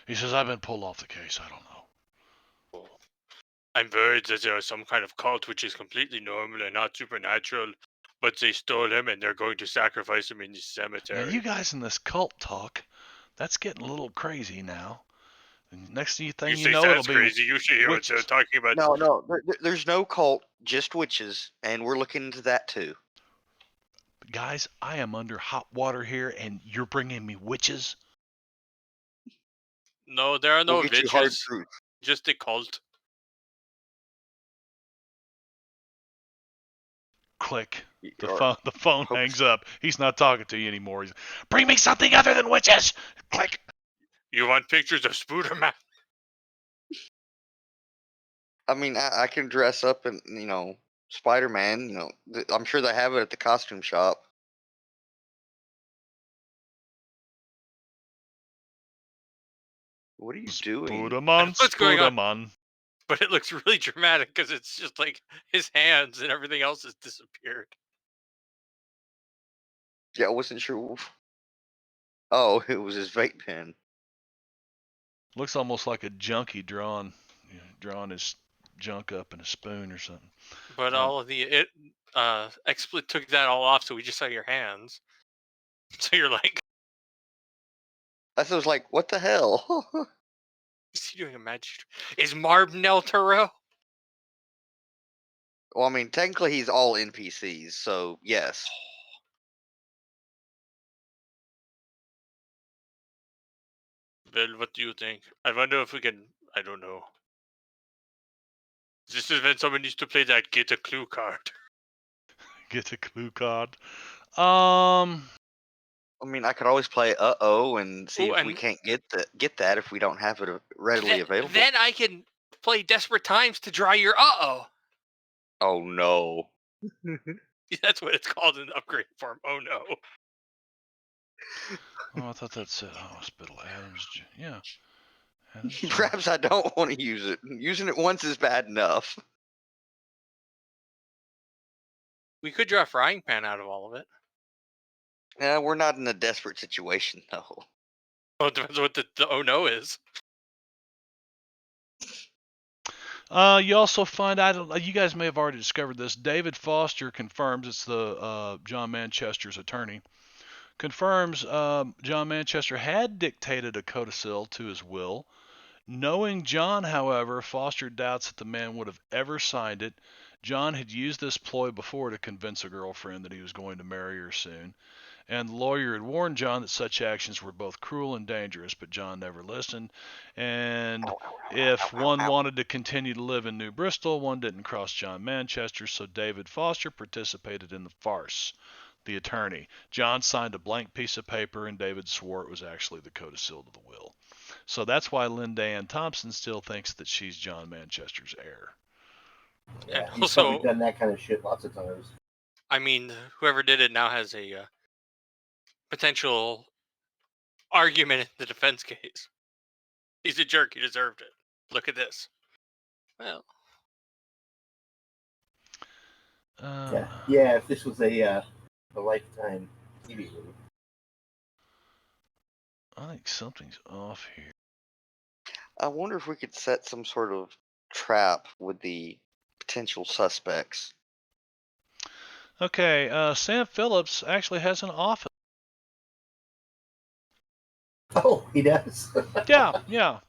He says I've been pulled off the case. I don't know. I'm worried that there is some kind of cult which is completely normal and not supernatural, but they stole him and they're going to sacrifice him in the Now cemetery. you guys in this cult talk, that's getting a little crazy now. And next thing You you say know, it'll that's be crazy. You should hear what they're witches. talking about. No, there's no cult, just witches, and we're looking into that too. Guys, I am under hot water here, and you're bringing me witches? No, there are no We'll get you hard witches. truth. Just a cult. Click. The Or phone hope- hangs up. He's not talking to you anymore. He's, bring me something other than witches. Click. You want pictures of Spooderman? I mean, I can dress up in, Spider-Man. I'm sure they have it at the costume shop. What are you doing? Spooderman, What's going on? Spooderman. But it looks really dramatic because it's just like his hands and everything else has disappeared. Yeah, I wasn't sure. Oh, it was his vape pen. Looks almost like a junkie drawing his junk up in a spoon or something. But all of the XSplit took that all off, so we just saw your hands. So you're like, I was like, what the hell? is he doing a magic? Is Marb Nel Taro? Well, I mean, technically he's all NPCs, so yes. Well, what do you think? I wonder if we can. I don't know. This is when someone needs to play that get a clue card. Get a clue card. I mean, I could always play uh-oh and see Ooh, if we and- can't get that if we don't have it readily available. Then I can play Desperate Times to draw your uh-oh. Oh no. That's what it's called in the upgrade form. Oh no. I thought that said hospital. Adams. Yeah. Adams, Perhaps I don't want to use it. Using it once is bad enough. We could draw a frying pan out of all of it. Yeah, we're not in a desperate situation though. Well, it depends what the oh no is. You also find out, you guys may have already discovered this. David Foster confirms, it's the John Manchester's attorney, confirms John Manchester had dictated a codicil to his will. Knowing John, however, Foster doubts that the man would have ever signed it. John had used this ploy before to convince a girlfriend that he was going to marry her soon. And the lawyer had warned John that such actions were both cruel and dangerous, but John never listened. And if one wanted to continue to live in New Bristol, one didn't cross John Manchester, so David Foster participated in the farce. The attorney. John signed a blank piece of paper, and David swore it was actually the codicil to the will. So that's why Linda Ann Thompson still thinks that she's John Manchester's heir. Yeah, And he's probably also, done that kind of shit lots of times. I mean, whoever did it now has a potential argument in the defense case. He's a jerk. He deserved it. Look at this. Well, Yeah. If this was a Lifetime TV movie. I think something's off here. I wonder if we could set some sort of trap with the potential suspects. Okay, Sam Phillips actually has an office. Oh, he does. Yeah.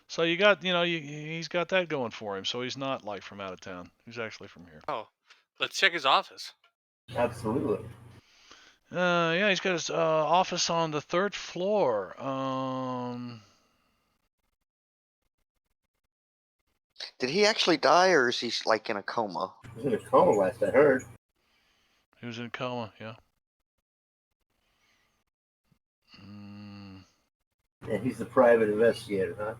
So you got, he's got that going for him. So he's not like from out of town. He's actually from here. oh, let's check his office. Absolutely. Yeah, he's got his office on the 3rd floor. Did he actually die, or is he like in a coma? He was in a coma last I heard. He was in a coma, yeah. Yeah, he's the private investigator, huh?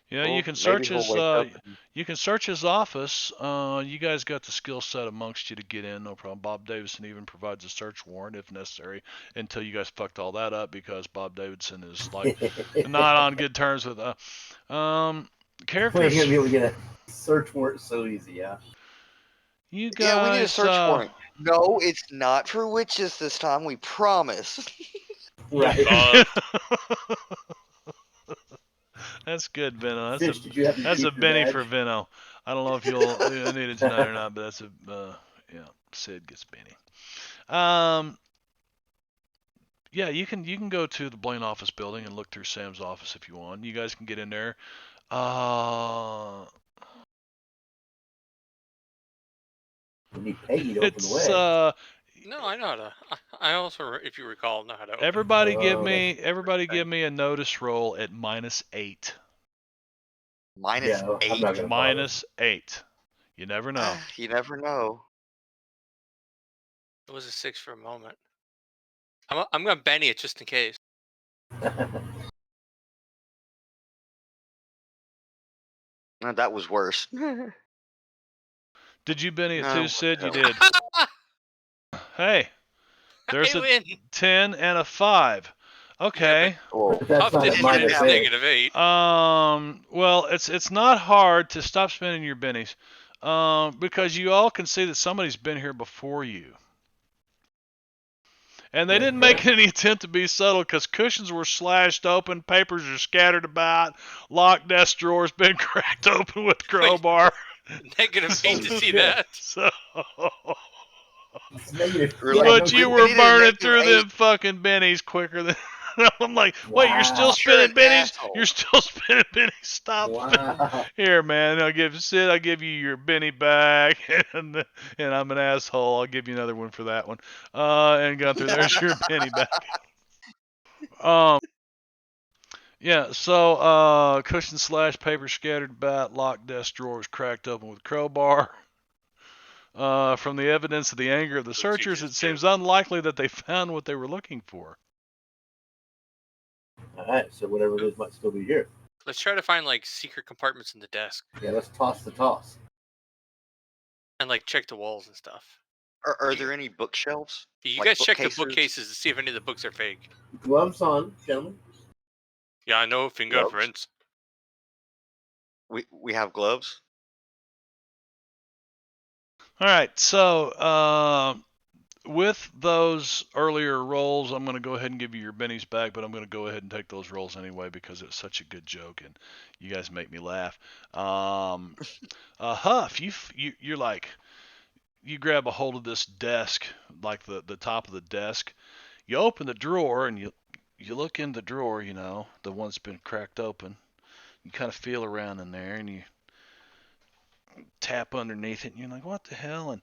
Yeah, Well, you can search maybe his. he'll wake up and- You can search his office. You guys got the skill set amongst you to get in, no problem. Bob Davidson even provides a search warrant if necessary, until you guys fucked all that up because Bob Davidson is like not on good terms with We're characters. gonna be able to get a search warrant so easy, yeah. You guys. Yeah, we need a search warrant. No, it's not for witches this time. We promise. Right. That's good, Vino. Fish, did you have to That's a keep your Benny badge? for Vino. I don't know if you'll need it tonight or not, but that's a yeah. Sid gets Benny. Yeah, you can go to the Blaine office building and look through Sam's office if you want. You guys can get in there. We need Peggy to open the It's way. No, I know how to. I also, if you recall, know how to open. everybody give that's me a notice roll at -8. Minus Yeah, I'm 8. not gonna bother. -8. You never know. You never know. It was a 6 for a moment. I'm gonna Benny it just in case. No, that was worse. Did you Benny it No, too, Sid? You whatever. did. Hey, there's I a win. 10 and a 5. Okay. Well, But that's Tough not didn't a put it minus at eight. -8. Well, it's not hard to stop spending your bennies, because you all can see that somebody's been here before you. And they didn't make any attempt to be subtle because cushions were slashed open, papers are scattered about, locked desk drawers been cracked open with crowbar. -8 to see shit. that. So, It's negative. We're Yeah, like, but no you we were needed a burning negative through 8. them fucking bennies quicker than. I'm like, wait, you're still Wow. spinning You're an bennies? asshole. You're still spinning bennies? Stop. Wow. Here, man. I'll give you your Benny back, and I'm an asshole. I'll give you another one for that one. And Gunther, there's your Benny back. Yeah. So, cushion slash paper scattered about, locked desk drawers cracked open with crowbar. From the evidence of the anger of the searchers, it seems unlikely that they found what they were looking for. All right, so whatever it is might still be here. Let's try to find like secret compartments in the desk Yeah, let's toss the toss. and like check the walls and stuff. Are there any bookshelves? You Like guys check the bookcases? bookcases to see if any of the books are fake. Gloves on, gentlemen. Yeah, I know fingerprints. We have gloves. All right. So, with those earlier rolls, I'm going to go ahead and give you your bennies back, but I'm going to go ahead and take those rolls anyway because it was such a good joke and you guys make me laugh. Huff, you're like, you grab a hold of this desk, like the top of the desk. You open the drawer and you look in the drawer, the one that's been cracked open. You kind of feel around in there and you tap underneath it and you're like, what the hell? And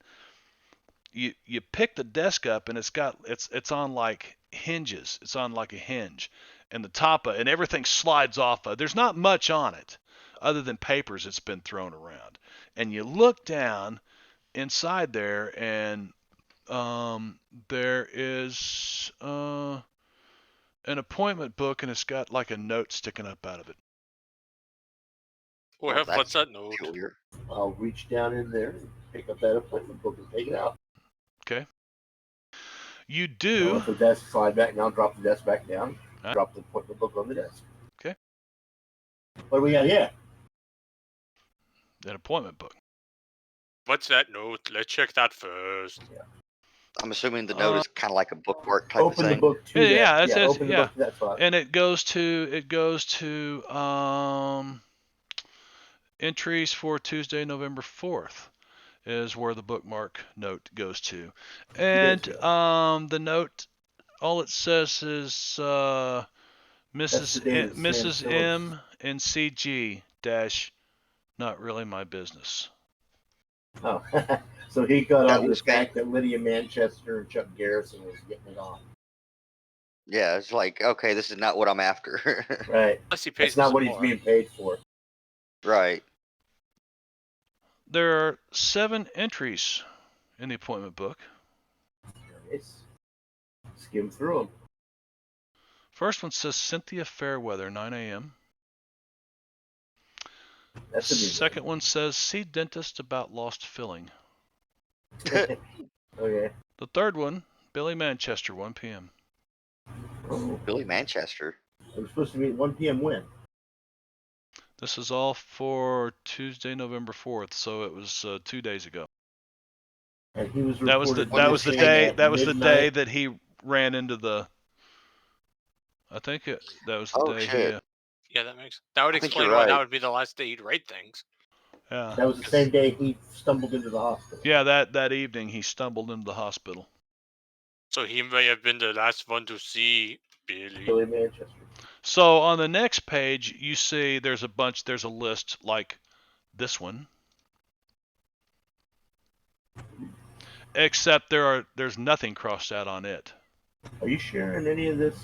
you pick the desk up and it's on like hinges. It's on like a hinge, and the top and everything slides off. There's not much on it, other than papers that's been thrown around. And you look down inside there, and there is an appointment book, and it's got like a note sticking up out of it. Well, Well, what's that's that note? peculiar. I'll reach down in there and pick up that appointment book and take it out. Okay. You I'll do. let the desk slide back down, drop the desk back down, Huh? drop the appointment book on the desk. Okay. What do we got here? An appointment book. What's that note? Let's check that first. I'm assuming the note is kind of like a bookmark type Open of the thing. book to Yeah, that. it's Open the book to that spot. and it goes to entries for Tuesday, November 4th is where the bookmark note goes to. And the note, all it says is Mrs. M and CG dash not really my business. Oh, so he got That on the was fact that Lydia Manchester and Chuck Garrison was getting it on. Yeah, it's like, okay, this is not what I'm after. Right. Unless he pays That's not some what he's more. being paid for. Right. There are 7 entries in the appointment book. Nice. Skim through them. First one says Cynthia Fairweather, 9 a.m. That's a new Second one says see dentist about lost filling. Okay. The third one, Billy Manchester, 1 p.m. Oh, Billy Manchester. it was supposed to be at 1 p.m. when? This is all for Tuesday, November 4th, so it was 2 days ago. And he was That was reported the missing day at that was the day midnight. that he ran into the. I think that was the Oh, day shit. Yeah, that would I think explain you're why right. that would be the last day he'd write things. Yeah. That was the same day he stumbled into the hospital. Yeah, that evening he stumbled into the hospital. So he may have been the last one to see Billy. Billy Manchester. So on the next page, you see there's a list like this one. Except there's nothing crossed out on it. Are you sharing any of this?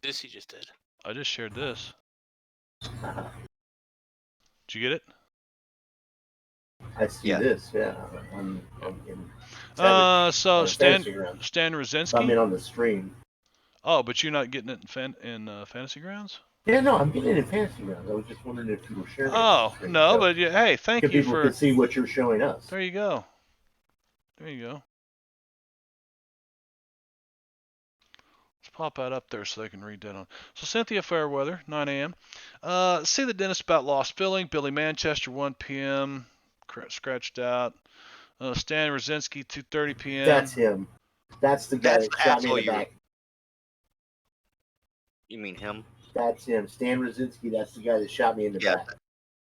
This he just did. I just shared this. Did you get it? I see this, yeah. On So Stan Rosinski. I mean, on the stream. Oh, but you're not getting it in Fantasy Grounds? Yeah, no, I'm getting it in Fantasy Grounds. I was just wondering if you were sharing. Oh, it no, so but hey, thank you people for. can see what you're showing us. There you go. There you go. Let's pop that up there so they can read that on. So Cynthia Fairweather, 9 a.m. See the dentist about lost filling. Billy Manchester, 1 p.m. Scratched out. Stan Rosinski, 2:30 p.m. That's him. That's the guy that shot me in the back. You mean him? That's him. Stan Rosinski, that's the guy that shot me in the back.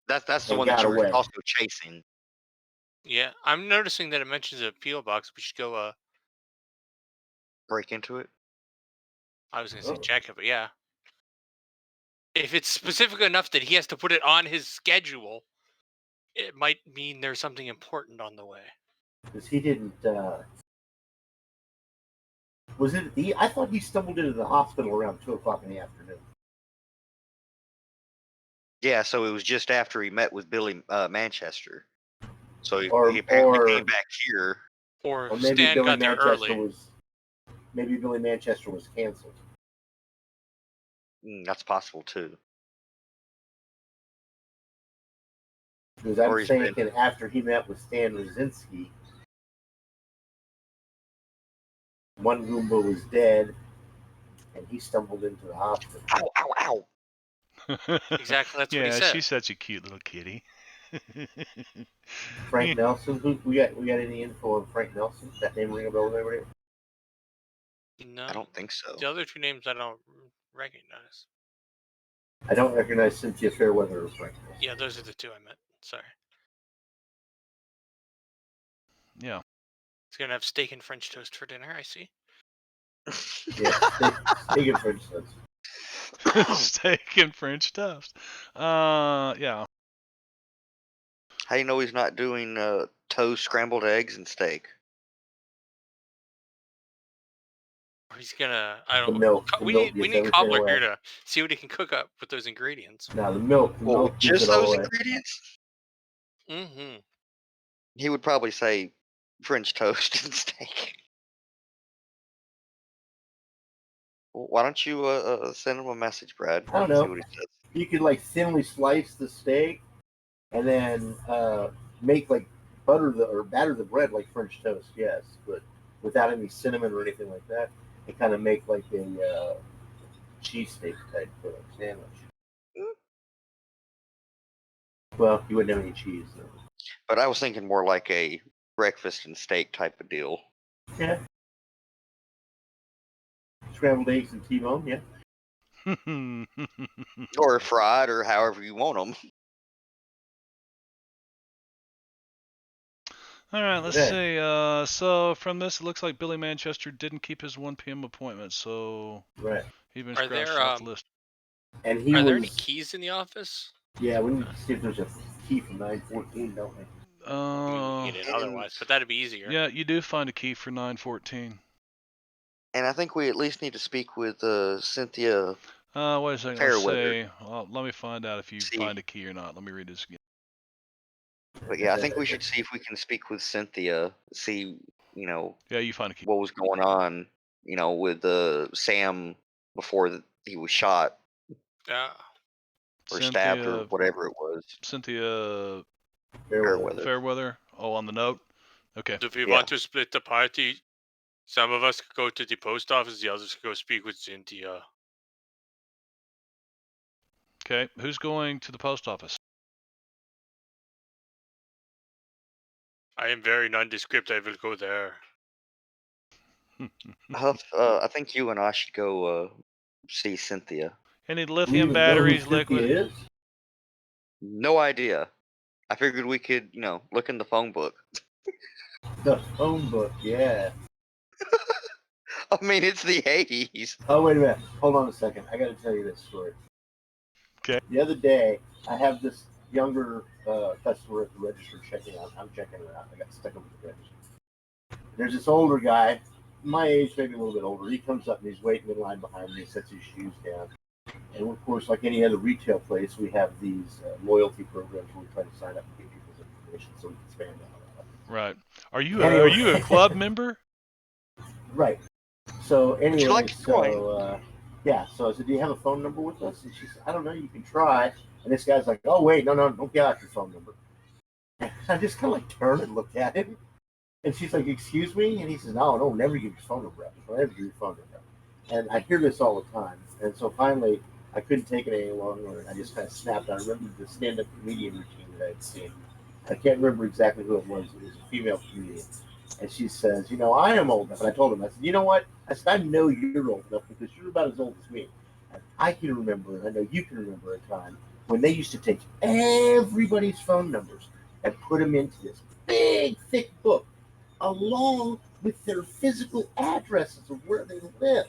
That's the And one that got you were away. also chasing. Yeah, I'm noticing that it mentions a P.O. box. We should go, Break into it? I was going to say check it, but yeah. If it's specific enough that he has to put it on his schedule, it might mean there's something important on the way. Because he didn't. Was it? I thought he stumbled into the hospital around 2:00 in the afternoon. Yeah, so it was just after he met with Billy Manchester. So he Or- apparently or- came back here. Or maybe Stan Billy got there Manchester early. Maybe Billy Manchester was canceled. That's possible too. Because I'm Or he's thinking after he met with Stan Rosinski, one Goomba was dead, and he stumbled into the hospital. Ow, ow, ow. Exactly, that's what he Yeah, said. she's such a cute little kitty. Frank Nelson. Who we got? We got any info on Frank Nelson? That name ring a bell over there? No. I don't think so. The other two names I don't recognize. I don't recognize Cynthia Fairweather or Frank Nelson. Yeah, those are the two I meant. Sorry. Yeah. He's gonna have steak and French toast for dinner. I see. Yeah, steak and French toast. Steak and French toast. Yeah. How do you know he's not doing toast, scrambled eggs, and steak? Or he's gonna. I The don't. milk. Co- The we milk need we gets need everything Cobbler away. here to see what he can cook up with those ingredients. Now the milk. The Well, milk gets just it all those away. ingredients? Mm-hmm. He would probably say French toast and steak. Well, why don't you send him a message, Brad? I don't See know. what he says. You could like thinly slice the steak, and then make like batter the bread like French toast. Yes, but without any cinnamon or anything like that. And kind of make like a cheesesteak type sandwich. Well, you wouldn't have any cheese. So. But I was thinking more like a breakfast and steak type of deal. Yeah. Scrambled eggs and T-bone, yeah. Or fried, or however you want them. All right, let's Okay. see. So from this, it looks like Billy Manchester didn't keep his 1 p.m. appointment, so Right. he's been Are scratched there off the list. And he are was. there any keys in the office? Yeah, we need to see if there's a key from 914, don't we? I mean, we can get in otherwise, but that'd be easier. Yeah, you do find a key for 914. And I think we at least need to speak with Cynthia. Wait a second. Fairweather. Let's see. Well, let me find out if you See. find a key or not. Let me read this again. But yeah, I think we should see if we can speak with Cynthia. See, Yeah, you find a key. what was going on, with Sam before he was shot Yeah. or stabbed or whatever it was. Cynthia Fairweather. Oh, on the note. Okay. If we Yeah. want to split the party, some of us could go to the post office, the others could go speak with Cynthia. Okay. Who's going to the post office? I am very nondescript. I will go there. Huff, I think you and I should go see Cynthia. Any Do we lithium even know who batteries, Cynthia liquid? is? No idea. I figured we could, look in the phone book. The phone book, yeah. I mean, it's the 80s. Oh, wait a minute. Hold on a second. I got to tell you this story. Okay. The other day, I have this younger customer at the register checking out. I'm checking her out. I got stuck up with the register. There's this older guy, my age, maybe a little bit older. He comes up and he's waiting in line behind me. He sets his shoes down. And of course, like any other retail place, we have these loyalty programs where we try to sign up and get people's information so we can spam out. Right. Are Anyway. you a club member? Right. So anyway, you like to so I said, do you have a phone number with us? And she said, I don't know, you can try. And this guy's like, oh wait, no, don't get out your phone number. And I just kind of like turned and looked at him. And she's like, excuse me? And he says, no, never give your phone number out. Don't ever give your phone number out. And I hear this all the time. And so finally, I couldn't take it any longer. And I just kind of snapped. I remember the stand-up comedian routine that I'd seen. I can't remember exactly who it was. It was a female comedian. And she says, I am old enough. And I told him, I said, you know what? I said, I know you're old enough because you're about as old as me. And I can remember, and I know you can remember a time when they used to take everybody's phone numbers and put them into this big, thick book along with their physical addresses of where they live.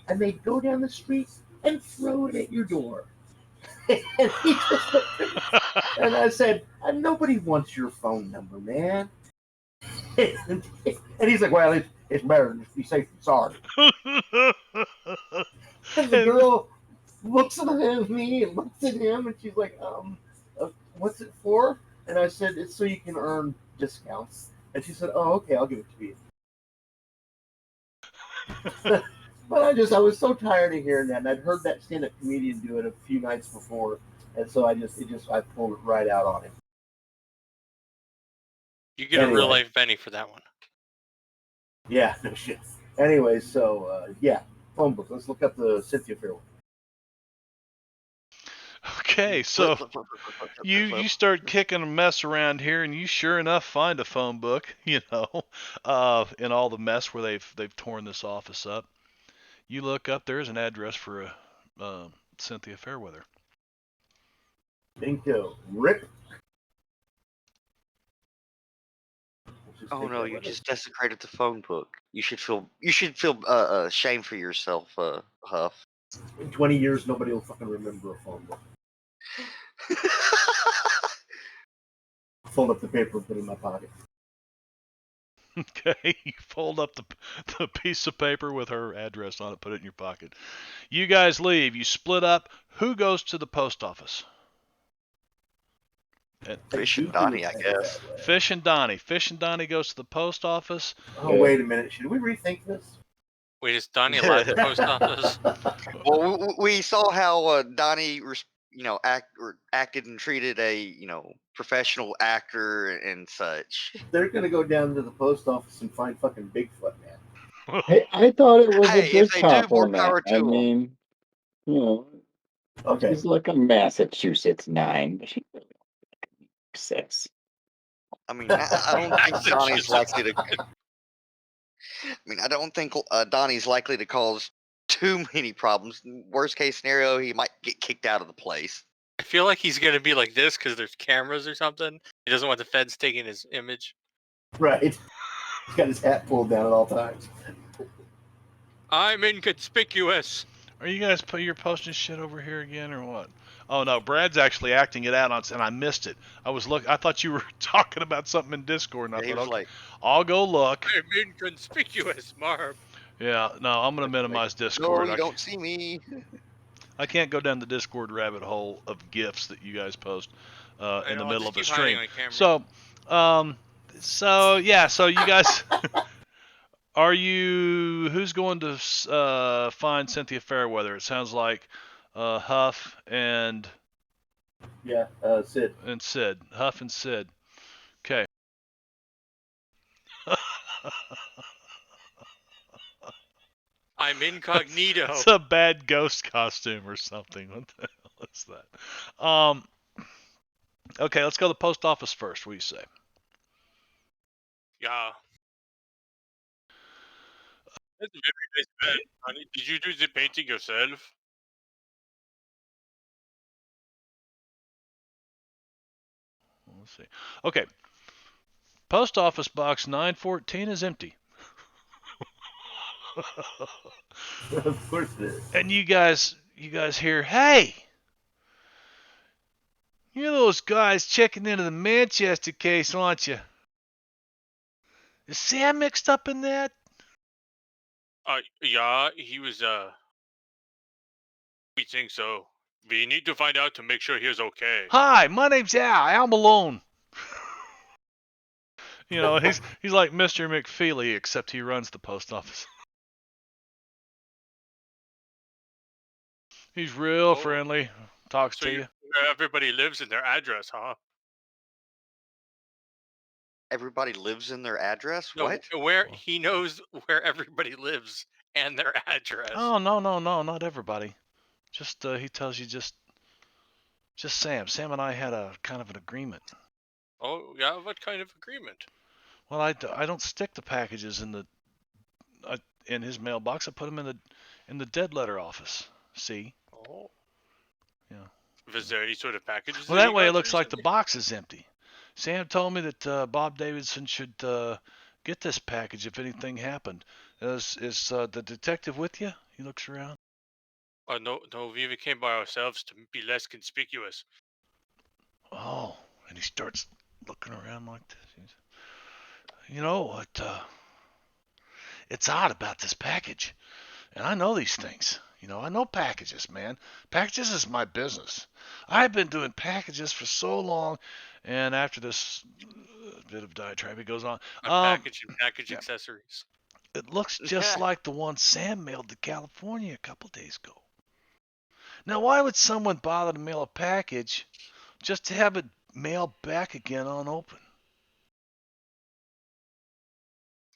And they'd go down the street and throw it at your door. And he just looked at me, and I said, nobody wants your phone number, man. And he's like, well, it's better than just be safe than sorry. And the girl looks at me and looks at him, and she's like, what's it for? And I said, it's so you can earn discounts. And she said, oh, okay, I'll give it to you. But I was so tired of hearing that, and I'd heard that stand-up comedian do it a few nights before, and so I pulled it right out on him. You get a real life Benny for that one. Yeah, no shit. Anyway, so phone book. Let's look up the Cynthia Fairweather. Okay, so you start kicking a mess around here, and you sure enough find a phone book, in all the mess where they've torn this office up. You look up, there's an address for Cynthia Fairweather. Bingo. Rip. Oh no, you with us. just desecrated the phone book. You should feel shame for yourself, Huff. In 20 years, nobody will fucking remember a phone book. Fold up the paper and put it in my pocket. Okay, you fold up the piece of paper with her address on it, put it in your pocket. You guys leave. You split up. Who goes to the post office? Fish and Donnie, I guess. Fish and Donnie. Fish and Donnie goes to the post office. Oh, wait a minute. Should we rethink this? Wait, is Donnie allowed the post office? Well, we saw how Donnie, acted and treated a professional actor and such. They're gonna go down to the post office and find fucking Bigfoot, man. Hey, I thought it was Hey, a if good they do, more compliment. power I to 'em. mean, you know, Okay. she's like a Massachusetts 9, but she's really like a 6. I mean, I don't think Donnie's likely to. I don't think Donnie's likely to cause too many problems. Worst case scenario, he might get kicked out of the place. I feel like he's gonna be like this because there's cameras or something. He doesn't want the feds taking his image. Right. He's got his hat pulled down at all times. I'm inconspicuous. Are you guys you're posting shit over here again or what? Oh no, Brad's actually acting it out on, and I missed it. I thought you were talking about something in Discord, and I Yeah, he thought, was okay, like, I'll go look. I'm inconspicuous, Marv. Yeah, no, I'm gonna minimize "No, Discord. you don't see me." I can't go down the Discord rabbit hole of GIFs that you guys post I in the know, I'll middle just of a keep hiding stream. on camera. So you guys, who's going to find Cynthia Fairweather? It sounds like Huff and Yeah, Sid. Sid. Huff and Sid. Okay. I'm incognito. It's a bad ghost costume or something. What the hell is that? Okay, let's go to the post office first. What do you say? Yeah. That's a very nice bed, honey. Did you do the painting yourself? Let's see. Okay. Post office box 914 is empty. Of course it is. And you guys hear, hey, you're those guys checking into the Manchester case, aren't you? Is Sam mixed up in that? Yeah, he was, we think so. We need to find out to make sure he's okay. Hi, my name's Al Malone. He's like Mr. McFeely, except he runs the post office. He's real friendly, talks to you. Where everybody lives in their address, huh? Everybody lives in their address. No, What? where he knows where everybody lives and their address. Oh, no, not everybody. Just he tells you just Sam. Sam and I had a kind of an agreement. Oh, yeah, what kind of agreement? Well, I don't stick the packages in his mailbox. I put them in the dead letter office. See? Oh. Yeah. Was there any sort of packages? Well, that way it looks like the box is empty. Sam told me that Bob Davidson should get this package if anything happened. Is the detective with you? He looks around. No, we came by ourselves to be less conspicuous. Oh, and he starts looking around like this. You know what? It's odd about this package. And I know these things. I know packages, man. Packages is my business. I've been doing packages for so long, and after this bit of diatribe, he goes on. Package accessories. It looks just like the one Sam mailed to California a couple days ago. Now, why would someone bother to mail a package just to have it mailed back again unopened?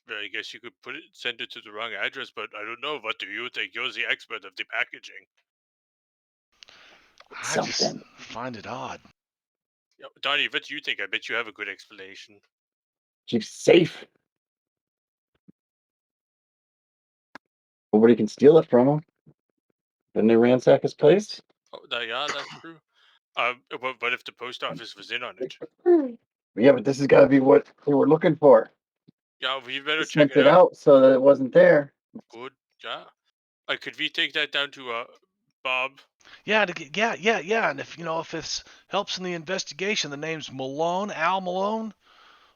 Well, I guess you could send it to the wrong address, but I don't know. What do you think? You're the expert of the packaging. I just Something. find it odd. Donnie, what do you think? I bet you have a good explanation. She's safe. Nobody can steal it from him. Didn't they ransack his place? Oh, yeah, that's true. What if the post office was in on it? Yeah, but this has got to be what they were looking for. Yeah, we better They check sent it it out. out so that it wasn't there. Good. Yeah. Could we take that down to Bob? Yeah, yeah. And if this helps in the investigation, the name's Malone, Al Malone.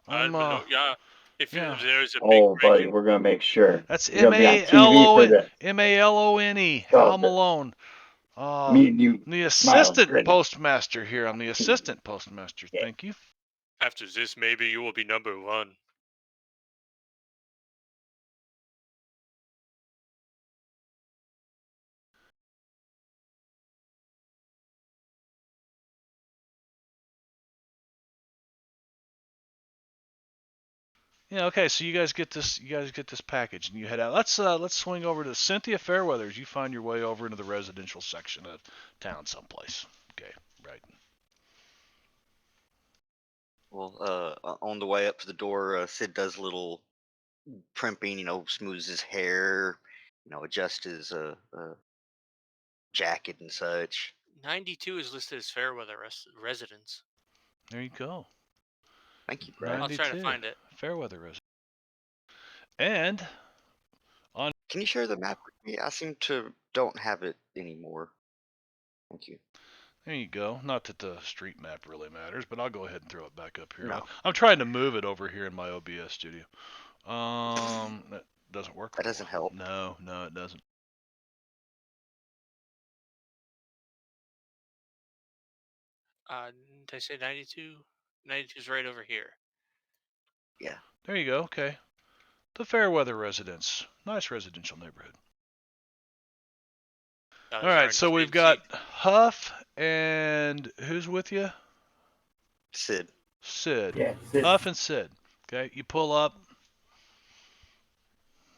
I'm Yeah. If yeah. there's a big Oh, break buddy, we're gonna make sure. That's You're gonna be on TV for the Malone, Al oh, the, Malone. me and you I'm the smiling, assistant grinning. postmaster here. I'm the assistant postmaster. Yeah. Thank you. after this, maybe you will be number one. Yeah, okay, so you guys get this package and you head out. Let's swing over to Cynthia Fairweathers. You find your way over into the residential section of town someplace. Okay, right. Well, on the way up to the door, Sid does a little primping, smooths his hair, adjusts his jacket and such. 92 is listed as Fairweather residence. There you go. Thank you, Brad. I'll try to 92. find it. Fairweather residence. And Can you share the map with me? I seem to don't have it anymore. Thank you. there you go. Not that the street map really matters, but I'll go ahead and throw it back up here. No. I'm trying to move it over here in my OBS studio. That doesn't work. That doesn't help. No, it doesn't. Did I say 92? 92 is right over here. Yeah. There you go. Okay. The Fairweather residence. Nice residential neighborhood. All right, so we've got Huff and who's with you? Sid. Sid. Yeah, Sid. Huff and Sid. Okay, you pull up,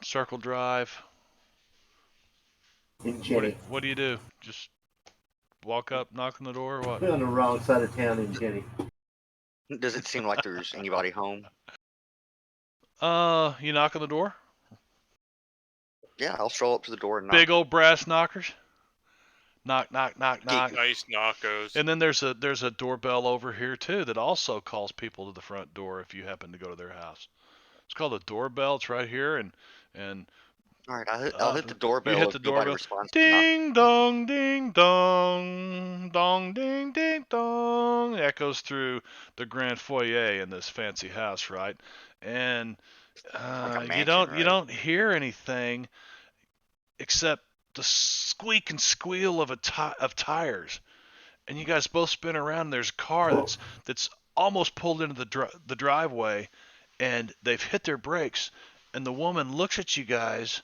circle drive. And Jenny. What do you do? Just walk up, knock on the door, or what? We're on the wrong side of town in Jenny. Does it seem like there's anybody home? You knock on the door? Yeah, I'll stroll up to the door and knock. Big old brass knockers. Knock, knock, knock, knock. Nice knockos. And then there's a doorbell over here too that also calls people to the front door if you happen to go to their house. It's called a doorbell. It's right here, and All right, I'll hit the doorbell. You hit if the nobody doorbell. responds to knock. Ding dong, ding dong, dong, ding, ding dong. It echoes through the grand foyer in this fancy house, right? And Like a you mansion, right? don't hear anything except the squeak and squeal of tires. And you guys both spin around. And there's a car that's almost pulled into the driveway, and they've hit their brakes. And the woman looks at you guys,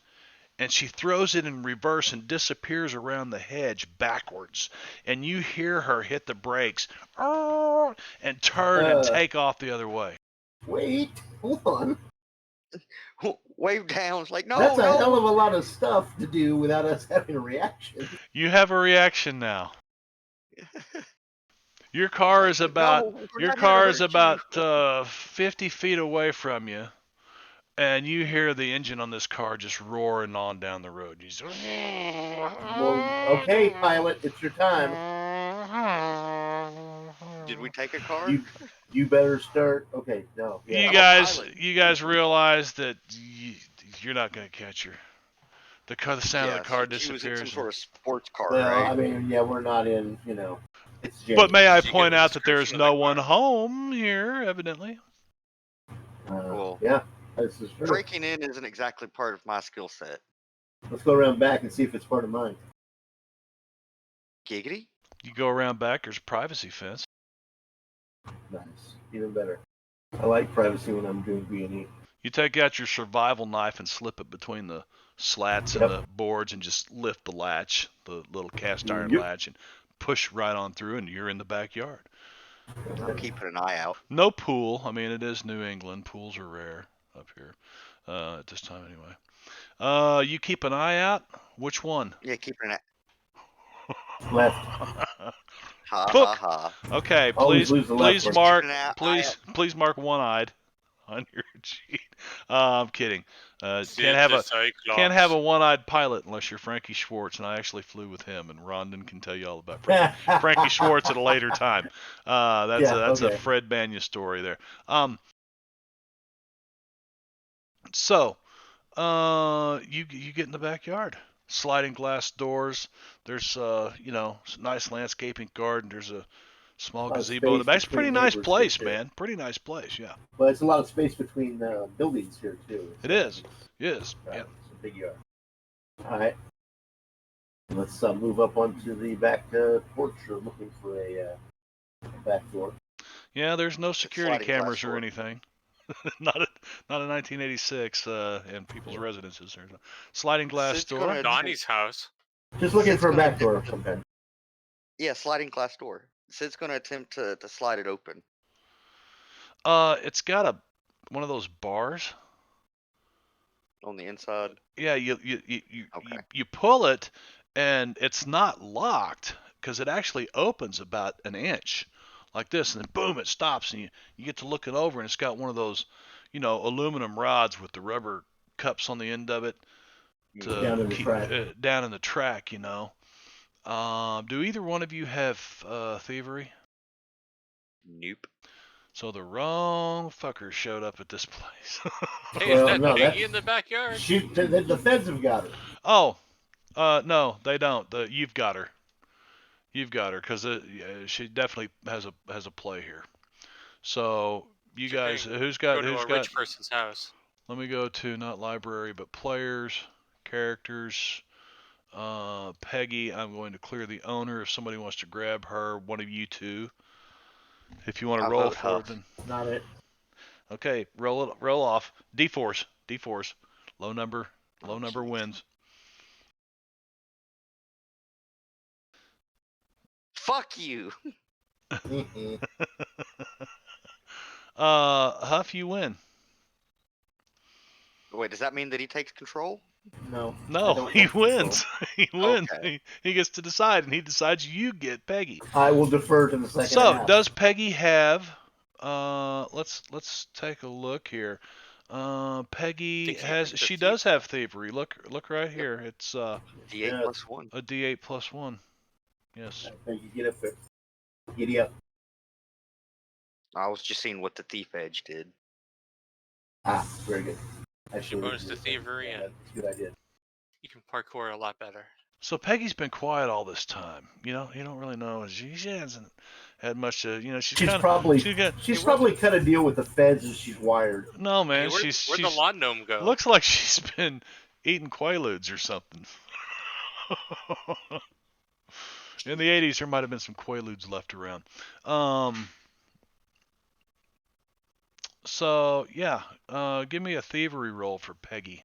and she throws it in reverse and disappears around the hedge backwards. And you hear her hit the brakes and turn and take off the other way. Wait, hold on. Wave down. It's like, no, That's a no. hell of a lot of stuff to do without us having a reaction. You have a reaction now. Your car is about 50 feet away from you, and you hear the engine on this car just roaring on down the road. You just, Well, okay, pilot, it's your time. Did we take a car? You better start. Okay, no. Yeah. You guys realize that you're not going to catch her. The sound of the car disappears. She was in some sort of sports car, Well, right? I mean, yeah, we're not in, it's Jenny. But may I She point gave a out that there's description of no the one car. home here, evidently. Cool. Yeah, this is true. Breaking in isn't exactly part of my skill set. Let's go around back and see if it's part of mine. Giggity? You go around back, there's a privacy fence. Nice, even better. I like privacy when I'm doing B&E. You take out your survival knife and slip it between the slats and the boards and just lift the latch, the little cast iron latch, and push right on through, and you're in the backyard. I'm keeping an eye out. No pool. I mean, it is New England. Pools are rare up here at this time anyway. You keep an eye out? Which one? Yeah, keeping an eye. Left. Ha Cook. ha ha. Okay, Always please, lose the left one. mark, Now, please mark one-eyed on your sheet. I'm kidding. Can't Cyclops. have a one-eyed pilot unless you're Frankie Schwartz, and I actually flew with him, and Rondon can tell you all about Frankie Schwartz at a later time. That's a okay. Fred Banya story there. So, you get in the backyard, sliding glass doors. There's some nice landscaping garden. There's a small lot of gazebo in the space back. It's a pretty between nice neighbors place, here, too. man. Pretty nice place, yeah. But it's a lot of space between buildings here too. It is. Yes. Right. Yeah. It's a big yard. All right. Let's move up onto the back porch. We're looking for a back door. Yeah, there's no security sliding glass cameras or door. anything. not in 1986 in people's residences. There's a sliding glass Sid's door. gonna- Donnie's house. Just looking Sid's for a gonna back door attempt- sometime. Yeah, sliding glass door. Sid's going to attempt to slide it open. It's got one of those bars. On the inside. Yeah, Okay. you pull it, and it's not locked because it actually opens about an inch, like this, and then boom, it stops, and you get to looking over, and it's got one of those, aluminum rods with the rubber cups on the end of it to Down in the keep track. down in the track. Do either one of you have thievery? Nope. So the wrong fucker showed up at this place. Hey, is Well, that no, Piggy that's- in the backyard? Shoot, the feds have got her. Oh, no, they don't. You've got her. You've got her because she definitely has a play here. So you Should guys, we who's Go got? to Who's a got? rich person's house. Let me go to not library but players, characters. Peggy, I'm going to clear the owner. If somebody wants to grab her, one of you two. If you want to I'll roll vote for it, Huff. then Not it. okay, roll off. D4s. Low number jeez. wins. Fuck you. Huff, you win. Wait, does that mean that he takes control? No. I No, don't he want control. wins. He wins. Okay. He gets to decide, and he decides you get Peggy. I will defer to the second So, half. does Peggy have? Let's take a look here. Peggy Think he has. picked a She thief? does have thievery. Look right here. It's D8 Yeah. plus 1. a D8 plus 1. Yes. Thank you. Get up there. Giddy up. I was just seeing what the thief edge did. Ah, very good. Actually, bonus to thievery yeah, and- that's a good idea. You can parkour a lot better. So Peggy's been quiet all this time. You don't really know. She hasn't had much to. She's She's kind of. probably She's probably cut a deal with the feds and she's wired. No, man. Hey, where'd the lawn gnome go? Looks like she's been eating Quaaludes or something. In the 80s, there might have been some Quaaludes left around. So, yeah. Give me a thievery roll for Peggy.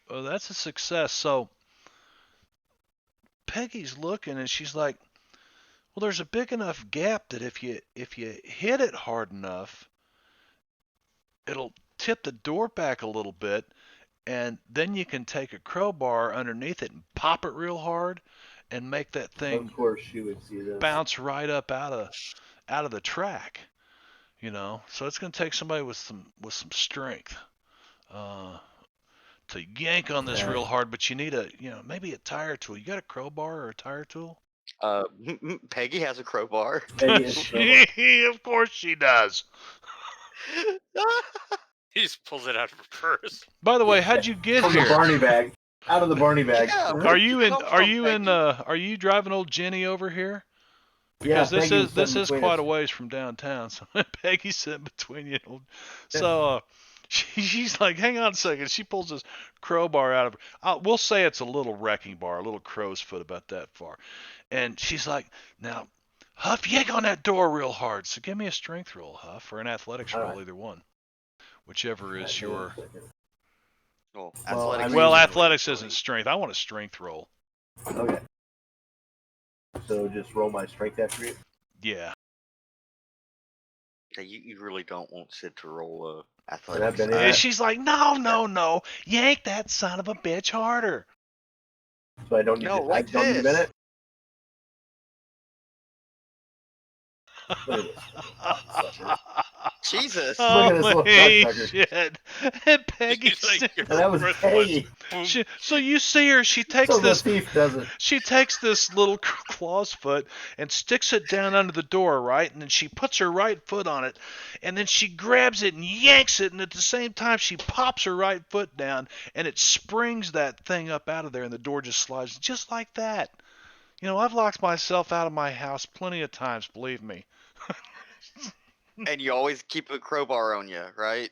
Oh, that's a success. So, Peggy's looking and she's like, well, there's a big enough gap that if you hit it hard enough, it'll tip the door back a little bit, and then you can take a crowbar underneath it and pop it real hard and make that thing Of course, she would see this. bounce right up out of the track. So it's going to take somebody with some strength to yank on this real hard, but you need maybe a tire tool. You got a crowbar or a tire tool? Peggy has a crowbar. Peggy has a crowbar. Of course she does. He just pulls it out of her purse. By the way, how'd you get From the here? Barney bag. Out of the Barney bag. Yeah, Are you in? Come Are from, you in? Peggy. Are you driving old Jenny over here? Yeah, Because Peggy was this sitting is between quite us. a ways from downtown. So Peggy's sitting between you. So she's like, hang on a second. She pulls this crowbar out of her. We'll say it's a little wrecking bar, a little crow's foot about that far. And she's like, now, Huff, yank on that door real hard. So give me a strength roll, Huff, or an athletics All roll, right. either one. Whichever is your. Well, Well, athletics. I mean- Well, athletics isn't strength. I want a strength roll. Okay. So just roll my strength attribute. Yeah. Yeah, you really don't want Sid to roll And athletics. I've been in And that, she's like, no, yank that son of a bitch harder. so I don't need No, to. I like don't need to this. bend it. Look at this cocksucker. Jesus. Look at this little Holy cocksucker. shit. And Peggy She's like, And that was wrist Peggy. boom. so you see her, she takes So the this thief does it. she takes this little claw's foot and sticks it down under the door, right? And then she puts her right foot on it, and then she grabs it and yanks it, and at the same time she pops her right foot down, and it springs that thing up out of there, and the door just slides just like that. You know, I've locked myself out of my house plenty of times, believe me. And you always keep a crowbar on you, right?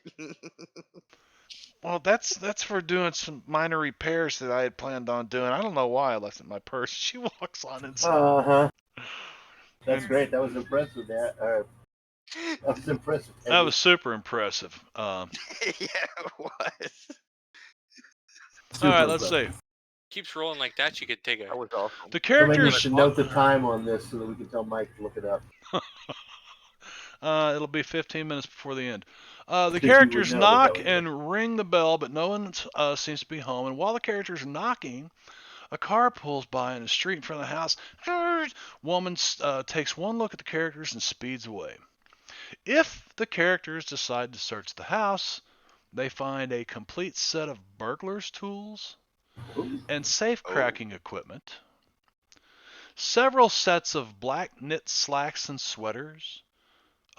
Well, that's for doing some minor repairs that I had planned on doing. I don't know why I left it in my purse. She walks on inside. Uh-huh. That's And great. That was impressive, that. That was impressive, Peggy. that was super impressive. Yeah, it was. Super All right, let's impressive. see. Keeps rolling like that. You could take a. That was awesome. The So maybe we characters. should note the time on this so that we can tell Mike to look it up. It'll be 15 minutes before the end. The Because you would characters know that knock was and ring the bell, but no one seems to be home. And while the characters are knocking, a car pulls by in the street in front of the house. Woman takes one look at the characters and speeds away. If the characters decide to search the house, they find a complete set of burglar's tools and safe cracking equipment, several sets of black knit slacks and sweaters,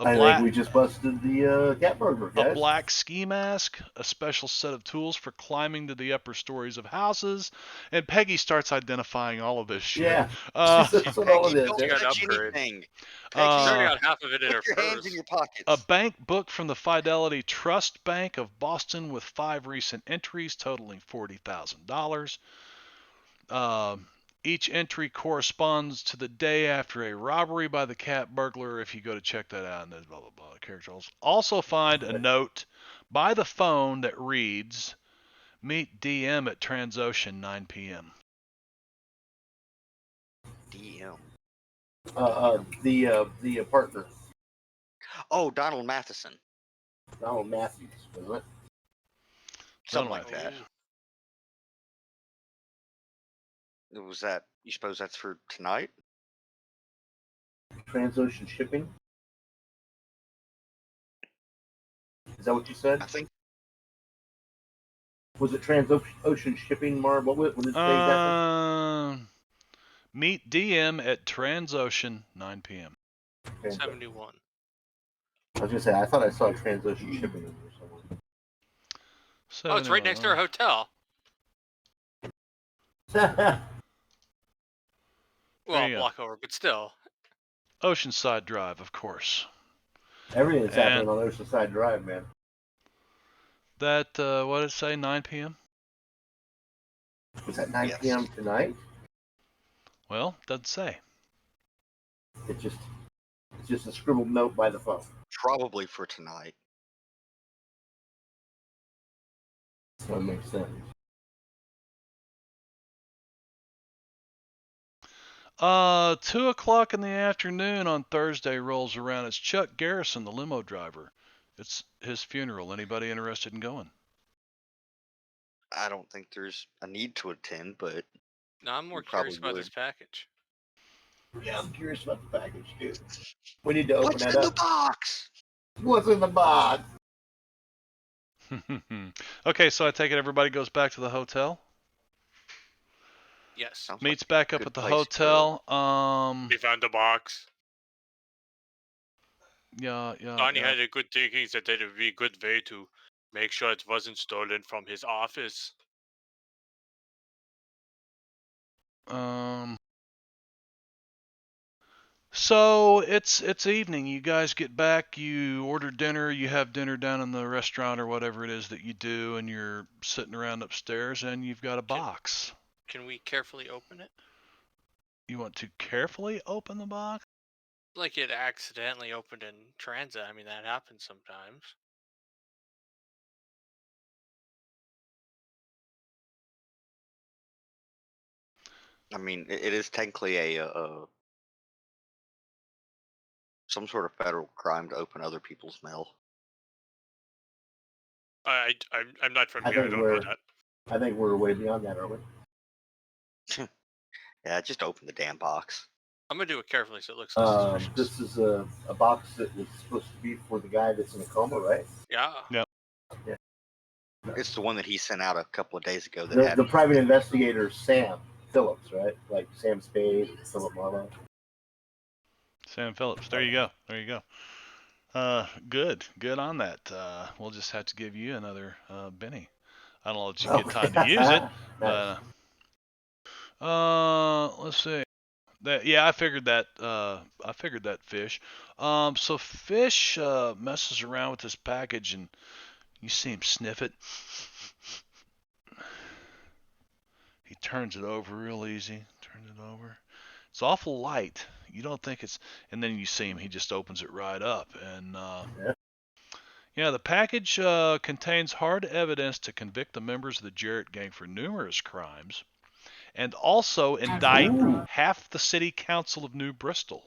I think we just busted the cat burglar, a guys. black ski mask, a special set of tools for climbing to the upper stories of houses, and Peggy starts identifying all of this shit. Yeah. Uh, That's what all it Peggy, is. don't She got an touch upgrade. anything. She's already uh, got half of it in her Put your hands purse. in your pockets. a bank book from the Fidelity Trust Bank of Boston with 5 recent entries totaling $40,000. Each entry corresponds to the day after a robbery by the cat burglar. If you go to check that out, and then blah blah blah. The characters also find a note by the phone that reads, "Meet DM at Transocean 9 p.m." DM. The partner, Oh, Donald Matheson. Donald Matthews, wasn't it? Something Donald like that. Was that? You suppose that's for tonight? Transocean shipping. Is that what you said? I think. Was it Transocean shipping, Marb? What did it say exactly? Meet DM at Transocean 9 p.m. 71. I was gonna say I thought I saw Transocean shipping in there somewhere. Oh, it's right next to our hotel. Well, you a go. block over, but still. Oceanside Drive, of course. Everything that's happening And- on Oceanside Drive, man. That what did it say? 9 p.m. Was that 9 Yes. p.m. tonight? Well, doesn't say. It's just a scribbled note by the phone. Probably for tonight. So it makes sense. 2 o'clock in the afternoon on Thursday rolls around. It's Chuck Garrison, the limo driver. It's his funeral. Anybody interested in going? I don't think there's a need to attend, but No, I'm more You curious probably about this package. Yeah, I'm curious about the package too. We need to open what's that in the up. box? What's in the box? Okay, so I take it everybody goes back to the hotel. Yes. Sounds Meets like back a up good at the place to- hotel. We found the box. Yeah. Donnie had a good thinking that it would be a good way to make sure it wasn't stolen from his office. So it's evening. You guys get back. You order dinner. You have dinner down in the restaurant or whatever it is that you do, and you're sitting around upstairs, and you've got a box. Can we carefully open it? You want to carefully open the box? Like it accidentally opened in transit. I mean, that happens sometimes. I mean, it is technically a some sort of federal crime to open other people's mail. I'm not from I here. I think don't know that. I think we're way beyond that, aren't we? Yeah, just open the damn box. I'm gonna do it carefully so it looks suspicious. This is a box that was supposed to be for the guy that's in a coma, right? Yeah. It's the one that he sent out a couple of days ago that The, had the private investigator, Sam Phillips, right? Like Sam Spade, Philip Marlowe. Sam Phillips. There you go. There you go. Good on that. We'll just have to give you another Benny. I don't know if you get time to use it, Nice. but let's see. I figured that. I figured that Fish. So Fish messes around with this package, and you see him sniff it. He turns it over real easy. Turns it over. It's awful light. You don't think it's, and then you see him. He just opens it right up, and the package contains hard evidence to convict the members of the Jarrett gang for numerous crimes, and also indict Ooh. half the city council of New Bristol.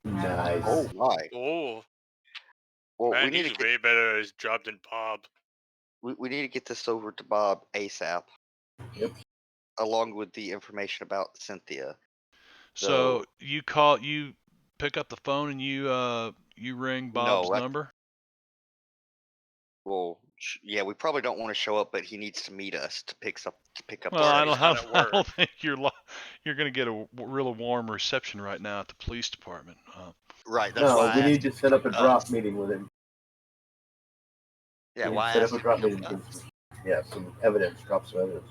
Nice. Oh my! Oh, Well, man, we need he's to get way better at his job than Bob. we need to get this over to Bob ASAP. Yep. Along with the information about Cynthia. So you pick up the phone and you ring Bob's number. Well, yeah, we probably don't want to show up, but he needs to meet us to pick up. Well, I He's not at work. don't think you're going to get a really warm reception right now at the police department. Right. That's why we I need asked to him set up a come to drop us. meeting with him. Yeah, We why need I to set asked up a him drop to meeting. come to us. Yeah, some evidence, drops of evidence.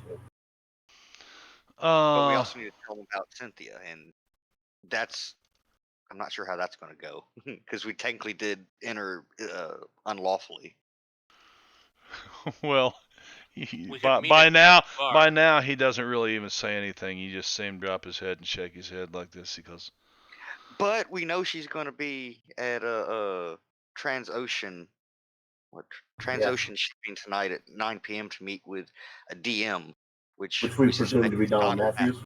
But we also need to tell him about Cynthia, and I'm not sure how that's going to go because we technically did enter unlawfully. Well, We could by meet by at now, the bar. by now he doesn't really even say anything. You just see him drop his head and shake his head like this. He goes, But we know she's going to be at Transocean shipping tonight at 9 p.m. to meet with a DM, which we presume suspect to be is Donald Donald Matthews.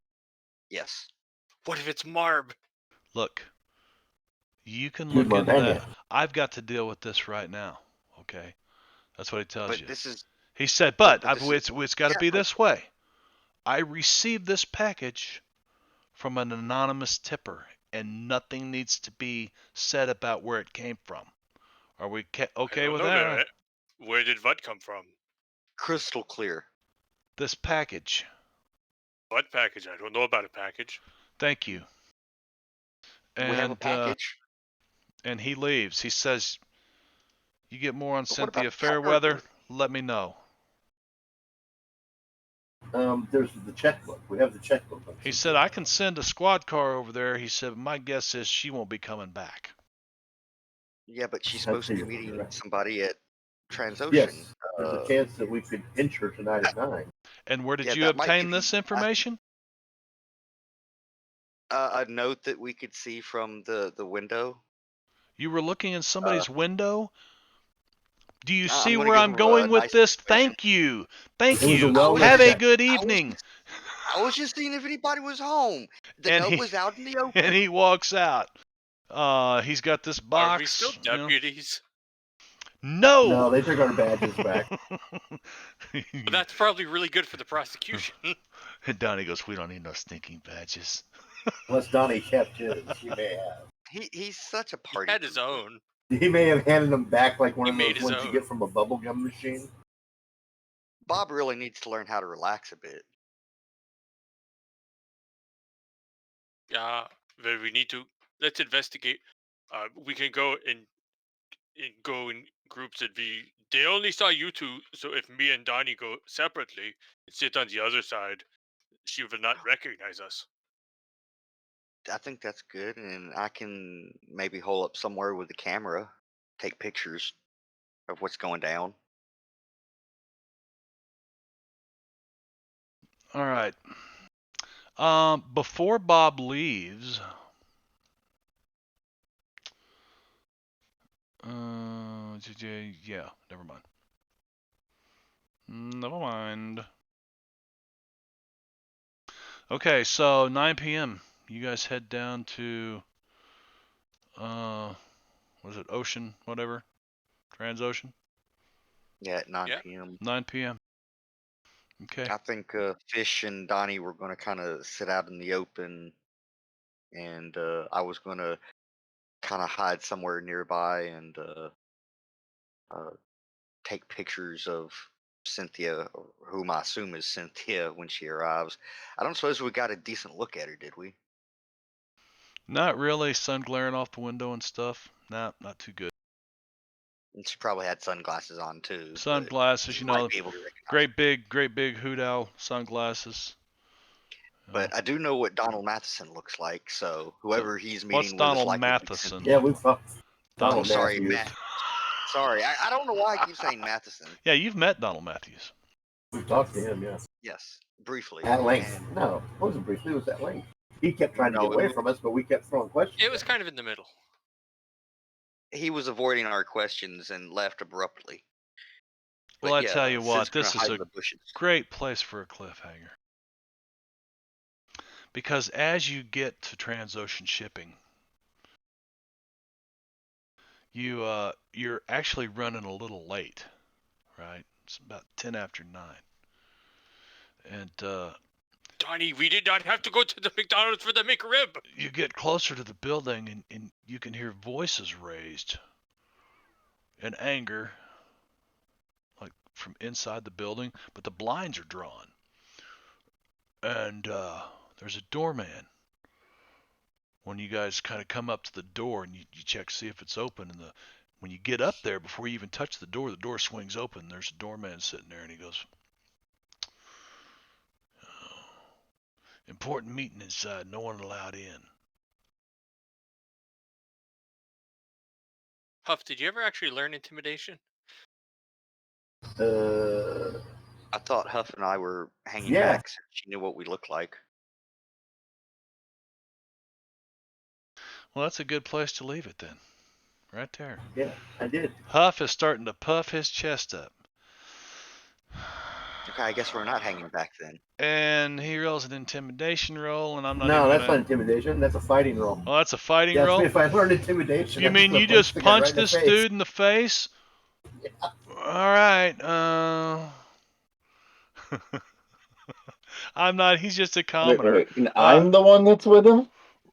Yes. What if it's Marb? "Look, you can Dude, look into Marbanya. that. I've got to deal with this right now." Okay, that's what he tells But you. this is He said, but "But this is it's got to be this way. I received this package from an anonymous tipper, and nothing needs to be said about where it came from. Are we okay with that? Where did what come from? crystal clear. This package. What package? I don't know about a package. Thank you." We have a And package. and he leaves. He says, "You get more on But what about Cynthia the Fairweather, character? let me know." There's the checkbook. We have the checkbook. He said, "I can send a squad car over there." He said, "My guess is she won't be coming back." Yeah, but she's That's supposed to be it, meeting right. somebody at Transocean. Yes, there's a chance that we could enter tonight at 9. And where did Yeah, you that might be obtain this information? a note that we could see from the window. You were looking in somebody's window? Do you I'm see gonna where give I'm him a going with nice this? explanation. Thank you. Thank It was a you. wellness Have a check. good evening. I was just seeing if anybody was home. The And note he was out in the open. and he walks out. He's got this box. Are we still you know. deputies? No. No, they took our badges back. But that's probably really good for the prosecution. And Donnie goes, "We don't need no stinking badges." Unless Donnie kept his, he may have. He's such a He party. had his pooper. own. He may have handed them back like one He of made those his ones you own. get from a bubblegum machine. Bob really needs to learn how to relax a bit. Yeah, but we need to. Let's investigate. We can go go in groups. They only saw you two, so if me and Donnie go separately and sit on the other side, she would not recognize us. I think that's good, and I can maybe hole up somewhere with a camera, take pictures of what's going down. All right. Before Bob leaves, yeah, never mind. Never mind. Okay, so 9 p.m. You guys head down to was it Ocean, whatever, Transocean, Yeah, at 9 Yeah. p.m. 9 p.m. Okay. I think Fish and Donnie were going to kind of sit out in the open, and I was going to kind of hide somewhere nearby and uh, take pictures of Cynthia, or whom I assume is Cynthia, when she arrives. I don't suppose we got a decent look at her, did we? Not really. Sun glaring off the window and stuff. Nah, not too good. And she probably had sunglasses on too, but Sunglasses, you you might know, be able to recognize her. great big hoot owl sunglasses. But I do know what Donald Matheson looks like, so whoever he's What's meeting with is Donald likely to be Matheson? Yeah, Cynthia. we fucked Oh, Donald sorry, Matthews. Matt. Sorry, I don't know why I keep saying Matheson. Yeah, you've met Donald Matthews. We talked to him, yeah. Yes, briefly. At length. And No, it wasn't briefly, it was at length. He kept trying to No, get away from us, but we kept throwing questions. It was at him. kind of in the middle. he was avoiding our questions and left abruptly. Well, But I yeah, tell you what, Sid's gonna this is hide a in the bushes. great place for a cliffhanger. Because as you get to Transocean shipping, you're actually running a little late, right? It's about 10 after 9. And Donnie, we did not have to go to the McDonald's for the McRib. you get closer to the building and you can hear voices raised in anger, like from inside the building, but the blinds are drawn. And there's a doorman. When you guys kind of come up to the door and you check to see if it's open, and when you get up there, before you even touch the door swings open. There's a doorman sitting there, and he goes, oh, "Important meeting inside. No one allowed in." Huff, did you ever actually learn intimidation? I thought Huff and I were hanging Yeah. back so she knew what we looked like. Well, that's a good place to leave it then. Right there. Yeah, I did. Huff is starting to puff his chest up. Okay, I guess we're not hanging back then. And he rolls an intimidation roll, and I'm not No, even that's not gonna... intimidation. That's a fighting roll. Oh, that's a fighting Yeah, roll? if I learned intimidation, You I'm mean gonna you punch just the guy punched right in the this face. dude in the face? Yeah. All right. I'm not. He's just a Wait, commoner. wait, wait. I'm the one that's with him?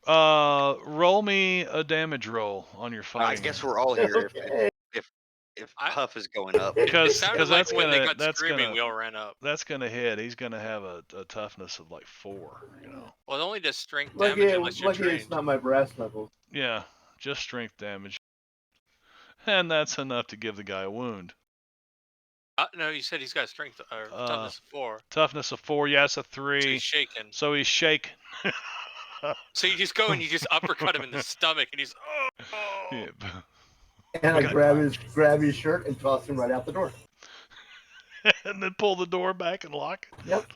Roll me a damage roll on your I fighting. guess we're all here Okay. if Huff is going up. It Because sounded like that's when they gonna got that's screaming, gonna we all ran up. that's gonna hit. He's gonna have a toughness of like 4. You know. Well, it only does strength Lucky, damage unless you're lucky trained. it's not my brass knuckles. Yeah, just strength damage, and that's enough to give the guy a wound. No, you said he's got strength or toughness of 4. Toughness of 4. Yes, a 3. So he's shaking. So he's shaking. So you just go and you just uppercut him in the stomach, and he's Yeah. And I Okay. grab his shirt and toss him right out the door. And then pull the door back and lock it. Yep.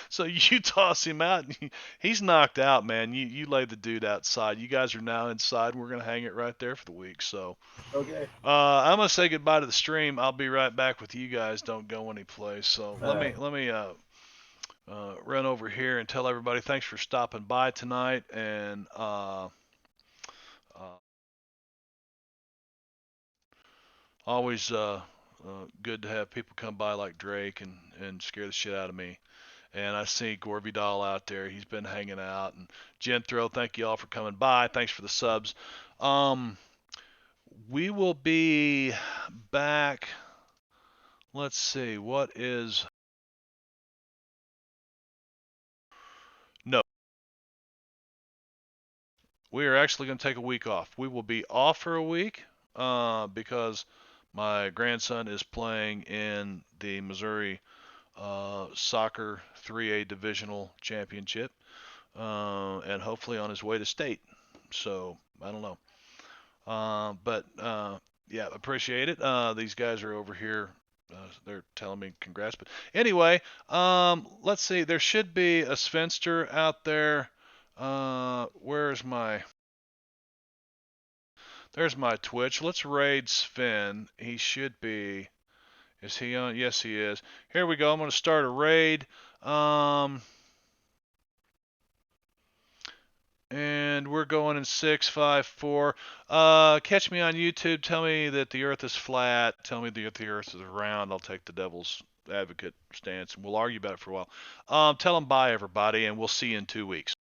So you toss him out. And he's knocked out, man. You lay the dude outside. You guys are now inside. And we're gonna hang it right there for the week. So Okay. I'm gonna say goodbye to the stream. I'll be right back with you guys. Don't go anyplace. So let me run over here and tell everybody thanks for stopping by tonight. And always good to have people come by like Drake and scare the shit out of me. And I see Gore Vidal out there. He's been hanging out. And Genthro, thank you all for coming by. Thanks for the subs. We will be back. Let's see. What is... No. We are actually going to take a week off. We will be off for a week because my grandson is playing in the Missouri soccer 3A divisional championship, and hopefully on his way to state. So I don't know, but yeah, appreciate it. These guys are over here. They're telling me congrats. But anyway, let's see. There should be a Svenster out there. Where's my... There's my Twitch. Let's raid Sven. He should be... Is he on? Yes, he is. Here we go. I'm going to start a raid. And we're going in 6, 5, 4. Catch me on YouTube. Tell me that the Earth is flat. Tell me that the Earth is round. I'll take the devil's advocate stance, and we'll argue about it for a while. Tell them bye, everybody, and we'll see you in 2 weeks.